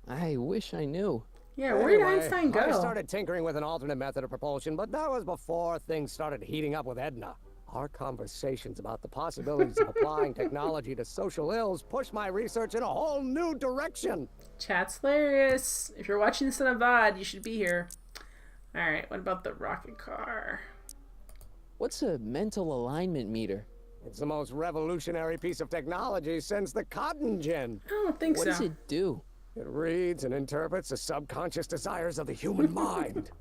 I wish I knew. Yeah, where did Anyway, Einstein go? I started tinkering with an alternate method of propulsion, but that was before things started heating up with Edna. Our conversations about the possibilities of applying technology to social ills pushed my research in a whole new direction. Chat's hilarious. If you're watching this on a VOD, you should be here. Alright, what about the rocket car? What's a mental alignment meter? It's the most revolutionary piece of technology since the cotton gin. I don't think What so. does it do? It reads and interprets the subconscious desires of the human mind.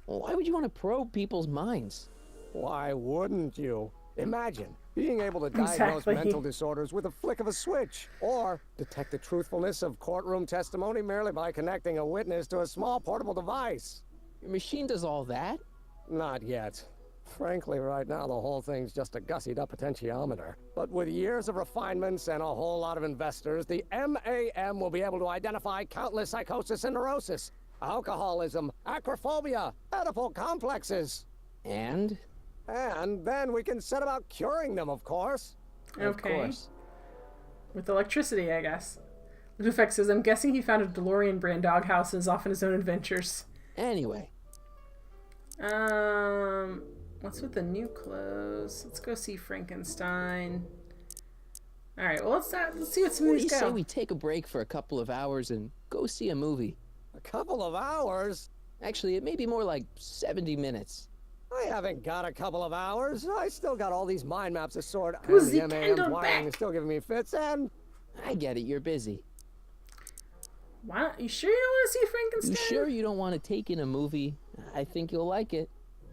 Why would you want to probe people's minds? Why wouldn't you? Imagine being able to diagnose Exactly. mental disorders with a flick of a switch, or detect the truthfulness of courtroom testimony merely by connecting a witness to a small portable device. Your machine does all that? Not yet. Frankly, right now, the whole thing's just a gussied-up potentiometer. But with years of refinements and a whole lot of investors, the MAM will be able to identify countless psychosis and neurosis, alcoholism, acrophobia, Oedipal complexes. And? And then we can set about curing them, of course. Okay. Of course. With electricity, I guess. Ludwig says, I'm guessing he found a DeLorean brand doghouse and is off on his own adventures. Anyway. What's with the new clothes? Let's go see Frankenstein. All right, well, let's see what some of What do these you go. say we take a break for a couple of hours and go see a movie? A couple of hours? Actually, it may be more like 70 minutes. I haven't got a couple of hours. I still got all these mind maps to sort. Who's and the the MAM's candle wiring back? is still giving me fits, and I get it, you're busy. Why not? You sure you don't want to see Frankenstein? You sure you don't want to take in a movie? I think you'll like it.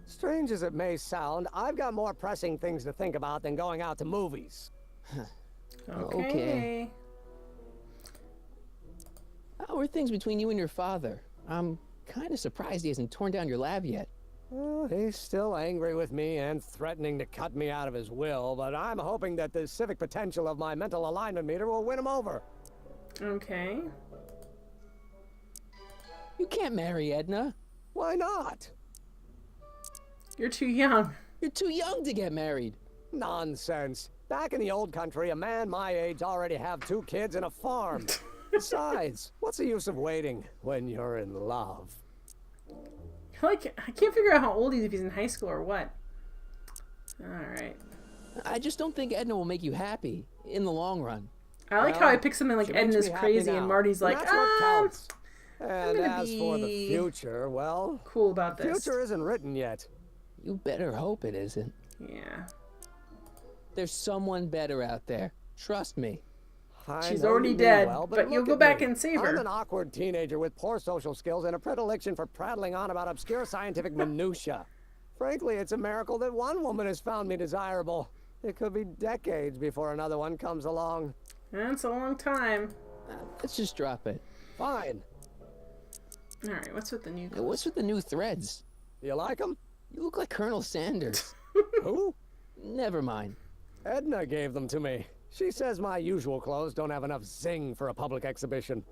strange as it may sound, I've got more pressing things to think about than going out to movies. Okay. How are things between you and your father? I'm kind of surprised he hasn't torn down your lab yet. Well, he's still angry with me and threatening to cut me out of his will, but I'm hoping that the civic potential of my mental alignment meter will win him over. Okay. You can't marry Edna. Why not? You're too young. You're too young to get married. Nonsense. Back in the old country, a man my age already have 2 kids and a farm. Besides, what's the use of waiting when you're in love? I can't figure out how old he is, if he's in high school or what. Alright. I just don't think Edna will make you happy in the long run. I like how I pick something like Edna's crazy and Marty's like, that's what counts. I'm And gonna as be for the future, well, cool about the this. future isn't written yet. You better hope it isn't. Yeah. There's someone better out there. Trust me. She's know already you mean dead, well, but you'll look go at back me. and save her. I'm an awkward teenager with poor social skills and a predilection for prattling on about obscure scientific minutia. Frankly, it's a miracle that one woman has found me desirable. It could be decades before another one comes along. That's a long time. Let's just drop it. Fine. Alright, what's with the new Hey, what's with the new threads? You like them? You look like Colonel Sanders. Who? Never mind. Edna gave them to me. She says my usual clothes don't have enough zing for a public exhibition.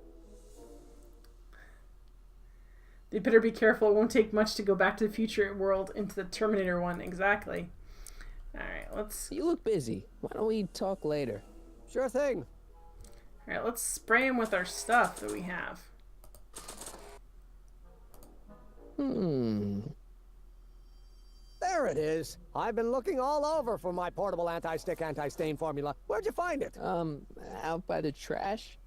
They better be careful. It won't take much to go back to the future world into the Terminator one. Exactly. Alright, let's... You look busy. Why don't we talk later? Sure thing. Alright, let's spray him with our stuff that we have. There it is. I've been looking all over for my portable anti-stick, anti-stain formula. Where'd you find it? Out by the trash.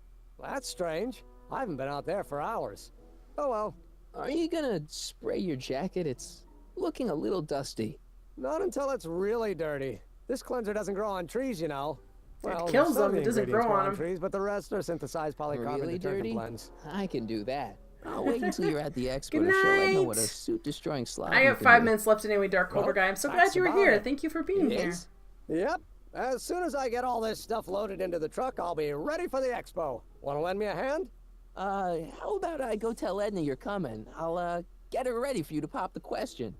That's strange. I haven't been out there for hours. Oh well. Are you gonna spray your jacket? It's looking a little dusty. Not until it's really dirty. This cleanser doesn't grow on trees, you know. Well, kills some of them, the it doesn't ingredients grow on them. trees, but the rest are synthesized polycarbonate Really detergent dirty? blends. I can do that. I'll wait until you're at the expo Good to show Edna night. what a suit-destroying slob I you got can 5 do. minutes left anyway, Dark Cobra Well, Guy. I'm so that's glad you were about here. it. Thank you for being here. Yes. Yep. As soon as I get all this stuff loaded into the truck, I'll be ready for the expo. Want to lend me a hand? How about I go tell Edna you're coming? I'll, get her ready for you to pop the question.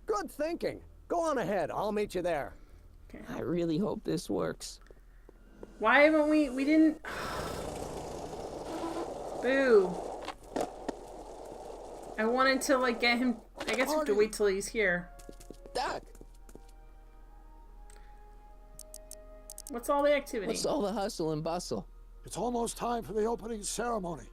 Good thinking. Go on ahead. I'll meet you there. I really hope this works. Why haven't we didn't... Boo. I wanted to, like, get him... I guess we have to wait till he's here. Doc! What's all the activity? What's all the hustle and bustle? It's almost time for the opening ceremony.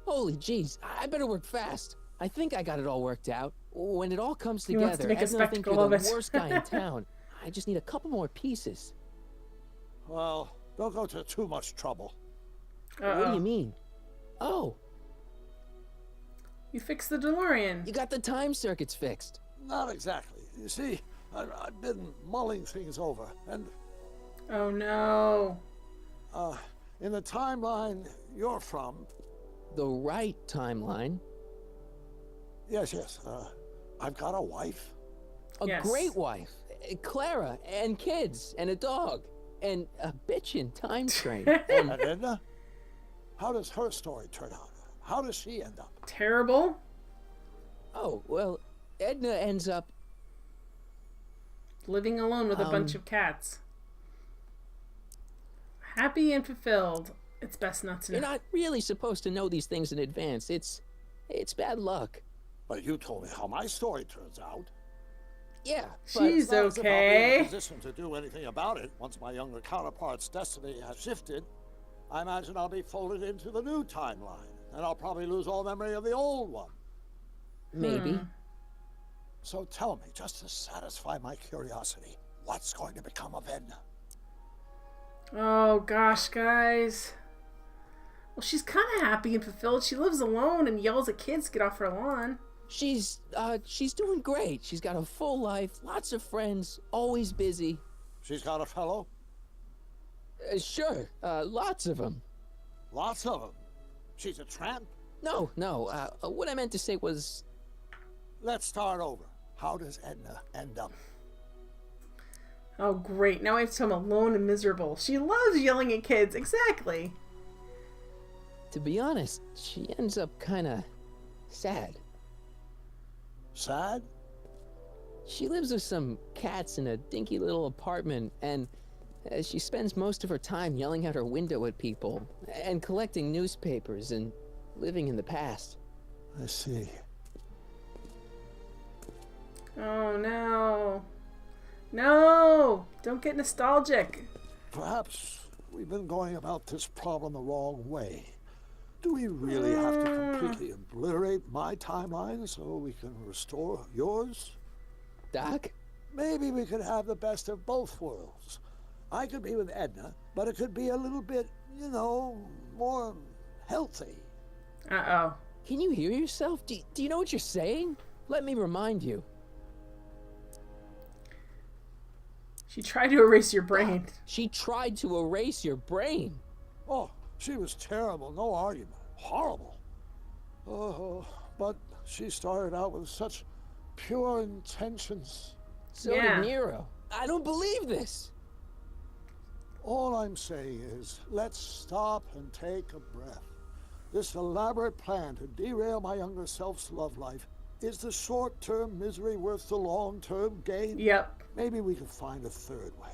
Holy jeez, I better work fast. I think I got it all worked out. When it all comes He wants to together, make a Edna will think spectacle you're of the it. worst guy in town. I just need a couple more pieces. Well, don't go to too much trouble. What do you mean? Oh, You fixed the DeLorean. you got the time circuits fixed. Not exactly. You see, I've been mulling things over, and Oh no. in the timeline you're from, The right timeline. yes, I've got a wife. A Yes. great wife. Clara, and kids, and a dog, and a bitchin' time strain. And Edna? How does her story turn out? How does she end up? Terrible. Oh, well, Edna ends up... Living alone with a bunch of cats. Happy and fulfilled. It's best not to know. You're not really supposed to know these things in advance. It's bad luck. But you told me how my story turns out. Yeah, She's It's not as if I'll be in okay. a position to do anything about it once my younger counterpart's destiny has shifted. I imagine I'll be folded into the new timeline, and I'll probably lose all memory of the old one. maybe. So tell me, just to satisfy my curiosity, what's going to become of Edna? Oh gosh, guys. Well, she's kind of happy and fulfilled. She lives alone and yells at kids to get off her lawn. She's doing great. She's got a full life, lots of friends, always busy. She's got a fellow? Sure, lots of them. Lots of them? She's a tramp? No, what I meant to say was... Let's start over. How does Edna end up? Oh, great. Now I have to tell him alone and miserable. She loves yelling at kids. Exactly. To be honest, she ends up kind of sad. Sad? She lives with some cats in a dinky little apartment, and she spends most of her time yelling out her window at people, and collecting newspapers, and living in the past. I see. Oh, no. No! Don't get nostalgic. Perhaps we've been going about this problem the wrong way. Do we really have to completely obliterate my timeline so we can restore yours? Doc? Maybe we could have the best of both worlds. I could be with Edna, but it could be a little bit, you know, more healthy. Uh-oh. Can you hear yourself? Do you know what you're saying? Let me remind you. She tried to erase your brain. She tried to erase your brain. Oh, she was terrible, no argument. Horrible. Oh, but she started out with such pure intentions. So did Nero. I don't believe this. All I'm saying is, let's stop and take a breath. This elaborate plan to derail my younger self's love life, is the short-term misery worth the long-term gain? Yep. Maybe we could find a third way.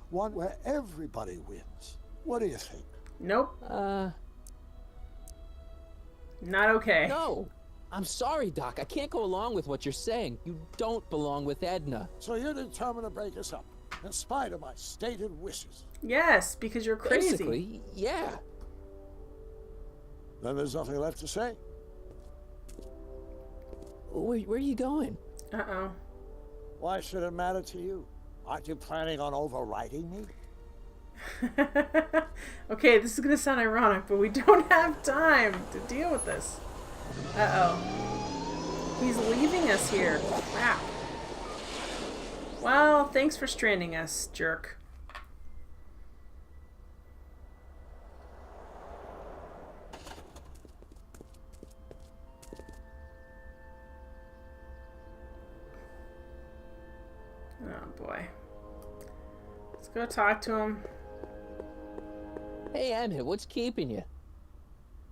One where everybody wins. What do you think? Nope. Not okay. No. I'm sorry, Doc. I can't go along with what you're saying. You don't belong with Edna. So you're determined to break us up, in spite of my stated wishes? Yes, because you're crazy. Basically, yeah. Then there's nothing left to say. Where are you going? Uh-oh. Why should it matter to you? Aren't you planning on overriding me? Okay, this is gonna sound ironic, but we don't have time to deal with this. Uh-oh. He's leaving us here. Crap. Well, thanks for stranding us, jerk. Oh boy. Let's go talk to him. Hey, Emmett, what's keeping you?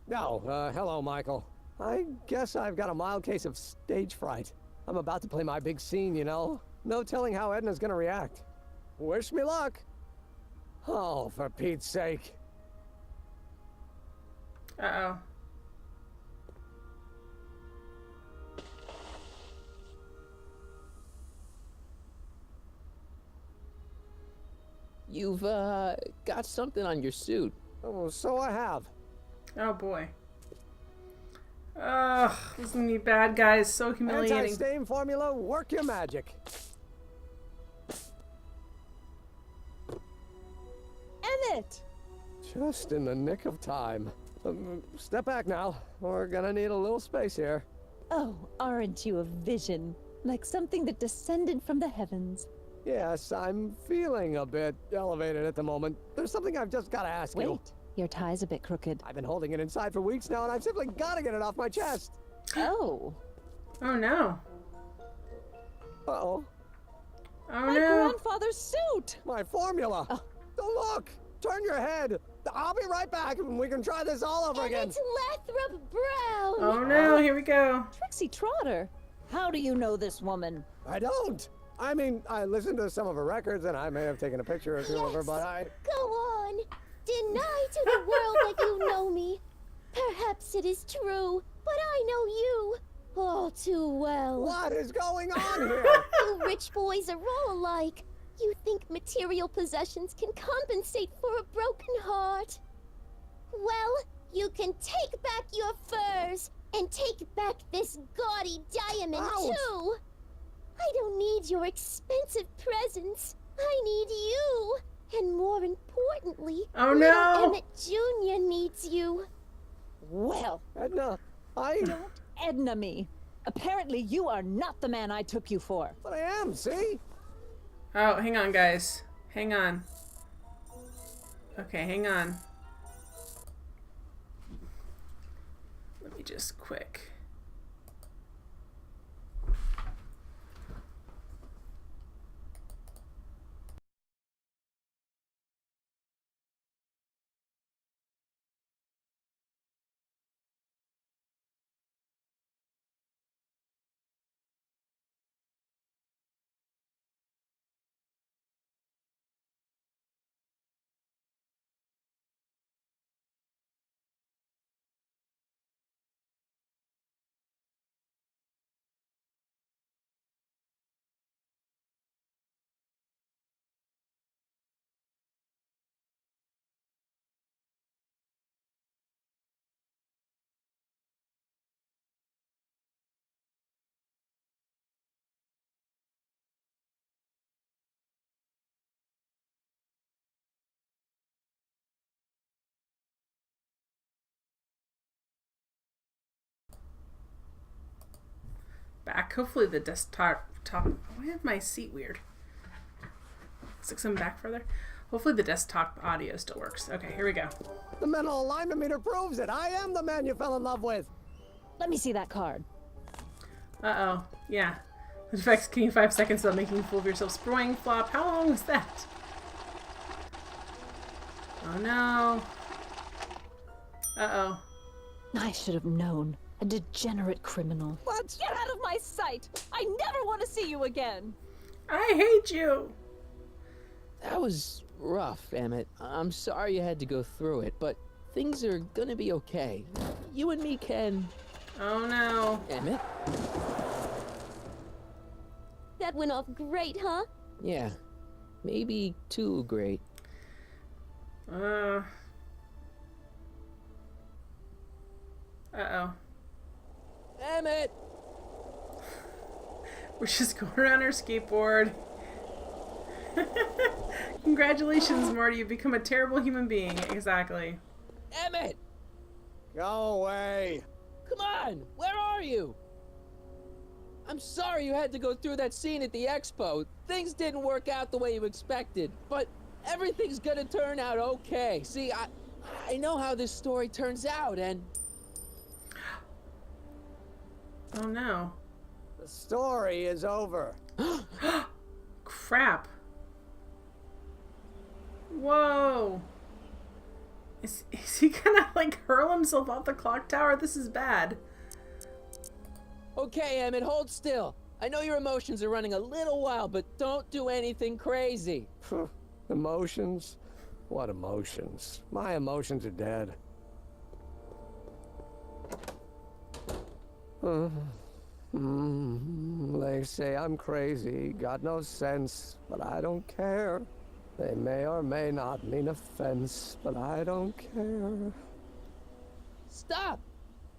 Hello, Michael. I guess I've got a mild case of stage fright. I'm about to play my big scene, you know. No telling how Edna's gonna react. Wish me luck. Oh, for Pete's sake. Uh-oh. You've, got something on your suit. Oh, so I have. Oh boy. Ugh, this is gonna be bad, guys. So humiliating. Anti-stain formula, work your magic. Emmett! Just in the nick of time. Step back now. We're gonna need a little space here. Oh, aren't you a vision? Like something that descended from the heavens. Yes, I'm feeling a bit elevated at the moment. There's something I've just got to ask you. Wait, your tie's a bit crooked. I've been holding it inside for weeks now, and I've simply got to get it off my chest. Oh. Oh no. Uh-oh. Oh my no. grandfather's suit! My formula. Oh. Don't look. Turn your head. I'll be right back, and we can try this all over again. It's Lathrop Brown! Oh no, here we go. Trixie Trotter. How do you know this woman? I don't. I mean, I listened to some of her records, and I may have taken a picture or two of her, but I... Go on. Deny to the world that you know me. Perhaps it is true, but I know you all too well. What is going on here? You rich boys are all alike. You think material possessions can compensate for a broken heart. Well, you can take back your furs, and take back this gaudy diamond, Ouch. too. I don't need your expensive presents. I need you. And more importantly, oh little no, Emmett Jr. needs you. Well, Edna, don't Edna me. Apparently you are not the man I took you for. But I am, see? Oh, hang on, guys. Hang on. Okay, hang on. Let me just quick. Back. Hopefully the desktop. Why is my seat weird? Stick some back further. Hopefully the desktop audio still works. Okay, here we go. The mental alignment meter proves it. I am the man you fell in love with. Let me see that card. Uh-oh. Yeah. The defects give you 5 seconds without making a fool of yourself. Sproing flop. How long was that? Oh no. Uh-oh. I should have known. A degenerate criminal. What? Get out of my sight! I never want to see you again! I hate you! That was rough, Emmett. I'm sorry you had to go through it, but things are gonna be okay. You and me can... Oh no. Emmett? That went off great, huh? Yeah. Maybe too great. Uh-oh. Emmett! We're just going around our skateboard. Congratulations, Marty. You've become a terrible human being. Exactly. Emmett! Go away. Come on! Where are you? I'm sorry you had to go through that scene at the expo. Things didn't work out the way you expected, but everything's gonna turn out okay. See, I know how this story turns out, and... Oh no. The story is over. Crap. Whoa. Is he gonna like hurl himself off the clock tower? This is bad. Okay, Emmett, hold still. I know your emotions are running a little wild, but don't do anything crazy. Emotions? What emotions? My emotions are dead. They say I'm crazy, got no sense, but I don't care. They may or may not mean offense, but I don't care. Stop!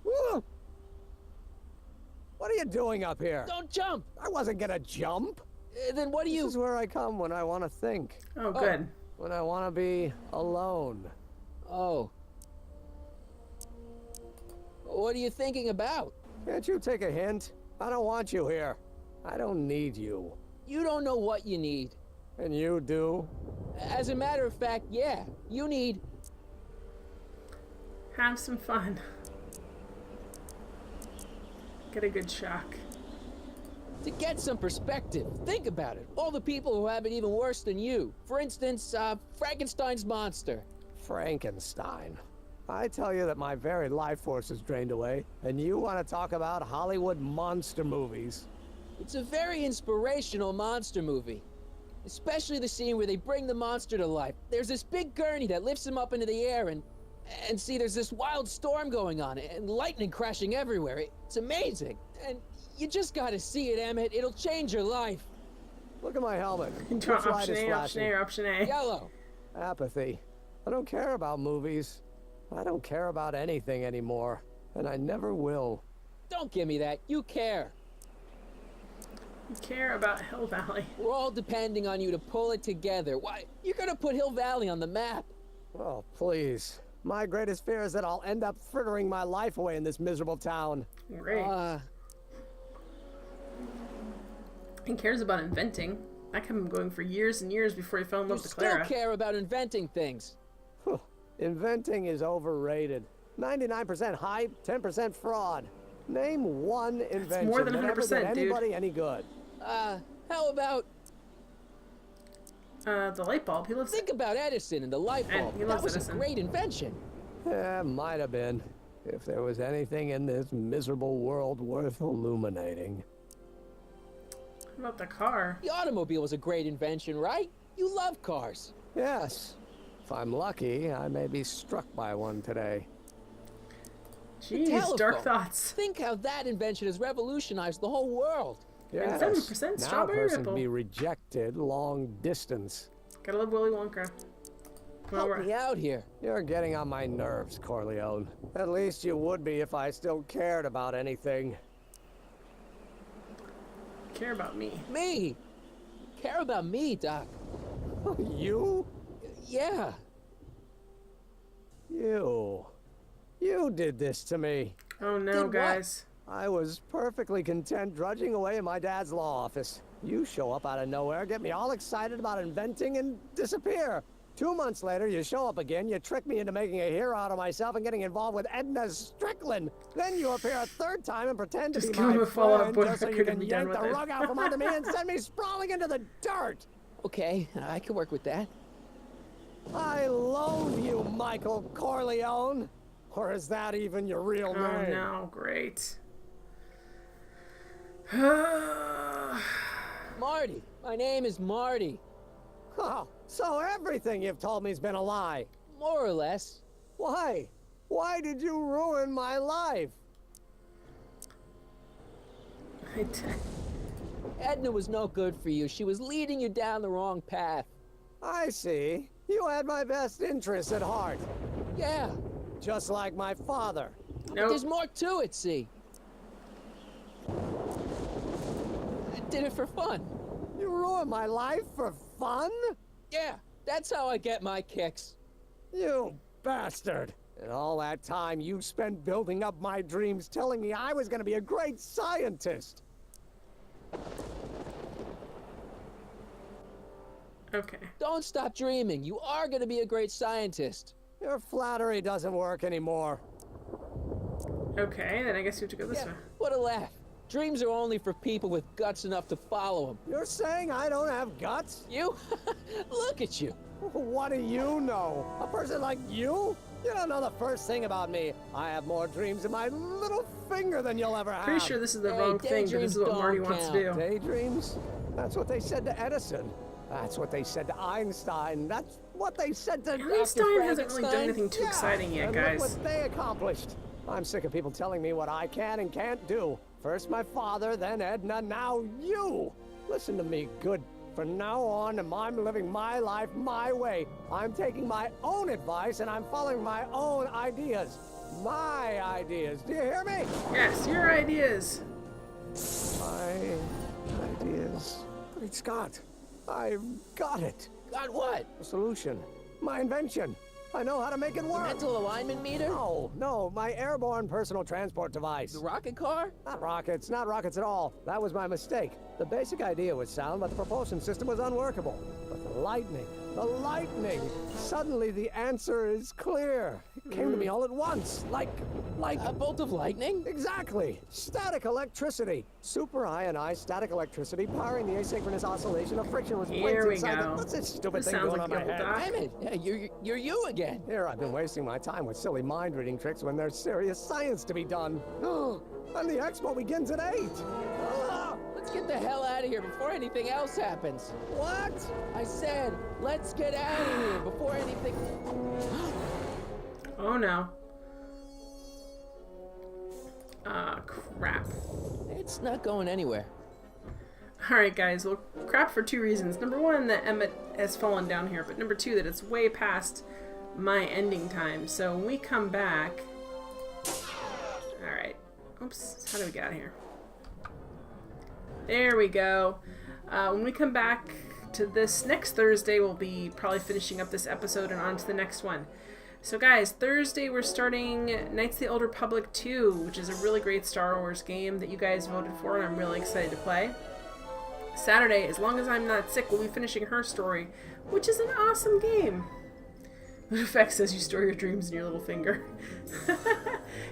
What are you doing up here? Don't jump! I wasn't gonna jump. Then what do you... This is where I come when I want to think. Oh, good. When I want to be alone. Oh. What are you thinking about? Can't you take a hint? I don't want you here. I don't need you. You don't know what you need. And you do? As a matter of fact, yeah. You need... Have some fun. Get a good shock. To get some perspective, think about it. All the people who have it even worse than you. For instance, Frankenstein's monster. Frankenstein. I tell you that my very life force is drained away, and you want to talk about Hollywood monster movies. It's a very inspirational monster movie. Especially the scene where they bring the monster to life. There's this big gurney that lifts him up into the air, and see, there's this wild storm going on, and lightning crashing everywhere. It's amazing. And you just gotta see it, Emmett. It'll change your life. Look at my helmet. Option A, option A, or option A. Yellow. Apathy. I don't care about movies. I don't care about anything anymore. And I never will. Don't give me that. You care. You care about Hill Valley. We're all depending on you to pull it together. Why, you're gonna put Hill Valley on the map. Oh, please. My greatest fear is that I'll end up frittering my life away in this miserable town. Great. He cares about inventing. That kept him going for years and years before he fell in love with Clara. You still care about inventing things. Inventing is overrated. 99% hype, 10% fraud. Name one invention more than that ever 100%, did anybody any good. How about the light bulb? He loves. Think about Edison and the light bulb. He loves that was Edison. a great invention. Yeah, might have been. If there was anything in this miserable world worth illuminating. What about the car? The automobile was a great invention, right? You love cars. Yes. If I'm lucky, I may be struck by one today. Jeez, dark thoughts. Think how that invention has revolutionized the whole world. Yes. 7% Now strawberry a person ripple. can be rejected long distance. Gotta love Willy Wonka. Help me out here. You're getting on my nerves, Corleone. At least you would be if I still cared about anything. Care about me. Me? Care about me, Doc. You? Yeah. You did this to me. Oh no, guys. I was perfectly content drudging away in my dad's law office. You show up out of nowhere, get me all excited about inventing, and disappear. 2 months later, you show up again, you trick me into making a hero out of myself and getting involved with Edna Strickland. Then you appear a third time and pretend to be my a Fall Out friend Boy just so you record can and be done yank the with it. rug out from under me and send me sprawling into the dirt. Okay, I can work with that. I loathe you, Michael Corleone. Or is that even your real name? Oh no, great. Marty. My name is Marty. Oh, so everything you've told me's been a lie. More or less. Why? Why did you ruin my life? Edna was no good for you. She was leading you down the wrong path. I see. You had my best interests at heart. Yeah. Just like my father. But there's more to it, see. I did it for fun. You ruined my life for fun? Yeah, that's how I get my kicks. You bastard. And all that time you spent building up my dreams, telling me I was going to be a great scientist. Okay. Don't stop dreaming. You are going to be a great scientist. Your flattery doesn't work anymore. Okay, then I guess you have to go this way. What a laugh. Dreams are only for people with guts enough to follow them. You're saying I don't have guts? You? Look at you. What do you know? A person like you? You don't know the first thing about me. I have more dreams in my little finger than you'll ever have. Pretty sure this is the wrong thing, but this is what Marty wants to do. Daydreams? That's what they said to Edison. That's what they said to Einstein. That's what they said to Einstein hasn't really done anything too exciting yet, and guys. Look what they accomplished. I'm sick of people telling me what I can and can't do. First my father, then Edna, now you. Listen to me, good. From now on, I'm living my life my way. I'm taking my own advice and I'm following my own ideas. My ideas. Do you hear me? Yes, your ideas. My ideas. Great Scott. I've got it. Got what? A solution. My invention. I know how to make it work. Mental alignment meter? No, my airborne personal transport device. The rocket car? Not rockets at all. That was my mistake. The basic idea was sound, but the propulsion system was unworkable. But the lightning. Suddenly the answer is clear. It came to me all at once, like a bolt of lightning? Exactly. Static electricity. Super ionized static electricity powering the asynchronous oscillation of frictionless Here plates we inside. go. What's this stupid This thing sounds doing like on my the head? old Doc. Damn it. Yeah, you're you again. Here I've been wasting my time with silly mind-reading tricks when there's serious science to be done. And the expo begins at 8. Let's get the hell out of here before anything else happens. What? I said, let's get out of here before anything... Oh no. Crap. It's not going anywhere. Alright guys, well, crap for two reasons. Number one, that Emmett has fallen down here, but number two, that it's way past my ending time. So when we come back... Alright. Oops, how do we get out of here? There we go. When we come back to this next Thursday, we'll be probably finishing up this episode and on to the next one. So guys, Thursday we're starting Knights of the Old Republic 2, which is a really great Star Wars game that you guys voted for, and I'm really excited to play. Saturday, As Long as I'm Not Sick, we'll be finishing Her Story, which is an awesome game. Effect says you store your dreams in your little finger.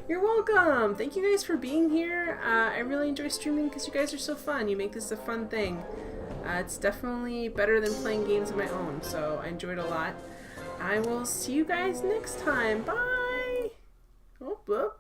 You're welcome. Thank you guys for being here. I really enjoy streaming because you guys are so fun. You make this a fun thing. It's definitely better than playing games of my own, so I enjoyed it a lot. I will see you guys next time. Bye! Oh, whoop.